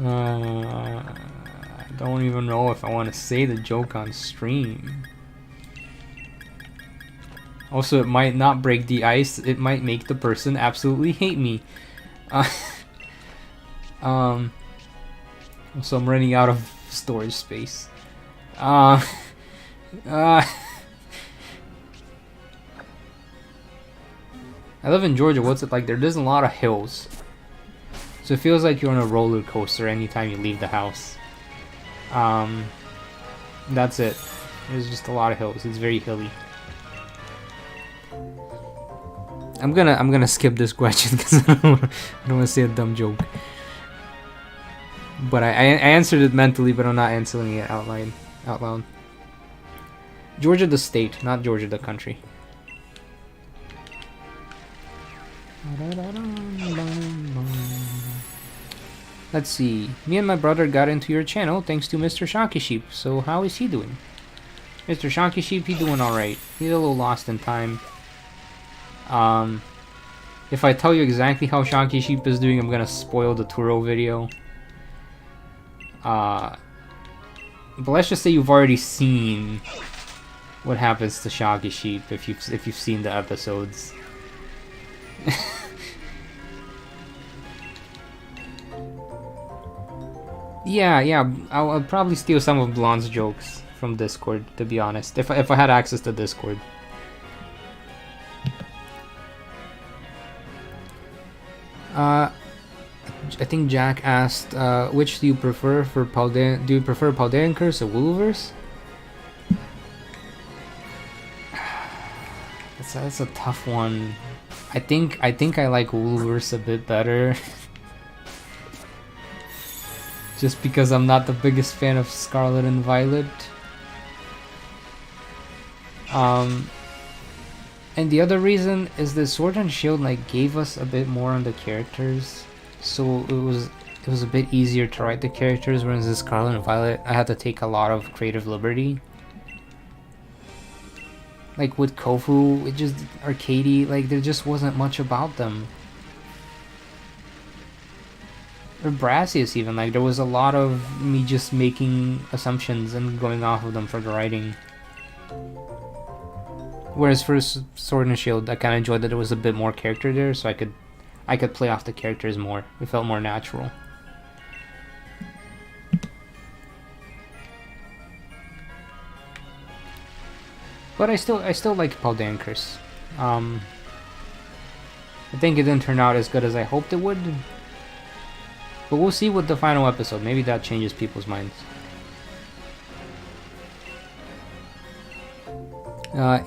I don't even know if I want to say the joke on stream. Also, it might not break the ice. It might make the person absolutely hate me. Also, I'm running out of storage space. I live in Georgia. What's it like there? There's a lot of hills. So it feels like you're on a roller coaster anytime you leave the house. That's it. There's just a lot of hills. It's very hilly. I'm gonna skip this question because I don't want to say a dumb joke. But I answered it mentally, but I'm not answering it out loud. Georgia the state, not Georgia the country. Let's see. Me and my brother got into your channel thanks to Mr. Shocky Sheep. So how is he doing? Mr. Shocky Sheep, he doing alright. He's a little lost in time. If I tell you exactly how Shocky Sheep is doing, I'm gonna spoil the Turo video. But let's just say you've already seen what happens to Shocky Sheep if you've seen the episodes. Yeah, I'll probably steal some of Blonde's jokes from Discord, to be honest, if I had access to Discord. I think Jack asked, which do you prefer for Paldean? Do you prefer Paldean Curse or Woolverse? That's a tough one. I think I like Woolverse a bit better. Just because I'm not the biggest fan of Scarlet and Violet. And the other reason is that Sword and Shield like gave us a bit more on the characters, so it was a bit easier to write the characters. Whereas in Scarlet and Violet, I had to take a lot of creative liberty. Like with Kofu, it just arcadey. Like there just wasn't much about them. Or Brassius even, like there was a lot of me just making assumptions and going off of them for the writing. Whereas for Sword and Shield, I kind of enjoyed that there was a bit more character there, so I could play off the characters more. It felt more natural. But I still like Paldankers. I think it didn't turn out as good as I hoped it would. But we'll see with the final episode. Maybe that changes people's minds.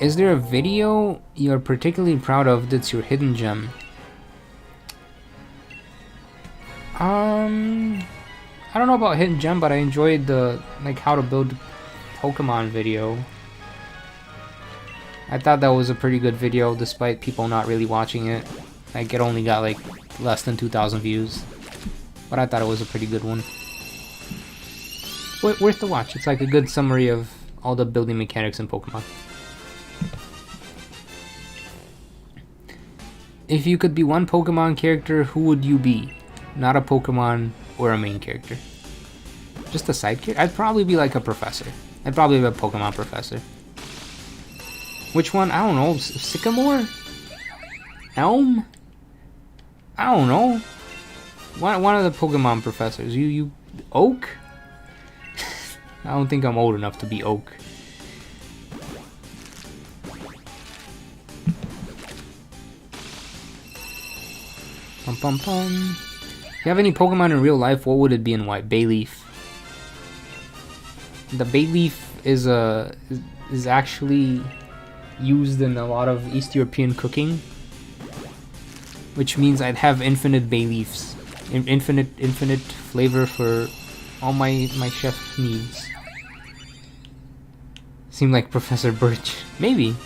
Is there a video you're particularly proud of that's your hidden gem? I don't know about hidden gem, but I enjoyed the like how to build Pokemon video. I thought that was a pretty good video despite people not really watching it. Like it only got like less than 2,000 views. But I thought it was a pretty good one. Worth the watch. It's like a good summary of all the building mechanics in Pokemon. If you could be one Pokemon character, who would you be? Not a Pokemon or a main character. Just a side character? I'd probably be like a professor. I'd probably be a Pokemon professor. Which one? I don't know. Sycamore? Elm? I don't know. One of the Pokemon professors. You Oak? I don't think I'm old enough to be Oak. Pum pum pum. If you have any Pokemon in real life, what would it be and why? Bayleaf. The Bayleaf is actually used in a lot of East European cooking, which means I'd have infinite Bayleafs, infinite flavor for all my chef needs. Seem like Professor Birch. Maybe.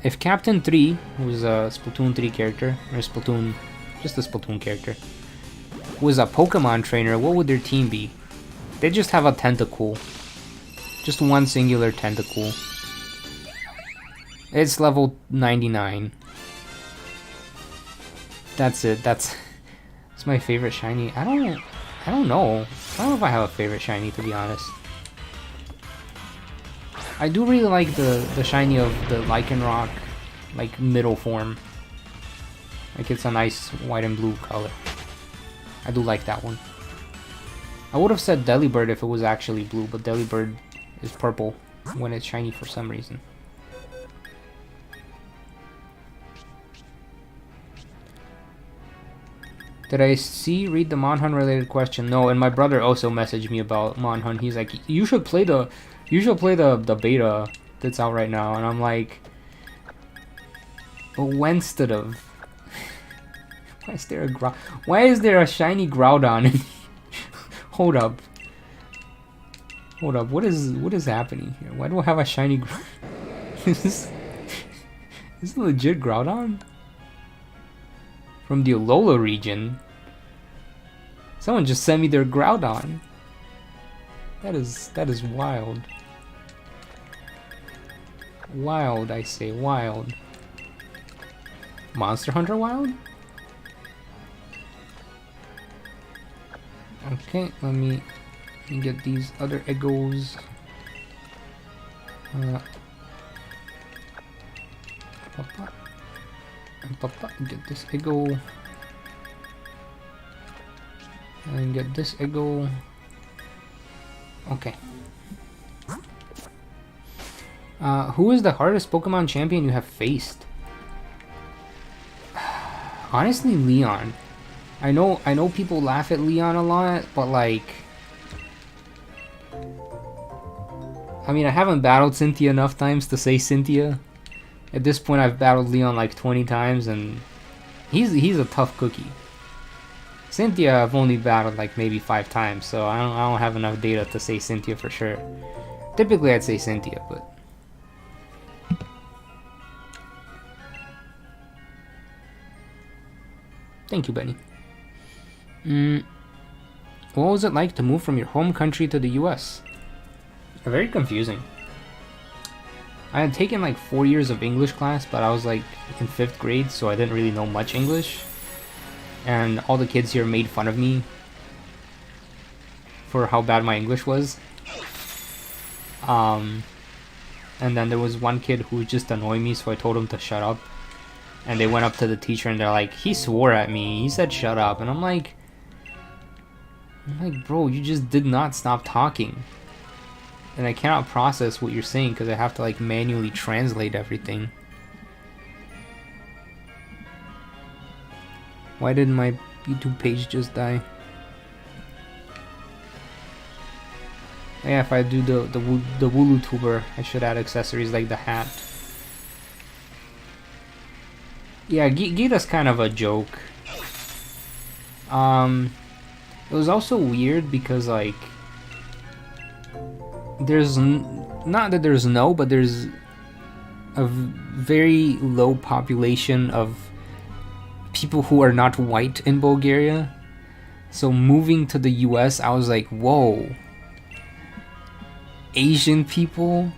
If Captain 3, who's a Splatoon 3 character, or Splatoon, just a Splatoon character, was a Pokemon trainer, what would their team be? They just have a Tentacool. Just one singular Tentacool. It's level 99. That's it. That's my favorite shiny. I don't know. I don't know if I have a favorite shiny, to be honest. I do really like the shiny of the Lycanroc, like middle form. Like it's a nice white and blue color. I do like that one. I would have said Delibird if it was actually blue, but Delibird is purple when it's shiny for some reason. Did I read the Monhun related question? No, and my brother also messaged me about Monhun. He's like, you should play the beta that's out right now, and I'm like, but when instead of why is there a shiny Groudon? Hold up, what is happening here? Why do I have a shiny is this a legit Groudon? From the Alola region? Someone just sent me their Groudon. That is wild. Wild, I say, wild. Monster Hunter Wild? Okay, let me get these other Eggos. Get this Eggo. And get this Eggo. Okay. Who is the hardest Pokemon champion you have faced? Honestly, Leon. I know people laugh at Leon a lot, but like, I mean, I haven't battled Cynthia enough times to say Cynthia. At this point, I've battled Leon like 20 times, and he's a tough cookie. Cynthia, I've only battled like maybe 5 times, so I don't have enough data to say Cynthia for sure. Typically, I'd say Cynthia, but Thank you, Benny. What was it like to move from your home country to the US? Very confusing. I had taken like 4 years of English class, but I was like in 5th grade, so I didn't really know much English. And all the kids here made fun of me for how bad my English was. And then there was one kid who just annoyed me, so I told him to shut up. And they went up to the teacher and they're like, he swore at me, he said shut up. And I'm like, bro, you just did not stop talking. And I cannot process what you're saying because I have to like manually translate everything. Why did my YouTube page just die? Yeah, if I do the Wooloo tuber, I should add accessories like the hat. Yeah, Gita's kind of a joke. It was also weird because like there's not that there's no, but there's a very low population of people who are not white in Bulgaria. So moving to the US, I was like, whoa. Asian people?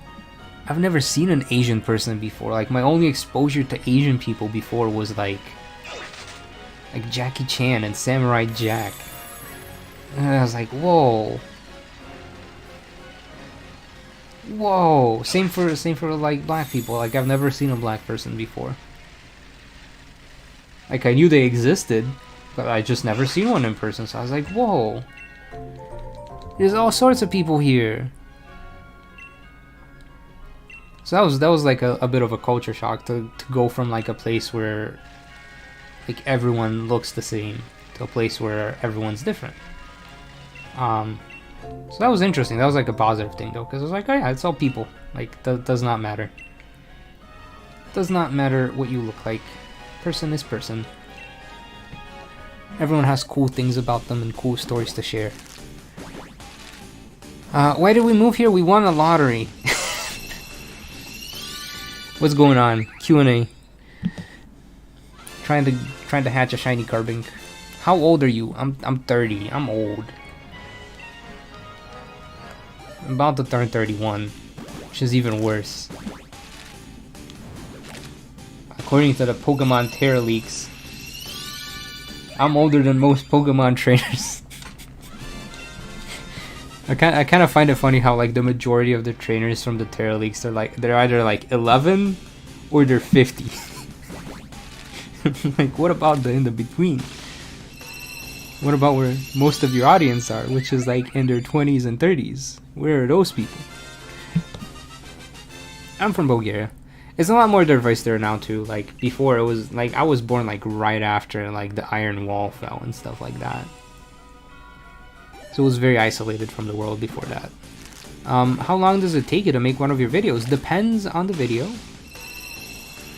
I've never seen an Asian person before. Like my only exposure to Asian people before was like Jackie Chan and Samurai Jack. And I was like, whoa. Whoa. Same for like black people. Like I've never seen a black person before. Like I knew they existed, but I just never seen one in person. So I was like, whoa. There's all sorts of people here. So that was like a bit of a culture shock to go from like a place where like everyone looks the same to a place where everyone's different. So that was interesting. That was like a positive thing though, because I was like, oh yeah, it's all people. Like that does not matter. Does not matter what you look like. Person is person. Everyone has cool things about them and cool stories to share. Why did we move here? We won a lottery. What's going on? Q&A. Trying to hatch a shiny carbink. How old are you? I'm 30. I'm old. I'm about to turn 31, which is even worse. According to the Pokemon Terra leaks, I'm older than most Pokemon trainers. I kind of find it funny how like the majority of the trainers from the Terra leaks they're either like 11 or they're 50. Like what about the in the between? What about where most of your audience are, which is like in their 20s and 30s? Where are those people? I'm from Bulgaria. It's a lot more diverse there now too. Like before it was like I was born like right after like the Iron Wall fell and stuff like that. So it was very isolated from the world before that. How long does it take you to make one of your videos? Depends on the video.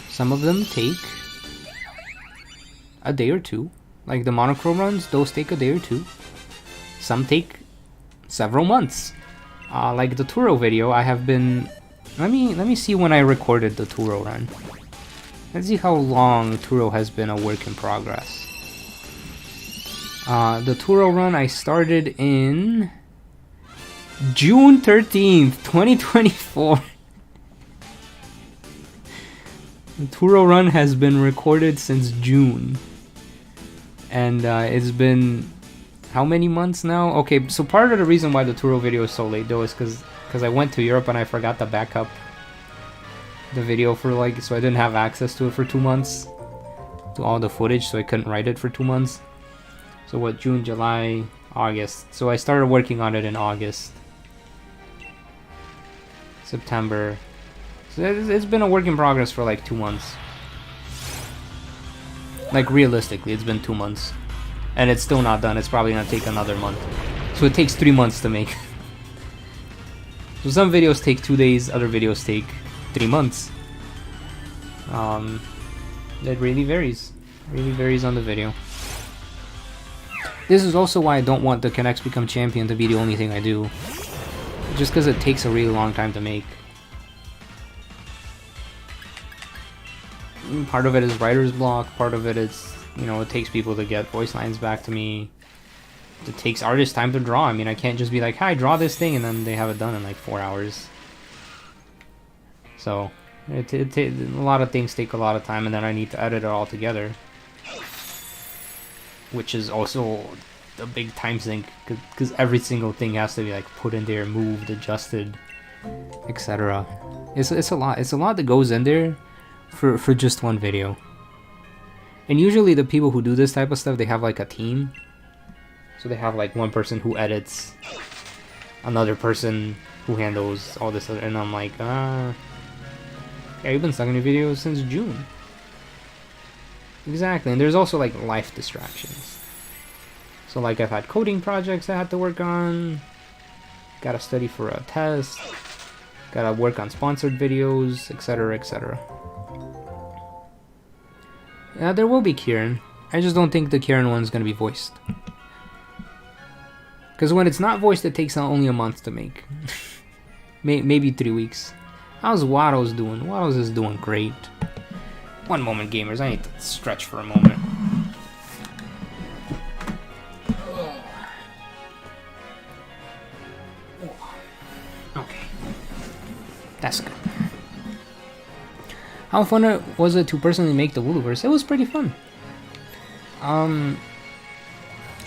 Some of them take a day or two. Like the monochrome runs, those take a day or two. Some take several months. Like the Turo video, I have been... Let me see when I recorded the Turo run. Let's see how long Turo has been a work in progress. The Turo run I started in June 13th, 2024. The Turo run has been recorded since June. And it's been how many months now? Okay, so part of the reason why the Turo video is so late though is because I went to Europe and I forgot to back up the video for like, so I didn't have access to it for 2 months. To all the footage, so I couldn't write it for 2 months. So what, June, July, August. So I started working on it in August. September. So it's been a work in progress for like 2 months. Like realistically, it's been 2 months. And it's still not done. It's probably gonna take another month. So it takes 3 months to make. So some videos take 2 days, other videos take 3 months. It really varies. Really varies on the video. This is also why I don't want the Connects Become Champion to be the only thing I do. Just because it takes a really long time to make. Part of it is writer's block, part of it is you know, it takes people to get voice lines back to me. It takes artists time to draw. I mean, I can't just be like, hi, draw this thing, and then they have it done in like 4 hours. So a lot of things take a lot of time, and then I need to edit it all together, which is also a big time sink, because every single thing has to be like put in there, moved, adjusted, etc. It's a lot. It's a lot that goes in there for just one video. And usually the people who do this type of stuff, they have like a team. So they have like one person who edits, another person who handles all this other, and I'm like, yeah, you've been stuck in your videos since June. Exactly, and there's also like life distractions. So like I've had coding projects I had to work on, gotta study for a test, gotta work on sponsored videos, etc, etc. Yeah, there will be Kieran. I just don't think the Kieran one's gonna be voiced. Because when it's not voiced, it takes only a month to make. Maybe 3 weeks. How's Waddles doing? Waddles is doing great. One moment, gamers. I need to stretch for a moment. Okay. That's good. How fun was it to personally make the Woolverse? It was pretty fun.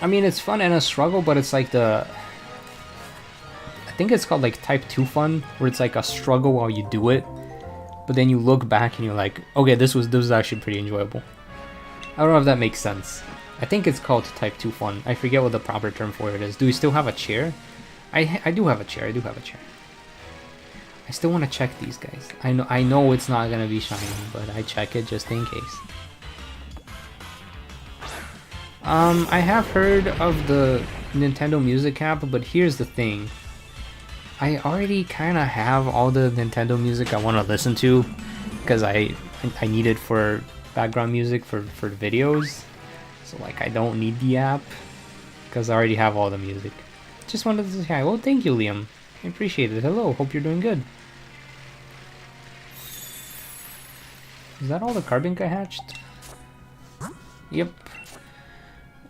I mean, it's fun and a struggle, but it's like I think it's called like type 2 fun, where it's like a struggle while you do it, but then you look back and you're like, okay, this was actually pretty enjoyable. I don't know if that makes sense. I think it's called type 2 fun. I forget what the proper term for it is. Do we still have a chair? I do have a chair. I do have a chair. I still want to check these guys. I know it's not gonna be shiny, but I check it just in case. I have heard of the Nintendo Music app, but here's the thing. I already kind of have all the Nintendo music I want to listen to, because I need it for background music for the videos. So like I don't need the app, because I already have all the music. Just wanted to say hi. Well, thank you, Liam. I appreciate it. Hello, hope you're doing good. Is that all the carbink I hatched? Yep.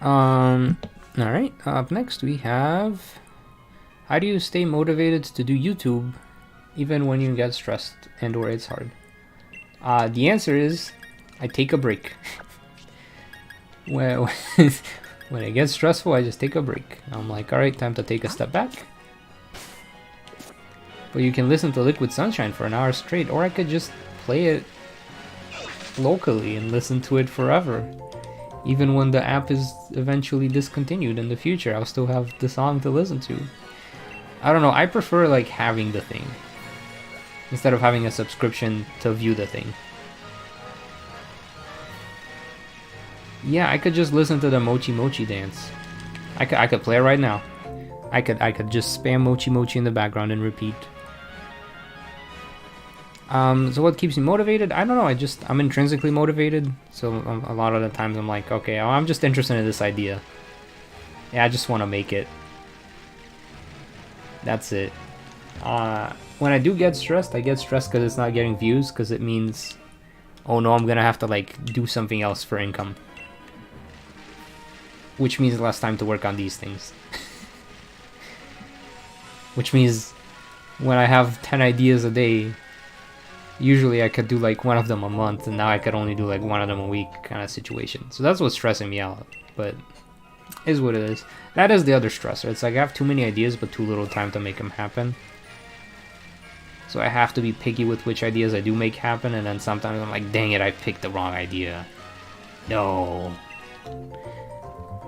Alright, up next we have, how do you stay motivated to do YouTube even when you get stressed and or it's hard? The answer is, I take a break. Well, when it gets stressful, I just take a break. I'm like, alright, time to take a step back. But you can listen to Liquid Sunshine for an hour straight, or I could just play it locally and listen to it forever. Even when the app is eventually discontinued in the future, I'll still have the song to listen to. I don't know, I prefer like having the thing instead of having a subscription to view the thing. Yeah, I could just listen to the Mochi Mochi dance. I could play it right now. I could just spam Mochi Mochi in the background and repeat. So what keeps me motivated? I don't know, I'm intrinsically motivated, so a lot of the times I'm like, okay, I'm just interested in this idea. Yeah, I just want to make it. That's it. When I do get stressed, I get stressed because it's not getting views, because it means, oh no, I'm gonna have to like do something else for income. Which means less time to work on these things. Which means when I have 10 ideas a day, usually I could do like one of them a month, and now I could only do like one of them a week kind of situation. So that's what's stressing me out, but is what it is. That is the other stressor. It's like I have too many ideas but too little time to make them happen. So I have to be picky with which ideas I do make happen, and then sometimes I'm like, dang it, I picked the wrong idea. No.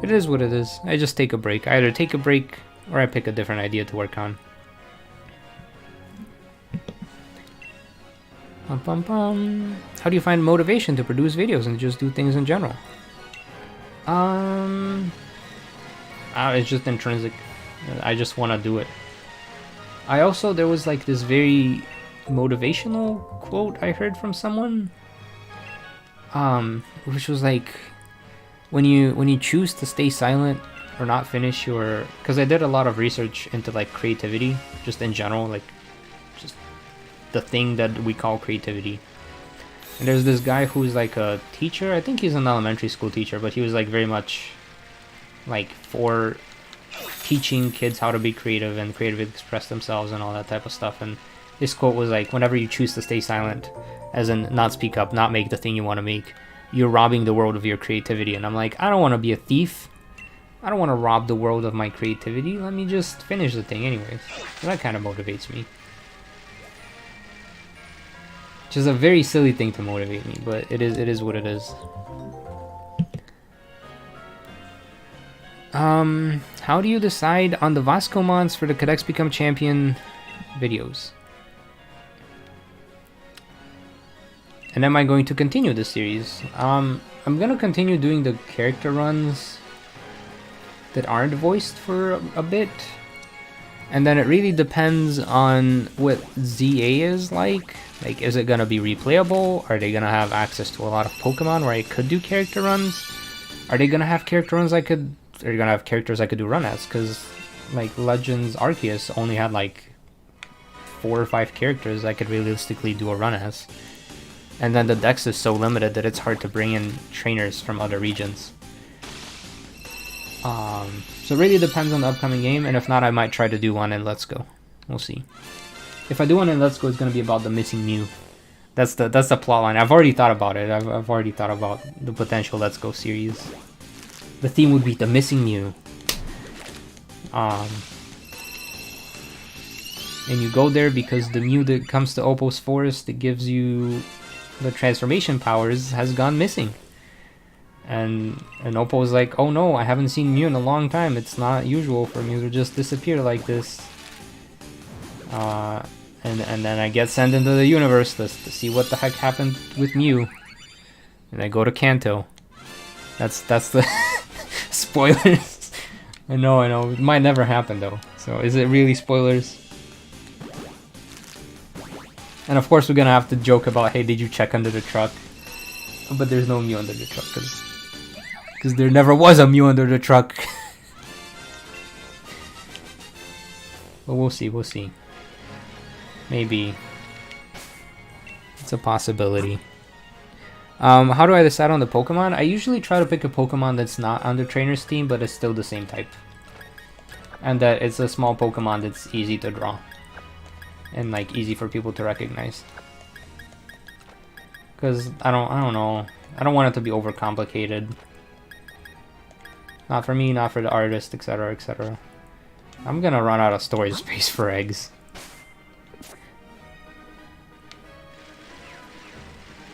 It is what it is. I just take a break. I either take a break or I pick a different idea to work on. How do you find motivation to produce videos and just do things in general? It's just intrinsic. I just want to do it. There was like this very motivational quote I heard from someone, which was like, when you choose to stay silent or not finish your, because I did a lot of research into like creativity, just in general, like just the thing that we call creativity. And there's this guy who's like a teacher. I think he's an elementary school teacher, but he was like very much like for teaching kids how to be creative and creatively express themselves and all that type of stuff. And his quote was like, whenever you choose to stay silent, as in not speak up, not make the thing you want to make, you're robbing the world of your creativity. And I'm like, I don't want to be a thief. I don't want to rob the world of my creativity. Let me just finish the thing anyways. That kind of motivates me. Which is a very silly thing to motivate me, but it is what it is. How do you decide on the Vasko mods for the Cadets Become Champion videos? And am I going to continue this series? I'm gonna continue doing the character runs that aren't voiced for a bit. And then it really depends on what ZA is like. Like, is it gonna be replayable? Are they gonna have access to a lot of Pokemon where I could do character runs? Are they gonna have character runs are you gonna have characters I could do run as? Because, like, Legends Arceus only had, like, 4 or 5 characters I could realistically do a run as. And then the dex is so limited that it's hard to bring in trainers from other regions. So it really depends on the upcoming game, and if not, I might try to do one in Let's Go. We'll see. If I do one in Let's Go, it's gonna be about the missing Mew. That's the plot line. I've already thought about it. I've already thought about the potential Let's Go series. The theme would be the missing Mew. And you go there because the Mew that comes to Opal's Forest that gives you the transformation powers has gone missing. And Opal was like, oh no, I haven't seen Mew in a long time. It's not usual for Mew to just disappear like this. And then I get sent into the universe to see what the heck happened with Mew. And I go to Kanto. That's the spoilers. I know. It might never happen though. So is it really spoilers? And of course we're gonna have to joke about, hey, did you check under the truck? But there's no Mew under the truck, because there never was a Mew under the truck. But we'll see. Maybe. It's a possibility. How do I decide on the Pokemon? I usually try to pick a Pokemon that's not on the trainer's team, but it's still the same type. And that it's a small Pokemon that's easy to draw. And like easy for people to recognize. Because I don't know. I don't want it to be overcomplicated. Not for me, not for the artist, etc, etc. I'm gonna run out of storage space for eggs.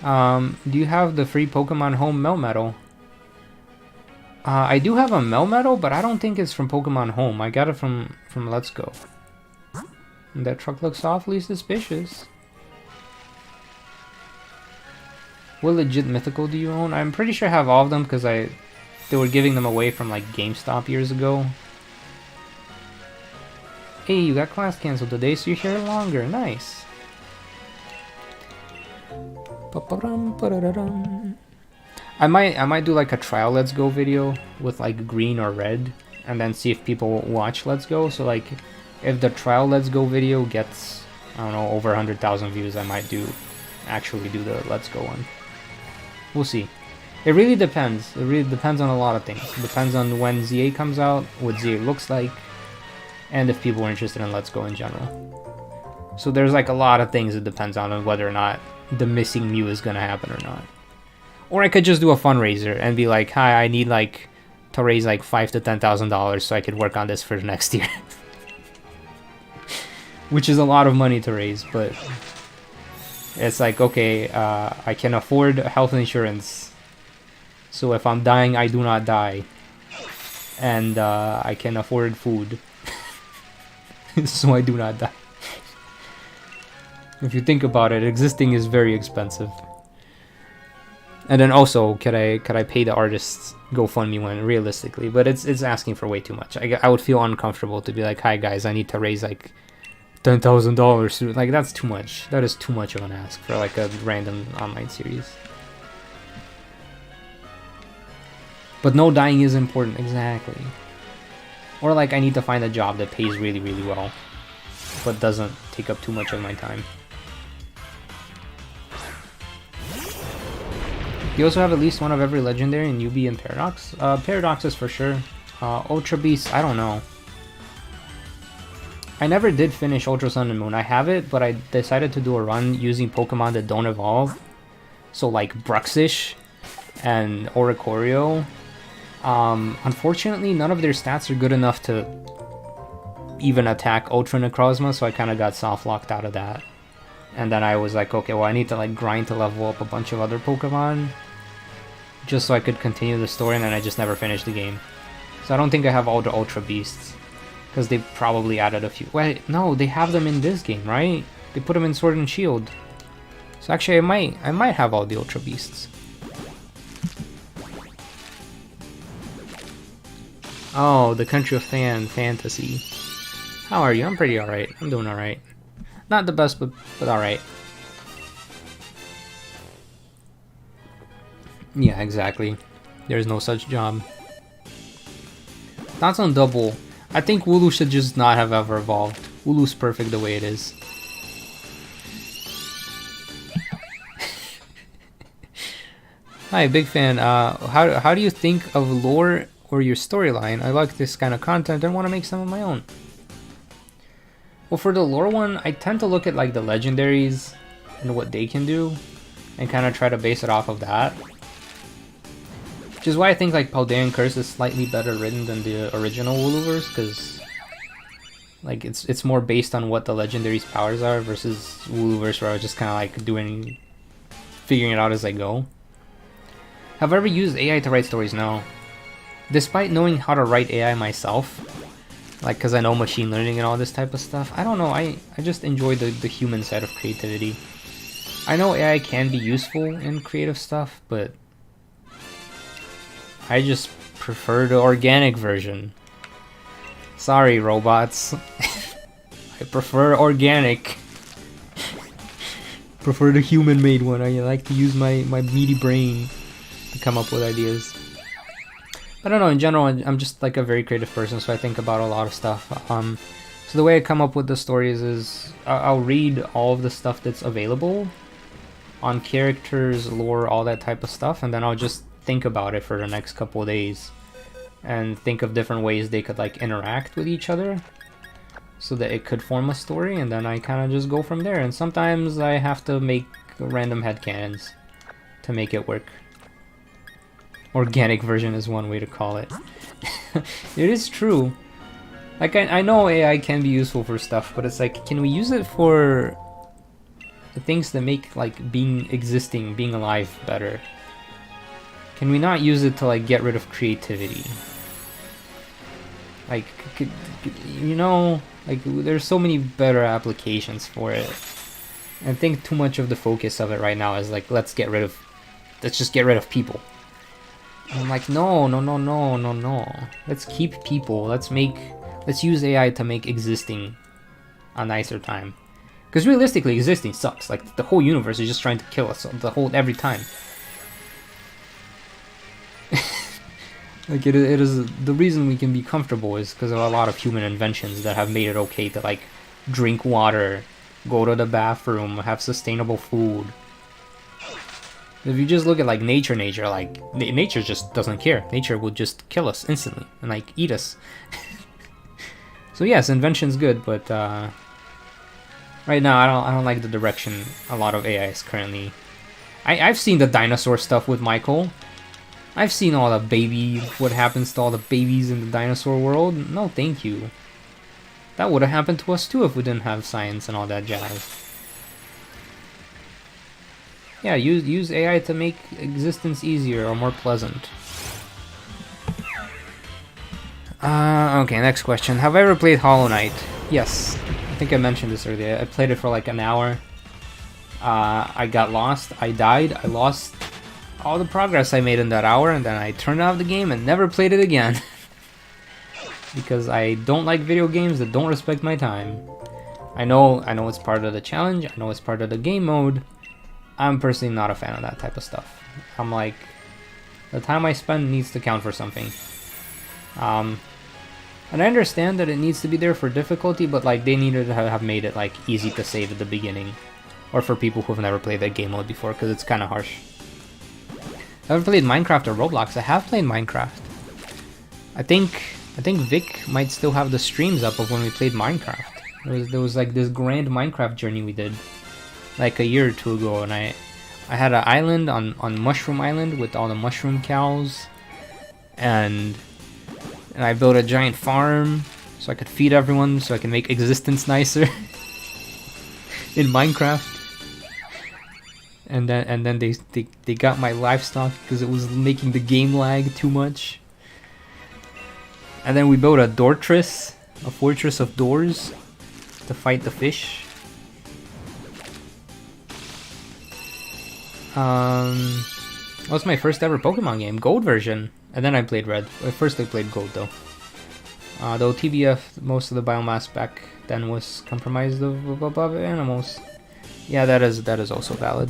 Do you have the free Pokemon Home Melmetal? I do have a Melmetal, but I don't think it's from Pokemon Home. I got it from Let's Go. And that truck looks awfully suspicious. What legit mythical do you own? I'm pretty sure I have all of them because they were giving them away from like GameStop years ago. Hey, you got class canceled today, so you're here longer. Nice. I might do like a trial Let's Go video with like green or red, and then see if people watch Let's Go. So like, if the trial Let's Go video gets, I don't know, over 100,000 views, I might actually do the Let's Go one. We'll see. It really depends. It really depends on a lot of things. It depends on when ZA comes out, what ZA looks like, and if people are interested in Let's Go in general. So there's like a lot of things it depends on whether or not the missing Mew is gonna happen or not. Or I could just do a fundraiser and be like, hi, I need like to raise like $5,000 to $10,000 so I could work on this for the next year. Which is a lot of money to raise, but it's like, okay, I can afford health insurance, so if I'm dying, I do not die. And I can afford food, so I do not die. If you think about it, existing is very expensive. And then also, could I pay the artists GoFundMe one realistically? But it's asking for way too much. I would feel uncomfortable to be like, hi guys, I need to raise like $10,000. Like, that's too much. That is too much of an ask for like a random online series. But no dying is important, exactly. Or like, I need to find a job that pays really, really well, but doesn't take up too much of my time. You also have at least one of every legendary in UB and Paradox. Paradoxes for sure. Ultra Beast, I don't know. I never did finish Ultra Sun and Moon. I have it, but I decided to do a run using Pokemon that don't evolve. So like Bruxish and Oricorio. Unfortunately, none of their stats are good enough to even attack Ultra Necrozma, so I kind of got soft-locked out of that. And then I was like, okay, well I need to like grind to level up a bunch of other Pokemon just so I could continue the story, and then I just never finished the game. So I don't think I have all the Ultra Beasts, because they probably added a few. Wait, no, they have them in this game, right? They put them in Sword and Shield. So actually I might have all the Ultra Beasts. Oh, the Country of Fantasy. How are you? I'm pretty alright. I'm doing alright. Not the best, but alright. Yeah, exactly. There's no such job. Thoughts on Double. I think Wooloo should just not have ever evolved. Wooloo's perfect the way it is. Hi, big fan. How do you think of lore or your storyline? I like this kind of content and want to make some of my own. Well, for the lore one, I tend to look at like the legendaries and what they can do and kind of try to base it off of that. Which is why I think like Paldean Curse is slightly better written than the original Woolooverse, because like it's more based on what the legendary's powers are versus Woolooverse, where I was just kind of like figuring it out as I go. Have I ever used AI to write stories? No. Despite knowing how to write AI myself, like because I know machine learning and all this type of stuff, I don't know, I just enjoy the human side of creativity. I know AI can be useful in creative stuff, but I just prefer the organic version. Sorry, robots. I prefer organic. Prefer the human-made one. I like to use my meaty brain to come up with ideas. I don't know, in general, I'm just like a very creative person, so I think about a lot of stuff. So the way I come up with the stories is I'll read all of the stuff that's available on characters, lore, all that type of stuff, and then I'll just think about it for the next couple of days and think of different ways they could like interact with each other so that it could form a story, and then I kind of just go from there. And sometimes I have to make random headcanons to make it work. Organic version is one way to call it. It is true. Like I know AI can be useful for stuff, but it's like, can we use it for the things that make like being alive better? Can we not use it to like get rid of creativity? Like, you know, like there's so many better applications for it. I think too much of the focus of it right now is like, let's just get rid of people. And I'm like, no. Let's keep people. Let's use AI to make existing a nicer time. Because realistically, existing sucks. Like the whole universe is just trying to kill us every time. Like it is the reason we can be comfortable is because of a lot of human inventions that have made it okay to like drink water, go to the bathroom, have sustainable food. If you just look at like nature, like nature just doesn't care. Nature will just kill us instantly and like eat us. So yes, invention's good, but right now I don't like the direction a lot of AI is currently. I've seen the dinosaur stuff with Michael. I've seen all the what happens to all the babies in the dinosaur world. No, thank you. That would have happened to us too if we didn't have science and all that jazz. Yeah, use AI to make existence easier or more pleasant. Okay, next question. Have I ever played Hollow Knight? Yes. I think I mentioned this earlier. I played it for like an hour. I got lost. I died. I lost all the progress I made in that hour, and then I turned off the game and never played it again. Because I don't like video games that don't respect my time. I know it's part of the challenge. I know it's part of the game mode. I'm personally not a fan of that type of stuff. I'm like, the time I spend needs to count for something. And I understand that it needs to be there for difficulty, but like they needed to have made it like easy to save at the beginning, or for people who have never played that game mode before, because it's kind of harsh. I haven't played Minecraft or Roblox. I have played Minecraft. I think Vic might still have the streams up of when we played Minecraft. There was like this grand Minecraft journey we did like a year or two ago, and I had an island on Mushroom Island with all the mushroom cows, and I built a giant farm so I could feed everyone, so I can make existence nicer in Minecraft. And then they got my livestock because it was making the game lag too much. And then we built a fortress of doors to fight the fish. That was my first ever Pokemon game, Gold version. And then I played Red. First I played Gold though. Though TBF, most of the biomass back then was compromised of above animals. Yeah, that is also valid.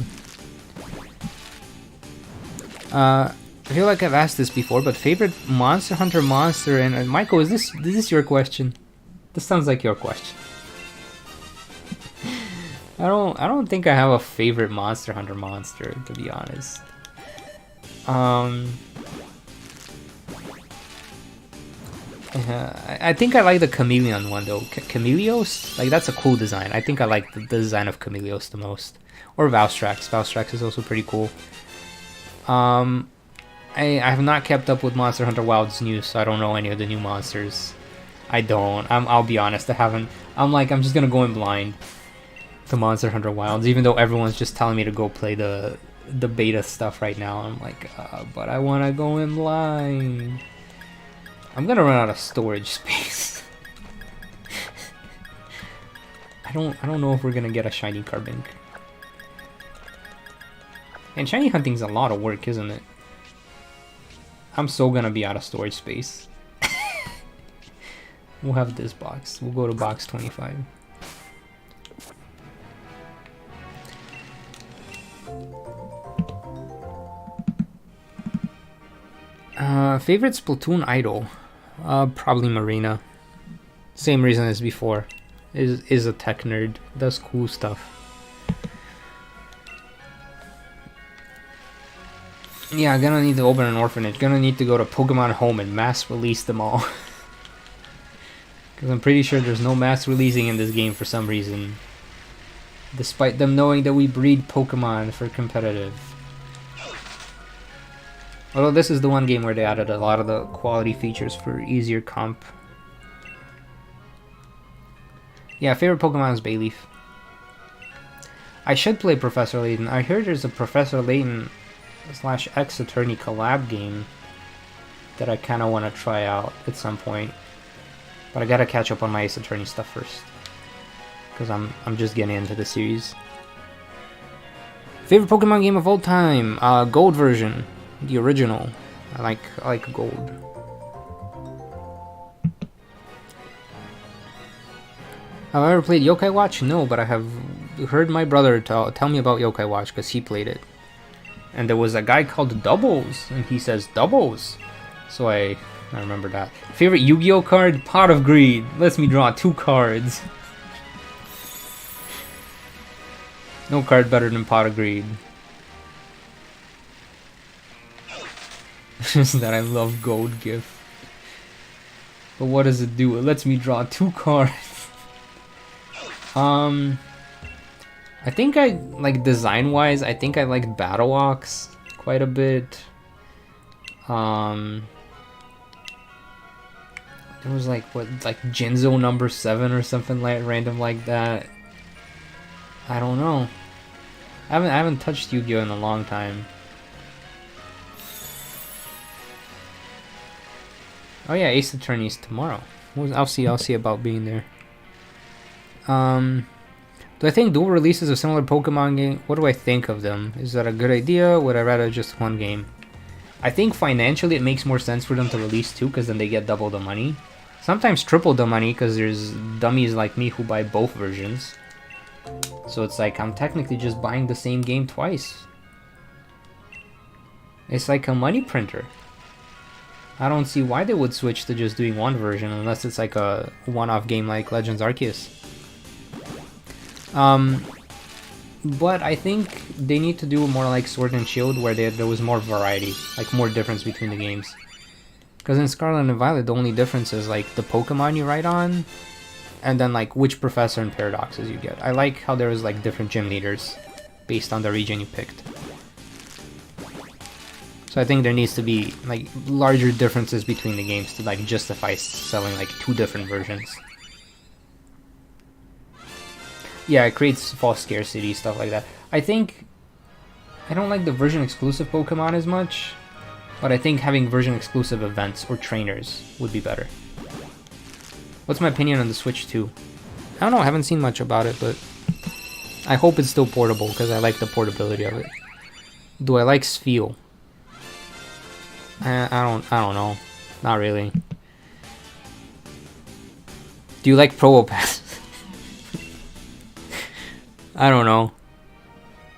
I feel like I've asked this before, but favorite Monster Hunter monster, and Michael, is this your question? This sounds like your question. I don't think I have a favorite Monster Hunter monster, to be honest. I think I like the Chameleon one though. Chameleos? Like, that's a cool design. I think I like the design of Chameleos the most. Or Valstrax. Valstrax is also pretty cool. I have not kept up with Monster Hunter Wilds news, so I don't know any of the new monsters. I don't. I'll be honest, I haven't. I'm just gonna go in blind to Monster Hunter Wilds, even though everyone's just telling me to go play the beta stuff right now. I'm like, but I wanna go in blind. I'm gonna run out of storage space. I don't know if we're gonna get a shiny Carbink. And shiny hunting's a lot of work, isn't it? I'm so gonna be out of storage space. We'll have this box. We'll go to box 25. Favorite Splatoon idol? Probably Marina. Same reason as before. Is a tech nerd. Does cool stuff. Yeah, gonna need to open an orphanage. Gonna need to go to Pokemon Home and mass release them all. Because I'm pretty sure there's no mass releasing in this game for some reason. Despite them knowing that we breed Pokemon for competitive. Although this is the one game where they added a lot of the quality features for easier comp. Yeah, favorite Pokemon is Bayleaf. I should play Professor Layton. I heard there's a Professor Layton / X Attorney collab game that I kind of want to try out at some point. But I gotta catch up on my Ace Attorney stuff first. Because I'm just getting into the series. Favorite Pokemon game of all time? Gold version. The original. I like Gold. Have I ever played Yokai Watch? No, but I have heard my brother tell me about Yokai Watch because he played it. And there was a guy called Doubles, and he says Doubles. So I remember that. Favorite Yu-Gi-Oh card? Pot of Greed. Lets me draw 2 cards. No card better than Pot of Greed. Just that I love Gold Gift. But what does it do? It lets me draw 2 cards. I think I, like, design-wise, I think I liked Battle Ox quite a bit. There was like Jinzo number 7 or something like random like that. I don't know. I haven't touched Yu-Gi-Oh in a long time. Oh yeah, Ace Attorney's tomorrow. I'll see about being there. Do I think dual releases of similar Pokemon game? What do I think of them? Is that a good idea? Would I rather just one game? I think financially it makes more sense for them to release 2 because then they get double the money. Sometimes triple the money because there's dummies like me who buy both versions. So it's like I'm technically just buying the same game twice. It's like a money printer. I don't see why they would switch to just doing one version unless it's like a one-off game like Legends Arceus. But I think they need to do more like Sword and Shield, where there was more variety, like more difference between the games. Because in Scarlet and Violet, the only difference is like the Pokemon you ride on, and then like which professor and paradoxes you get. I like how there was like different gym leaders based on the region you picked. So I think there needs to be like larger differences between the games to like justify selling like 2 different versions. Yeah, it creates false scarcity, stuff like that. I think I don't like the version exclusive Pokemon as much, but I think having version exclusive events or trainers would be better. What's my opinion on the Switch 2? I don't know, I haven't seen much about it, but I hope it's still portable because I like the portability of it. Do I like Sfeel? I don't know. Not really. Do you like Probopass? I don't know.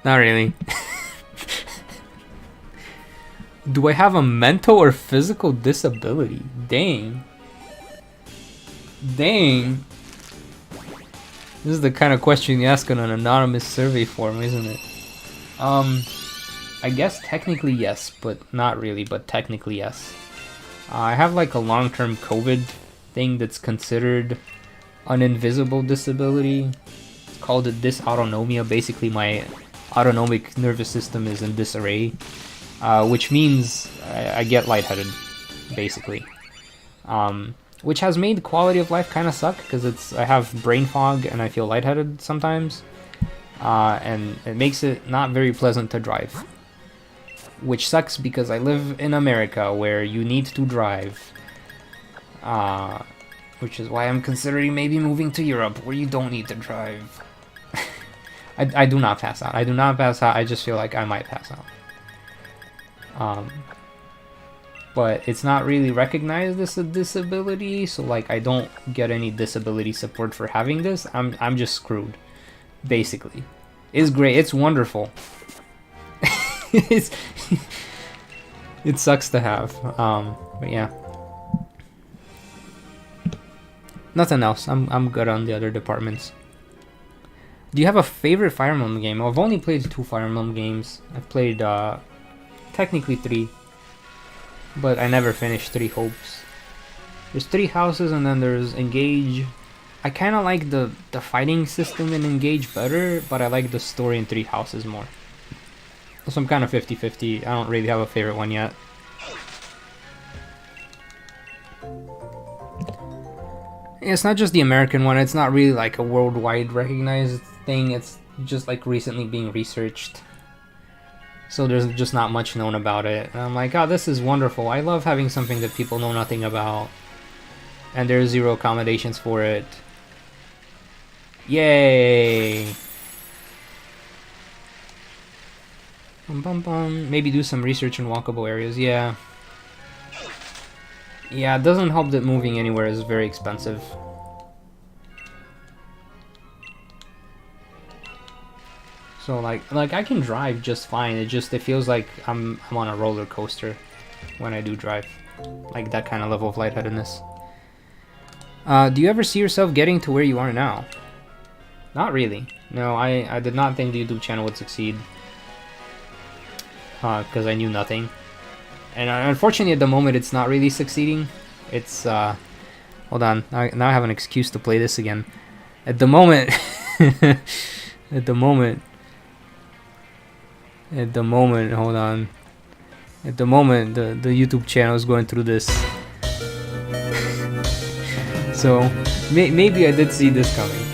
Not really. Do I have a mental or physical disability? Dang. Dang. This is the kind of question you ask on an anonymous survey form, isn't it? I guess technically yes, but not really, but technically yes. I have like a long-term COVID thing that's considered an invisible disability. It's called dysautonomia. Basically, my autonomic nervous system is in disarray, which means I get lightheaded, basically. Which has made quality of life kind of suck, because I have brain fog and I feel lightheaded sometimes. And it makes it not very pleasant to drive. Which sucks because I live in America where you need to drive. Which is why I'm considering maybe moving to Europe where you don't need to drive. I do not pass out. I do not pass out. I just feel like I might pass out. But it's not really recognized as a disability, so like I don't get any disability support for having this. I'm just screwed, basically. It's great. It's wonderful. It sucks to have. But yeah. Nothing else. I'm good on the other departments. Do you have a favorite Fire Emblem game? I've only played 2 Fire Emblem games. I've played technically 3, but I never finished 3 Hopes. There's 3 Houses, and then there's Engage. I kind of like the fighting system in Engage better, but I like the story in 3 Houses more. So I'm kind of 50-50. I don't really have a favorite one yet. It's not just the American one. It's not really like a worldwide recognized thing. It's just like recently being researched. So there's just not much known about it. And I'm like, oh, this is wonderful. I love having something that people know nothing about. And there's 0 accommodations for it. Yay! Bum, bum, bum. Maybe do some research in walkable areas. Yeah. Yeah, it doesn't help that moving anywhere is very expensive. So like I can drive just fine. It feels like I'm on a roller coaster when I do drive. Like that kind of level of lightheadedness. Do you ever see yourself getting to where you are now? Not really. No, I did not think the YouTube channel would succeed. Because I knew nothing. And unfortunately at the moment it's not really succeeding. It's, hold on, now I have an excuse to play this again. At the moment, at the moment, hold on. At the moment, the YouTube channel is going through this. So, maybe I did see this coming.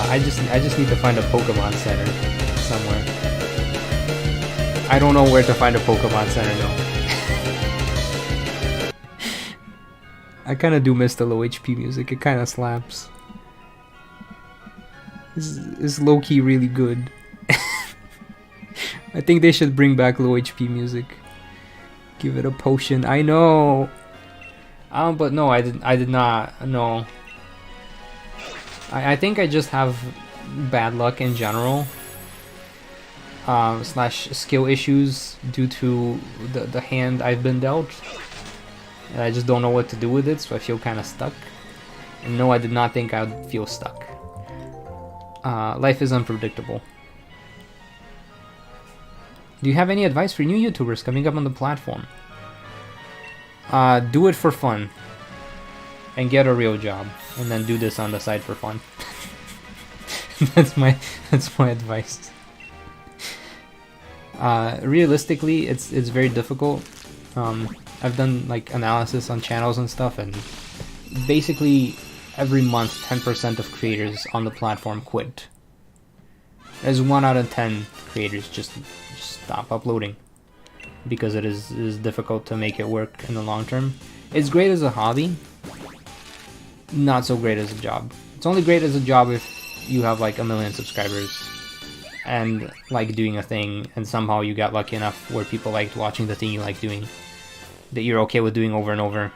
I just need to find a Pokemon Center somewhere. I don't know where to find a Pokemon Center, no. I kind of do miss the low HP music. It kind of slaps. It's low-key really good. I think they should bring back low HP music. Give it a potion. I know. But no, I did not. No. I think I just have bad luck in general. Slash skill issues due to the hand I've been dealt. And I just don't know what to do with it, so I feel kind of stuck. And no, I did not think I'd feel stuck. Life is unpredictable. Do you have any advice for new YouTubers coming up on the platform? Do it for fun. And get a real job. And then do this on the side for fun. That's my advice. Realistically, it's very difficult. I've done like analysis on channels and stuff, and basically every month 10% of creators on the platform quit. There's 1 out of 10 creators just stop uploading because it is difficult to make it work in the long term. It's great as a hobby, not so great as a job. It's only great as a job if you have like 1 million subscribers and like doing a thing, and somehow you got lucky enough where people liked watching the thing you like doing, that you're okay with doing over and over.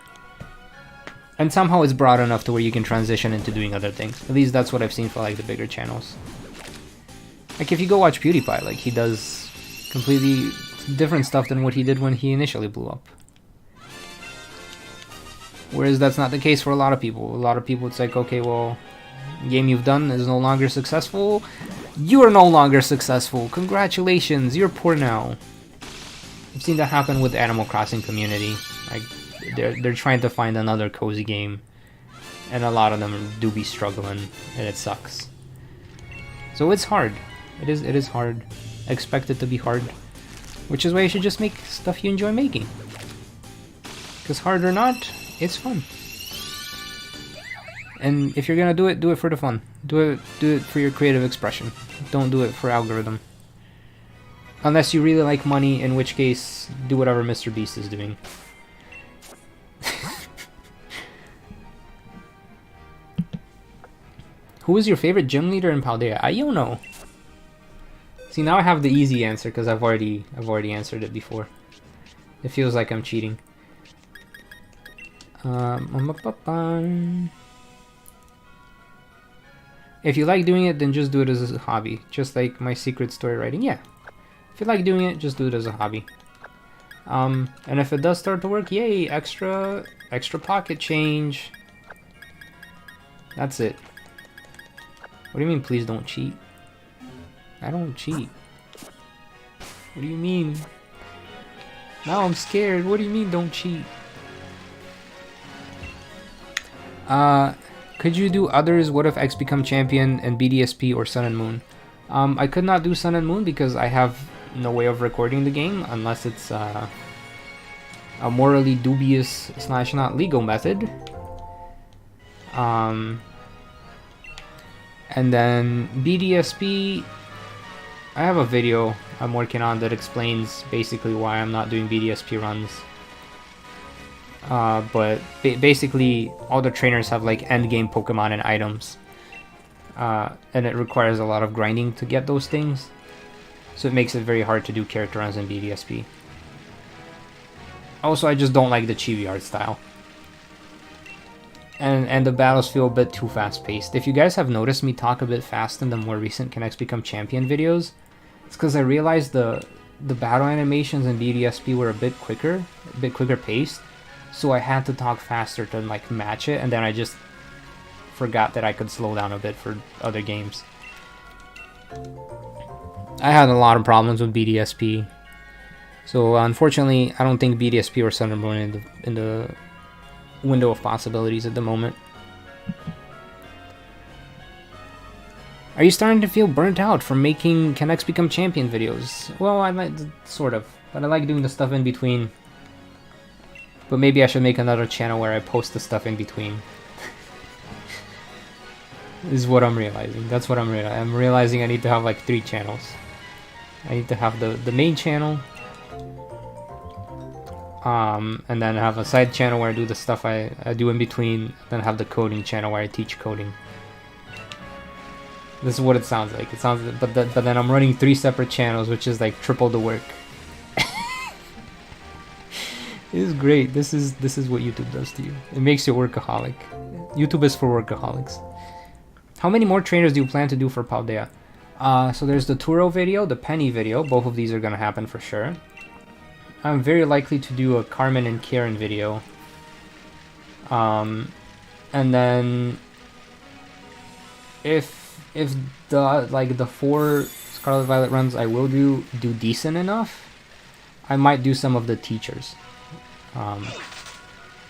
And somehow it's broad enough to where you can transition into doing other things. At least that's what I've seen for like the bigger channels. Like if you go watch PewDiePie, like he does completely different stuff than what he did when he initially blew up. Whereas that's not the case for a lot of people. A lot of people, it's like, okay, well, game you've done is no longer successful. You are no longer successful. Congratulations, you're poor now. I've seen that happen with the Animal Crossing community. Like they're trying to find another cozy game, and a lot of them do be struggling, and it sucks. So it's hard. It is hard. I expect it to be hard, which is why you should just make stuff you enjoy making. Because hard or not, it's fun. And if you're gonna do it for the fun. Do it for your creative expression. Don't do it for algorithm. Unless you really like money, in which case, do whatever Mr. Beast is doing. Who is your favorite gym leader in Paldea? I don't know. See, now I have the easy answer because I've already answered it before. It feels like I'm cheating. If you like doing it, then just do it as a hobby. Just like my secret story writing. Yeah. If you like doing it, just do it as a hobby. And if it does start to work, yay, extra pocket change. That's it. What do you mean, please don't cheat? I don't cheat. What do you mean? Now I'm scared. What do you mean, don't cheat? Could you do others? What if X become champion and BDSP or Sun and Moon? I could not do Sun and Moon because I have no way of recording the game unless it's a morally dubious / not legal method. And then BDSP, I have a video I'm working on that explains basically why I'm not doing BDSP runs. But basically all the trainers have like endgame Pokemon and items. And it requires a lot of grinding to get those things. So it makes it very hard to do character runs in BDSP. Also, I just don't like the chibi art style. And the battles feel a bit too fast-paced. If you guys have noticed me talk a bit fast in the more recent Can X Become Champion videos, it's because I realized the battle animations in BDSP were a bit quicker paced, so I had to talk faster to like match it, and then I just forgot that I could slow down a bit for other games. I had a lot of problems with BDSP, so unfortunately I don't think BDSP or Sun and Moon in the window of possibilities at the moment. Are you starting to feel burnt out from making Can X Become Champion videos? Well, I like, sort of, but I like doing the stuff in between. But maybe I should make another channel where I post the stuff in between. Is what I'm realizing. That's what I'm realizing. I'm realizing I need to have like 3 channels. I need to have the main channel, and then have a side channel where I do the stuff I do in between, then have the coding channel where I teach coding. This is what it sounds like. It sounds, but then I'm running 3 separate channels, which is like triple the work. It is great. This is what YouTube does to you. It makes you a workaholic. YouTube is for workaholics. How many more trainers do you plan to do for Paldea? So there's the Turo video, the Penny video. Both of these are gonna happen for sure. I'm very likely to do a Carmen and Karen video. And then if the 4 Scarlet Violet runs I will do decent enough. I might do some of the teachers.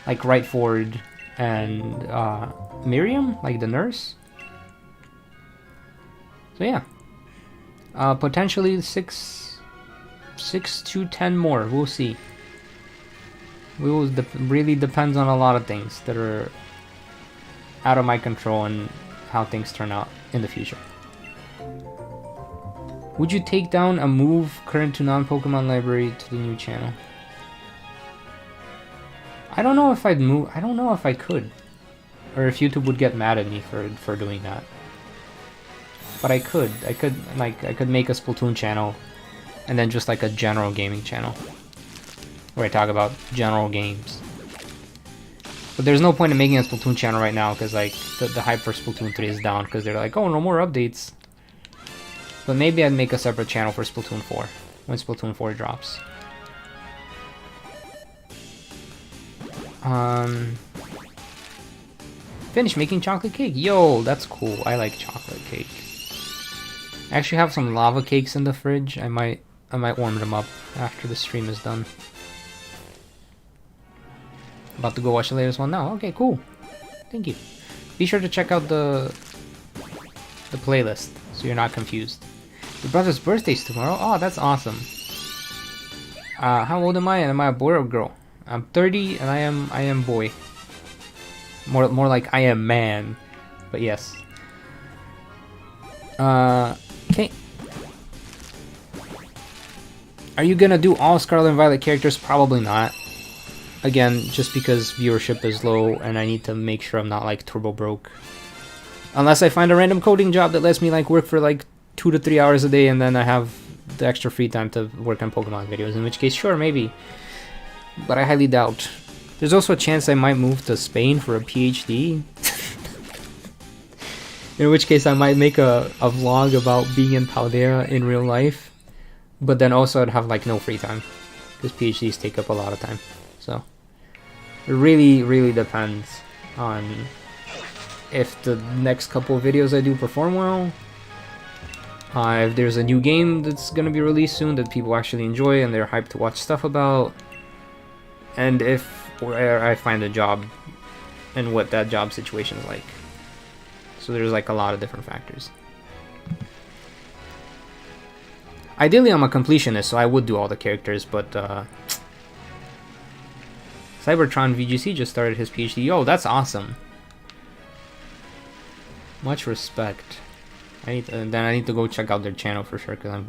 Like Rightford and Miriam, like the nurse. So yeah. Potentially 6 to 10 more. We'll see. Really depends on a lot of things that are out of my control and how things turn out in the future. Would you take down a move current to non-Pokemon library to the new channel? I don't know if I'd move. I don't know if I could, or if YouTube would get mad at me for doing that. But I could make a Splatoon channel, and then just like a general gaming channel, where I talk about general games. But there's no point in making a Splatoon channel right now, because like the hype for Splatoon 3 is down, because they're like, oh, no more updates. But maybe I'd make a separate channel for Splatoon 4, when Splatoon 4 drops. Finish making chocolate cake. Yo, that's cool. I like chocolate cake. I actually have some lava cakes in the fridge. I might warm them up after the stream is done. About to go watch the latest one now. Okay, cool. Thank you. Be sure to check out the playlist so you're not confused. Your brother's birthday's tomorrow. Oh, that's awesome. How old am I? And am I a boy or a girl? I'm 30 and I am boy. More like I am man. But yes. Okay. Are you gonna do all Scarlet and Violet characters? Probably not. Again, just because viewership is low and I need to make sure I'm not like turbo broke. Unless I find a random coding job that lets me like work for like 2 to 3 hours a day and then I have the extra free time to work on Pokemon videos, in which case sure, maybe. But I highly doubt. There's also a chance I might move to Spain for a PhD. In which case I might make a vlog about being in Paldea in real life. But then also I'd have like no free time, because PhDs take up a lot of time. So it really depends on if the next couple of videos I do perform well. If there's a new game that's gonna be released soon that people actually enjoy and they're hyped to watch stuff about. And if where I find a job and what that job situation is like. So there's like a lot of different factors. Ideally I'm a completionist, so I would do all the characters, but Cybertron VGC just started his PhD. Yo, that's awesome. Much respect. I need to go check out their channel for sure, because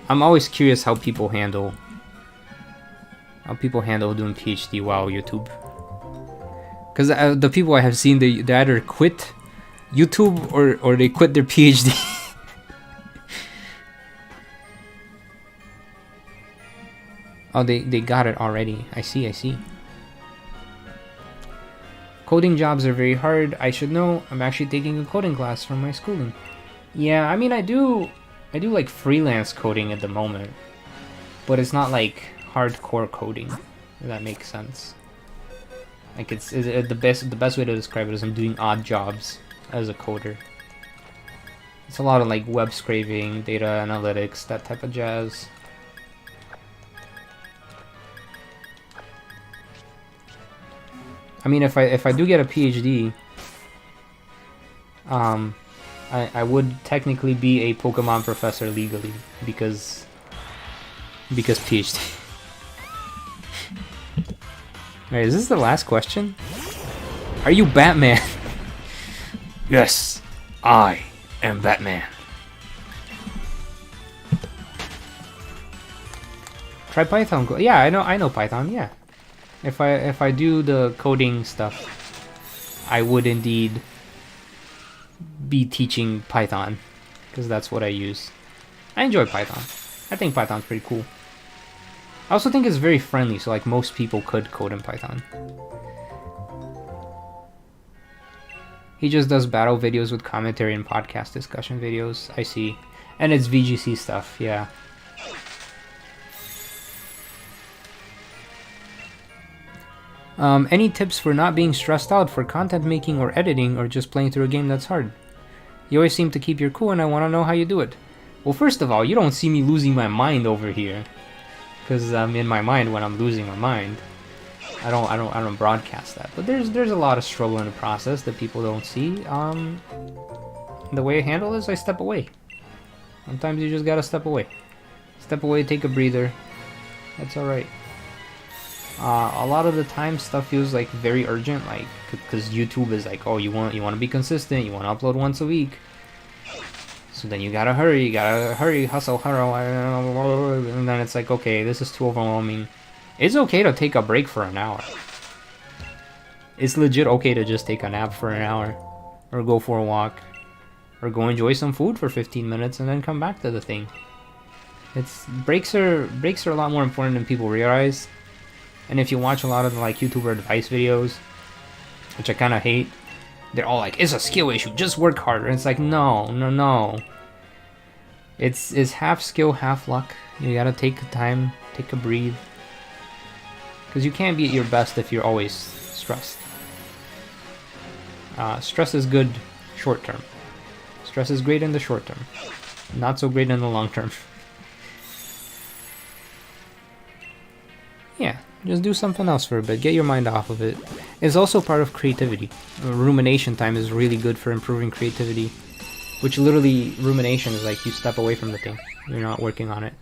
I'm always curious how people handle doing PhD while YouTube. Because the people I have seen, they either quit YouTube or they quit their PhD. Oh, they got it already. I see. Coding jobs are very hard. I should know. I'm actually taking a coding class from my schooling. Yeah, I mean I do like freelance coding at the moment, but it's not like hardcore coding, if that makes sense. Like it's the best way to describe it is I'm doing odd jobs as a coder. It's a lot of like web scraping, data analytics, that type of jazz. I mean, if I do get a PhD, I would technically be a Pokemon professor legally because PhD. Alright, is this the last question? Are you Batman? Yes, I am Batman. Try Python. Yeah, I know Python. Yeah, if I do the coding stuff, I would indeed be teaching Python, because that's what I use. I enjoy Python. I think Python's pretty cool. I also think it's very friendly, so like most people could code in Python. He just does battle videos with commentary and podcast discussion videos. I see. And it's VGC stuff, yeah. Any tips for not being stressed out for content making or editing, or just playing through a game that's hard? You always seem to keep your cool and I want to know how you do it. Well, first of all, you don't see me losing my mind over here, because I'm in my mind when I'm losing my mind. I don't broadcast that. But there's a lot of struggle in the process that people don't see. The way I handle is I step away. Sometimes you just gotta step away. Step away, take a breather. That's alright. A lot of the time stuff feels like very urgent, like because YouTube is like, oh, you want to be consistent, you want to upload once a week. So then you gotta hurry, hustle, and then it's like, okay, this is too overwhelming. It's okay to take a break for an hour. It's legit okay to just take a nap for an hour, or go for a walk, or go enjoy some food for 15 minutes and then come back to the thing. Breaks are a lot more important than people realize. And if you watch a lot of like YouTuber advice videos, which I kind of hate, they're all like, it's a skill issue, just work harder. And it's like, no. It's half skill, half luck. You gotta take the time, take a breathe. Because you can't be at your best if you're always stressed. Stress is good short term. Stress is great in the short term. Not so great in the long term. Yeah, just do something else for a bit. Get your mind off of it. It's also part of creativity. Rumination time is really good for improving creativity. Which literally, rumination is like you step away from the thing. You're not working on it.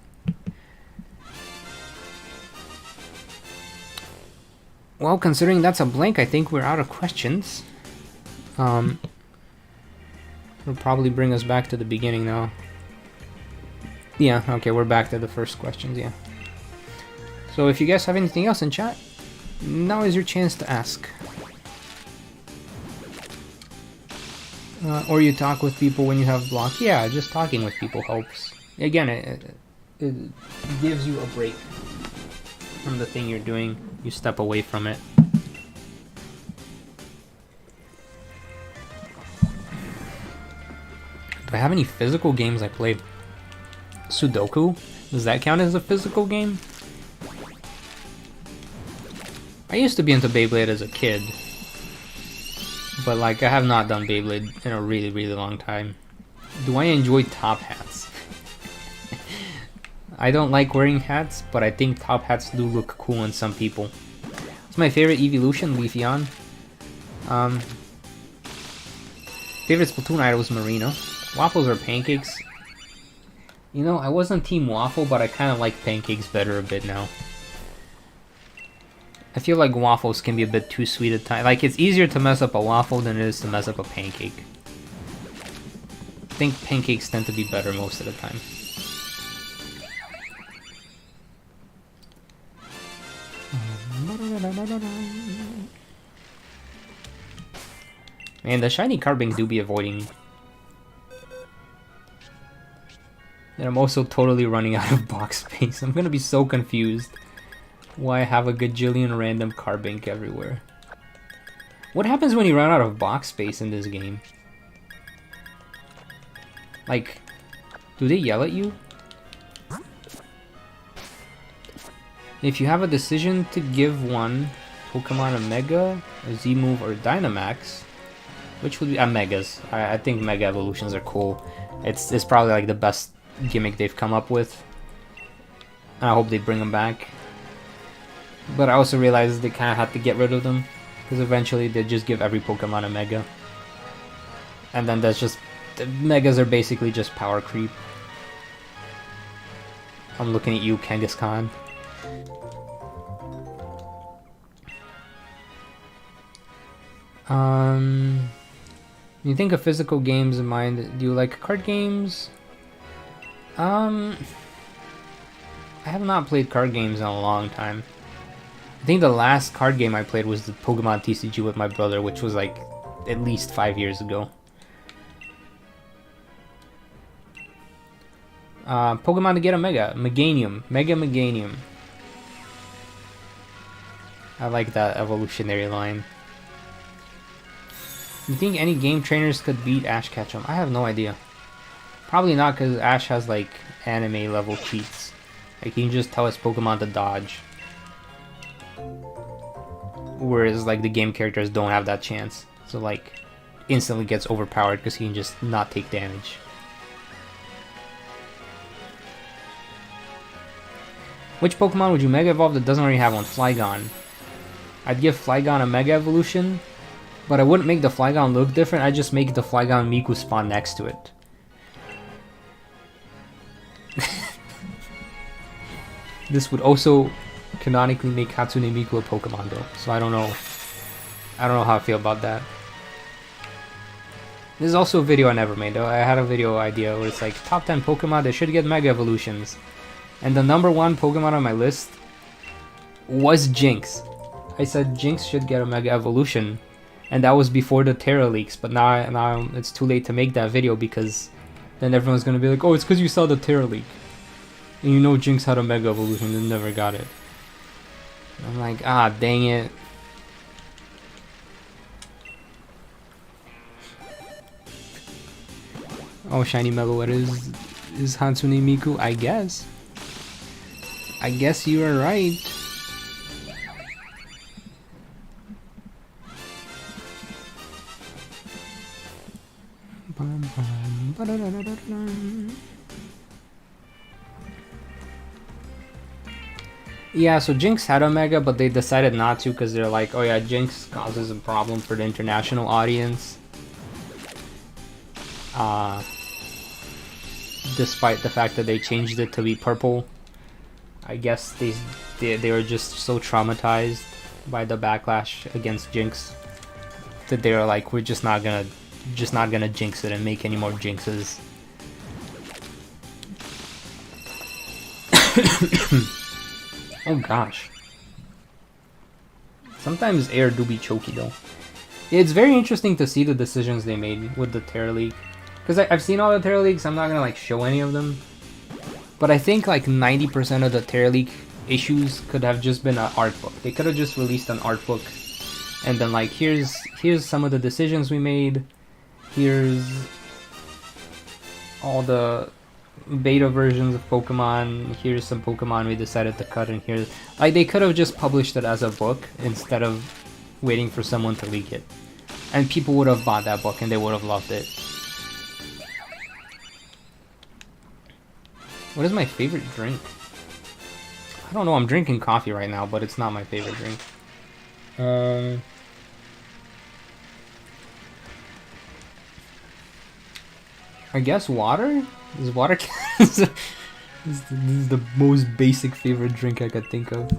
Well, considering that's a blank, I think we're out of questions. It'll probably bring us back to the beginning now. Yeah, okay, we're back to the first questions, yeah. So if you guys have anything else in chat, now is your chance to ask. Or you talk with people when you have block. Yeah, just talking with people helps. Again, it gives you a break from the thing you're doing. You step away from it. Do I have any physical games I played? Sudoku? Does that count as a physical game? I used to be into Beyblade as a kid. But like, I have not done Beyblade in a really, really long time. Do I enjoy top hats? I don't like wearing hats, but I think top hats do look cool on some people. It's my favorite evolution, Leafeon. Favorite Splatoon idol was Marina. Waffles or pancakes? You know, I wasn't Team Waffle, but I kind of like pancakes better a bit now. I feel like waffles can be a bit too sweet at times. Like, it's easier to mess up a waffle than it is to mess up a pancake. I think pancakes tend to be better most of the time. Man, the shiny carbink do be avoiding. And I'm also totally running out of box space. I'm gonna be so confused why I have a gajillion random carbink everywhere. What happens when you run out of box space in this game? Like, do they yell at you? If you have a decision to give one Pokemon a Mega, a Z-move, or Dynamax, which would be Megas? I think Mega Evolutions are cool. It's probably like the best gimmick they've come up with. I hope they bring them back. But I also realized they kind of had to get rid of them, because eventually they just give every Pokemon a Mega. And then that's just... the Megas are basically just power creep. I'm looking at you, Kangaskhan. You think of physical games in mind, do you like card games? I have not played card games in a long time. I think the last card game I played was the Pokemon TCG with my brother, which was like at least 5 years ago. Pokemon to get a Mega. Meganium. Mega Meganium. I like that evolutionary line. You think any game trainers could beat Ash Ketchum? I have no idea. Probably not, because Ash has like anime level cheats. Like, you can just tell his Pokemon to dodge. Whereas like the game characters don't have that chance. So like, instantly gets overpowered because he can just not take damage. Which Pokemon would you Mega Evolve that doesn't already have one? Flygon. I'd give Flygon a Mega Evolution, but I wouldn't make the Flygon look different. I'd just make the Flygon Miku spawn next to it. This would also canonically make Hatsune Miku a Pokemon though, so I don't know. I don't know how I feel about that. This is also a video I never made though. I had a video idea where it's like top 10 Pokemon that should get Mega Evolutions. And the number 1 Pokemon on my list was Jinx. I said Jinx should get a Mega Evolution. And that was before the Terra leaks, but now it's too late to make that video because then everyone's gonna be like, oh, it's because you saw the Terra leak. And you know Jinx had a Mega Evolution and never got it. I'm like, ah, dang it. Oh, Shiny Megawood is Hatsune Miku, I guess. I guess you are right. Yeah, so Jinx had a Mega, but they decided not to because they're like, oh yeah, Jinx causes a problem for the international audience. Despite the fact that they changed it to be purple. I guess they were just so traumatized by the backlash against Jinx that they were like, we're just not gonna jinx it and make any more Jinxes. Oh gosh. Sometimes air do be choky though. It's very interesting to see the decisions they made with the Terra League. Because I've seen all the Terra Leagues, I'm not gonna like show any of them. But I think like 90% of the Terra League issues could have just been an art book. They could have just released an art book and then like, here's some of the decisions we made. Here's all the beta versions of Pokemon. Here's some Pokemon we decided to cut in here. Like they could have just published it as a book instead of waiting for someone to leak it. And people would have bought that book and they would have loved it. What is my favorite drink? I don't know, I'm drinking coffee right now, but it's not my favorite drink. I guess water? Is water this is the most basic favorite drink I could think of.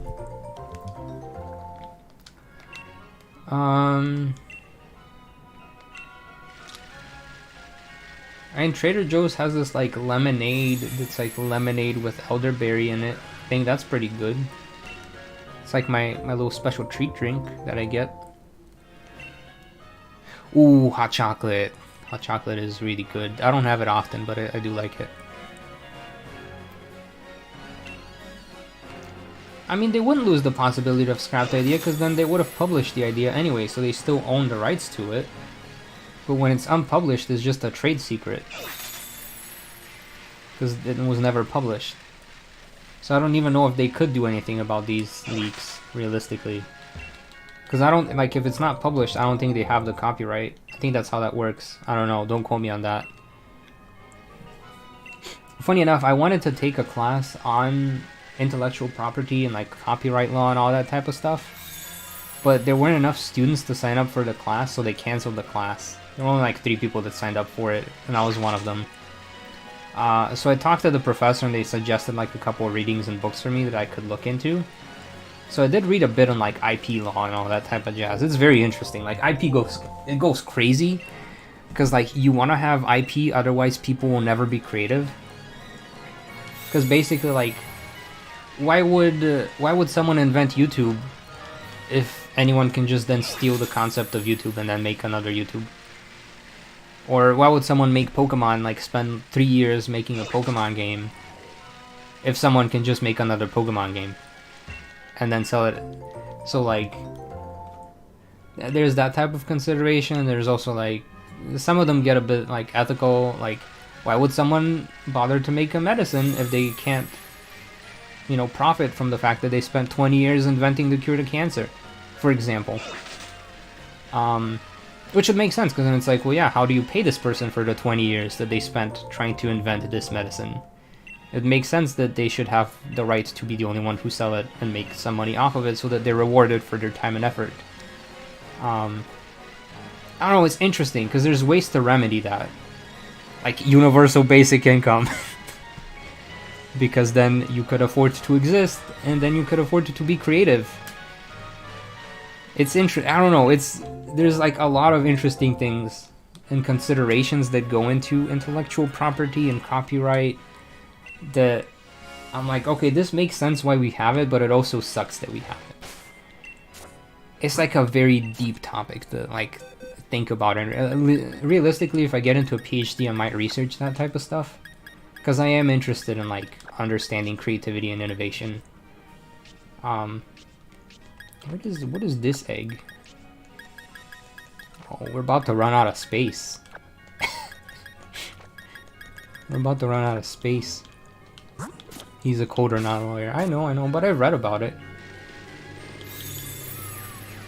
And Trader Joe's has this like lemonade that's like lemonade with elderberry in it. I think that's pretty good. It's like my little special treat drink that I get. Ooh, hot chocolate. Hot chocolate is really good. I don't have it often, but I do like it. I mean, they wouldn't lose the possibility of scrap the idea because then they would have published the idea anyway, so they still own the rights to it. But when it's unpublished, it's just a trade secret. Because it was never published. So I don't even know if they could do anything about these leaks, realistically. Because I don't, like, if it's not published, I don't think they have the copyright. I think that's how that works. I don't know, don't quote me on that. Funny enough, I wanted to take a class on intellectual property and, like, copyright law and all that type of stuff. But there weren't enough students to sign up for the class, so they canceled the class. There were only like 3 people that signed up for it, and I was one of them. So I talked to the professor, and they suggested like a couple of readings and books for me that I could look into. So I did read a bit on like IP law and all that type of jazz. It's very interesting. Like IP goes crazy, because like you want to have IP, otherwise people will never be creative. Because basically, like, why would someone invent YouTube if anyone can just then steal the concept of YouTube and then make another YouTube? Or why would someone make Pokemon, like spend 3 years making a Pokemon game if someone can just make another Pokemon game and then sell it? So like, there's that type of consideration. There's also like, some of them get a bit like ethical, like why would someone bother to make a medicine if they can't, you know, profit from the fact that they spent 20 years inventing the cure to cancer, for example. Which would make sense, because then it's like, well, yeah, how do you pay this person for the 20 years that they spent trying to invent this medicine? It makes sense that they should have the right to be the only one who sell it and make some money off of it so that they're rewarded for their time and effort. I don't know, it's interesting because there's ways to remedy that. Like universal basic income. Because then you could afford to exist and then you could afford to be creative. It's interesting. I don't know, there's like a lot of interesting things and considerations that go into intellectual property and copyright that I'm like, okay, this makes sense why we have it, but it also sucks that we have it. It's like a very deep topic to like think about, and realistically, if I get into a PhD, I might research that type of stuff because I am interested in like understanding creativity and innovation. What is this egg? Oh, we're about to run out of space. We're about to run out of space. He's a coder, not a lawyer. I know, but I read about it.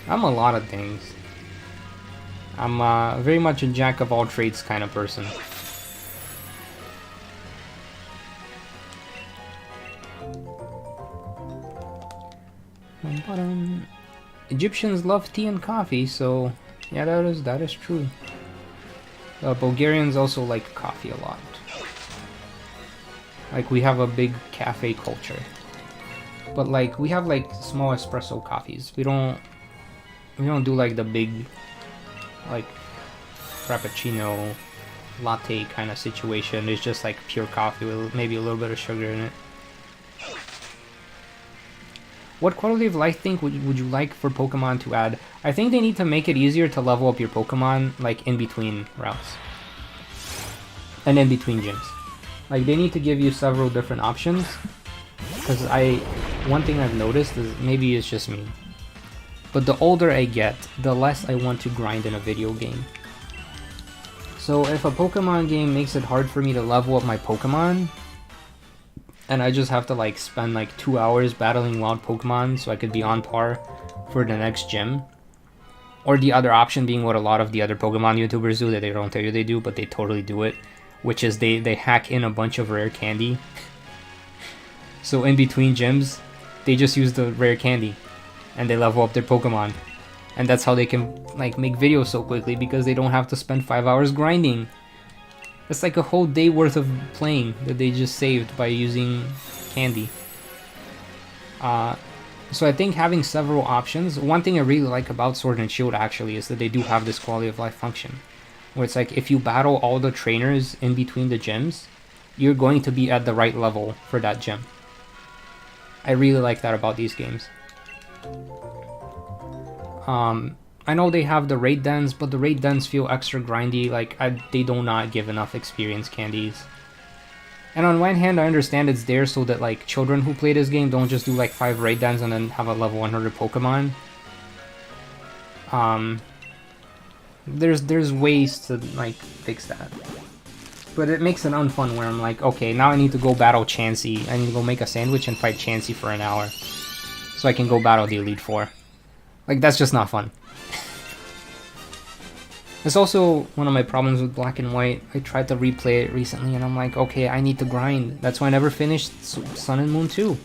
I'm a lot of things. I'm very much a jack of all trades kind of person. Egyptians love tea and coffee, so yeah, that is true. Bulgarians also like coffee a lot. Like we have a big cafe culture, but like we have like small espresso coffees. We don't do like the big like frappuccino latte kind of situation. It's just like pure coffee with maybe a little bit of sugar in it. What quality of life thing would you like for Pokemon to add? I think they need to make it easier to level up your Pokemon like in between routes and in between gyms. Like they need to give you several different options, because one thing I've noticed is, maybe it's just me, but the older I get, the less I want to grind in a video game. So if a Pokemon game makes it hard for me to level up my Pokemon, and I just have to like spend like 2 hours battling wild Pokemon so I could be on par for the next gym, or the other option being what a lot of the other Pokemon YouTubers do that they don't tell you they do, but they totally do it, which is they hack in a bunch of rare candy. So in between gyms, they just use the rare candy and they level up their Pokemon. And that's how they can like make videos so quickly, because they don't have to spend 5 hours grinding. It's like a whole day worth of playing that they just saved by using candy. So I think having several options, one thing I really like about Sword and Shield actually is that they do have this quality of life function, where it's like if you battle all the trainers in between the gyms, you're going to be at the right level for that gym. I really like that about these games. I know they have the raid dens, but the raid dens feel extra grindy, like they do not give enough experience candies. And on one hand, I understand it's there so that like children who play this game don't just do like 5 raid dens and then have a level 100 Pokemon. There's ways to like fix that. But it makes it unfun where I'm like, okay, now I need to go battle Chansey. I need to go make a sandwich and fight Chansey for an hour so I can go battle the Elite Four. Like, that's just not fun. It's also one of my problems with Black and White. I tried to replay it recently and I'm like, okay, I need to grind. That's why I never finished Sun and Moon 2.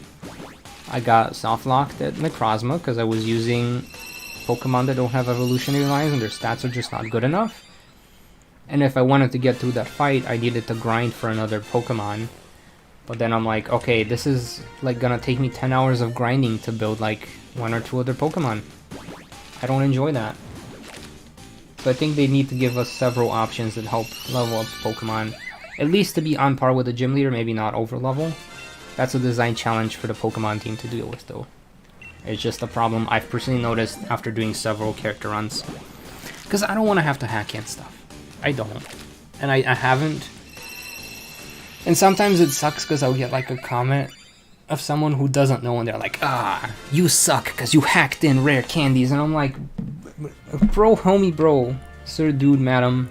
I got soft-locked at Necrozma because I was using Pokemon that don't have evolutionary lines and their stats are just not good enough. And if I wanted to get through that fight, I needed to grind for another Pokemon. But then I'm like, okay, this is like gonna take me 10 hours of grinding to build like 1 or 2 other Pokemon. I don't enjoy that. So I think they need to give us several options that help level up Pokemon. At least to be on par with the gym leader, maybe not over level. That's a design challenge for the Pokemon team to deal with though. It's just a problem I've personally noticed after doing several character runs. Because I don't want to have to hack in stuff. I don't. And I haven't. And sometimes it sucks because I'll get like a comment of someone who doesn't know and they're like, ah, you suck because you hacked in rare candies. And I'm like, bro, homie, bro, sir, dude, madam,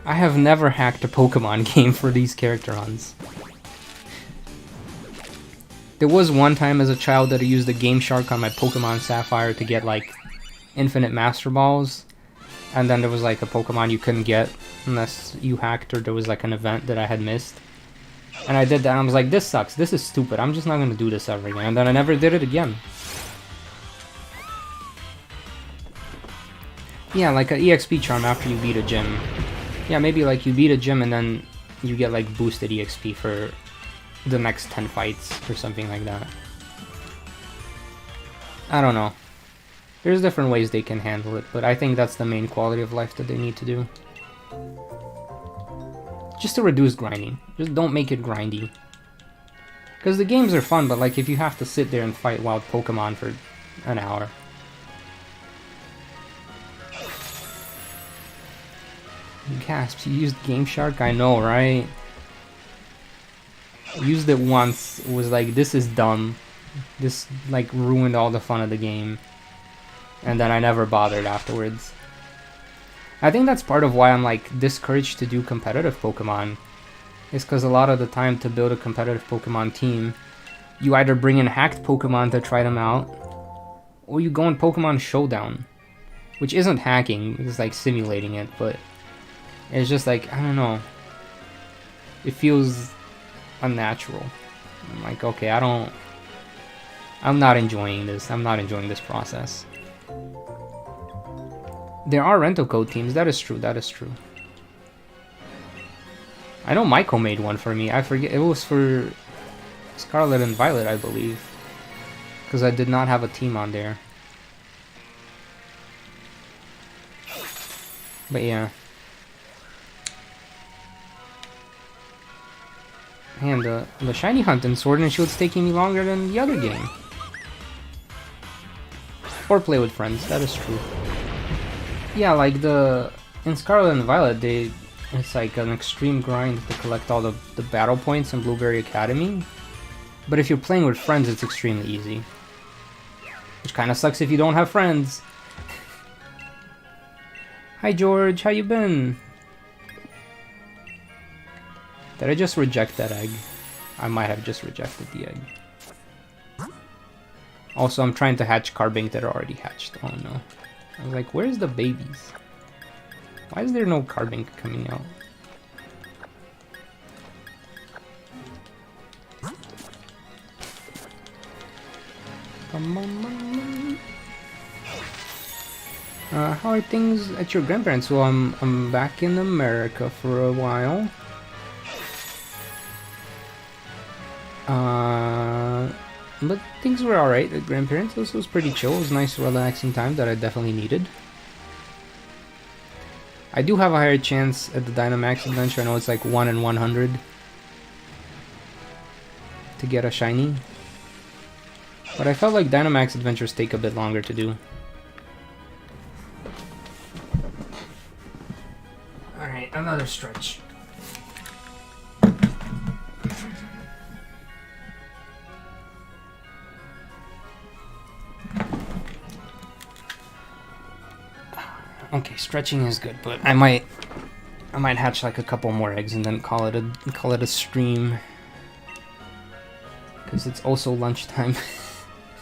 I have never hacked a Pokemon game for these character runs. There was one time as a child that I used the Game Shark on my Pokemon Sapphire to get like infinite Master Balls. And then there was like a Pokemon you couldn't get unless you hacked or there was like an event that I had missed. And I did that, and I was like, this sucks, this is stupid, I'm just not gonna do this ever again. And then I never did it again. Yeah, like an EXP charm after you beat a gym. Yeah, maybe like you beat a gym and then you get like boosted EXP for the next 10 fights or something like that. I don't know. There's different ways they can handle it, but I think that's the main quality of life that they need to do. Just to reduce grinding. Just don't make it grindy. Because the games are fun, but like if you have to sit there and fight wild Pokemon for an hour. Gasps, you used Game Shark? I know, right? Used it once, it was like, this is dumb. This like ruined all the fun of the game. And then I never bothered afterwards. I think that's part of why I'm like discouraged to do competitive Pokemon. Is because a lot of the time to build a competitive Pokemon team, you either bring in hacked Pokemon to try them out, or you go in Pokemon Showdown. Which isn't hacking, it's like simulating it, but it's just like, I don't know. It feels unnatural. I'm like, okay, I'm not enjoying this. I'm not enjoying this process. There are rental code teams, that is true, that is true. I know Maiko made one for me, I forget, it was for Scarlet and Violet, I believe. Because I did not have a team on there. But yeah. Man, the shiny hunt in Sword and Shield's taking me longer than the other game. Or play with friends, that is true. Yeah, like in Scarlet and Violet, it's like an extreme grind to collect all the battle points in Blueberry Academy. But if you're playing with friends, it's extremely easy. Which kind of sucks if you don't have friends. Hi George, how you been? Did I just reject that egg? I might have just rejected the egg. Also, I'm trying to hatch Carbink that are already hatched. Oh no. I was like, where's the babies? Why is there no Carbink coming out? How are things at your grandparents'? Well, I'm back in America for a while. But things were alright at grandparents'. This was pretty chill. It was a nice, relaxing time that I definitely needed. I do have a higher chance at the Dynamax adventure. I know it's like 1 in 100 to get a shiny. But I felt like Dynamax adventures take a bit longer to do. Alright, another stretch. Okay, stretching is good, but I might hatch like a couple more eggs and then call it a stream. Cause it's also lunchtime.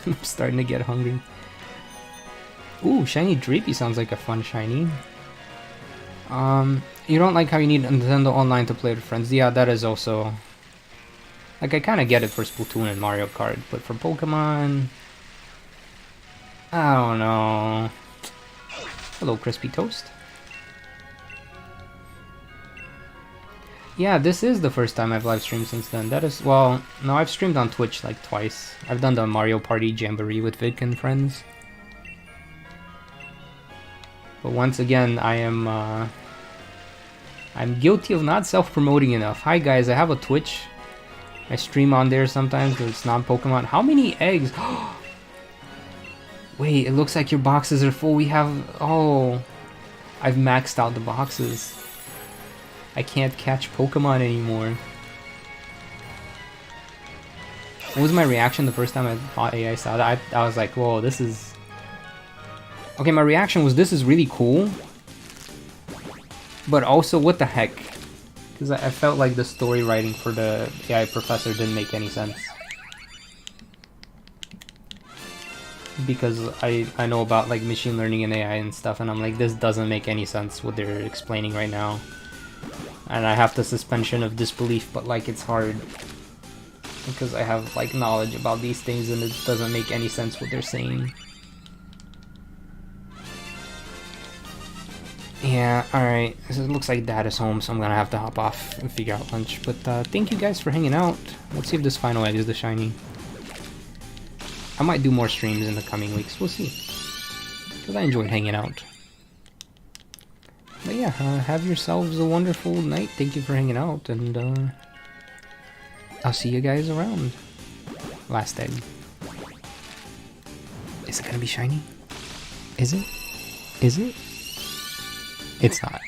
I'm starting to get hungry. Ooh, shiny Dreepy sounds like a fun shiny. You don't like how you need Nintendo Online to play with friends. Yeah, that is also... Like, I kinda get it for Splatoon and Mario Kart, but for Pokemon... I don't know... Hello, Crispy Toast. Yeah, this is the first time I've live streamed since then. That is, well, no, I've streamed on Twitch like twice. I've done the Mario Party Jamboree with Vic and friends. But once again, I'm guilty of not self-promoting enough. Hi guys, I have a Twitch. I stream on there sometimes, but it's not Pokemon. How many eggs? Wait, it looks like your boxes are full. We have... Oh... I've maxed out the boxes. I can't catch Pokemon anymore. What was my reaction the first time I saw that? I was like, whoa, this is... Okay, my reaction was, this is really cool. But also, what the heck? Because I felt like the story writing for the AI professor didn't make any sense. Because I know about like machine learning and AI and stuff, and I'm like, this doesn't make any sense what they're explaining right now. And I have the suspension of disbelief, but like it's hard. Because I have like knowledge about these things and it doesn't make any sense what they're saying. Yeah, alright. So it looks like Dad is home, so I'm gonna have to hop off and figure out lunch. But thank you guys for hanging out. Let's see if this final egg is the shiny. I might do more streams in the coming weeks. We'll see. Because I enjoyed hanging out. But yeah, have yourselves a wonderful night. Thank you for hanging out, and I'll see you guys around. Last egg. Is it gonna be shiny? Is it? Is it? It's not.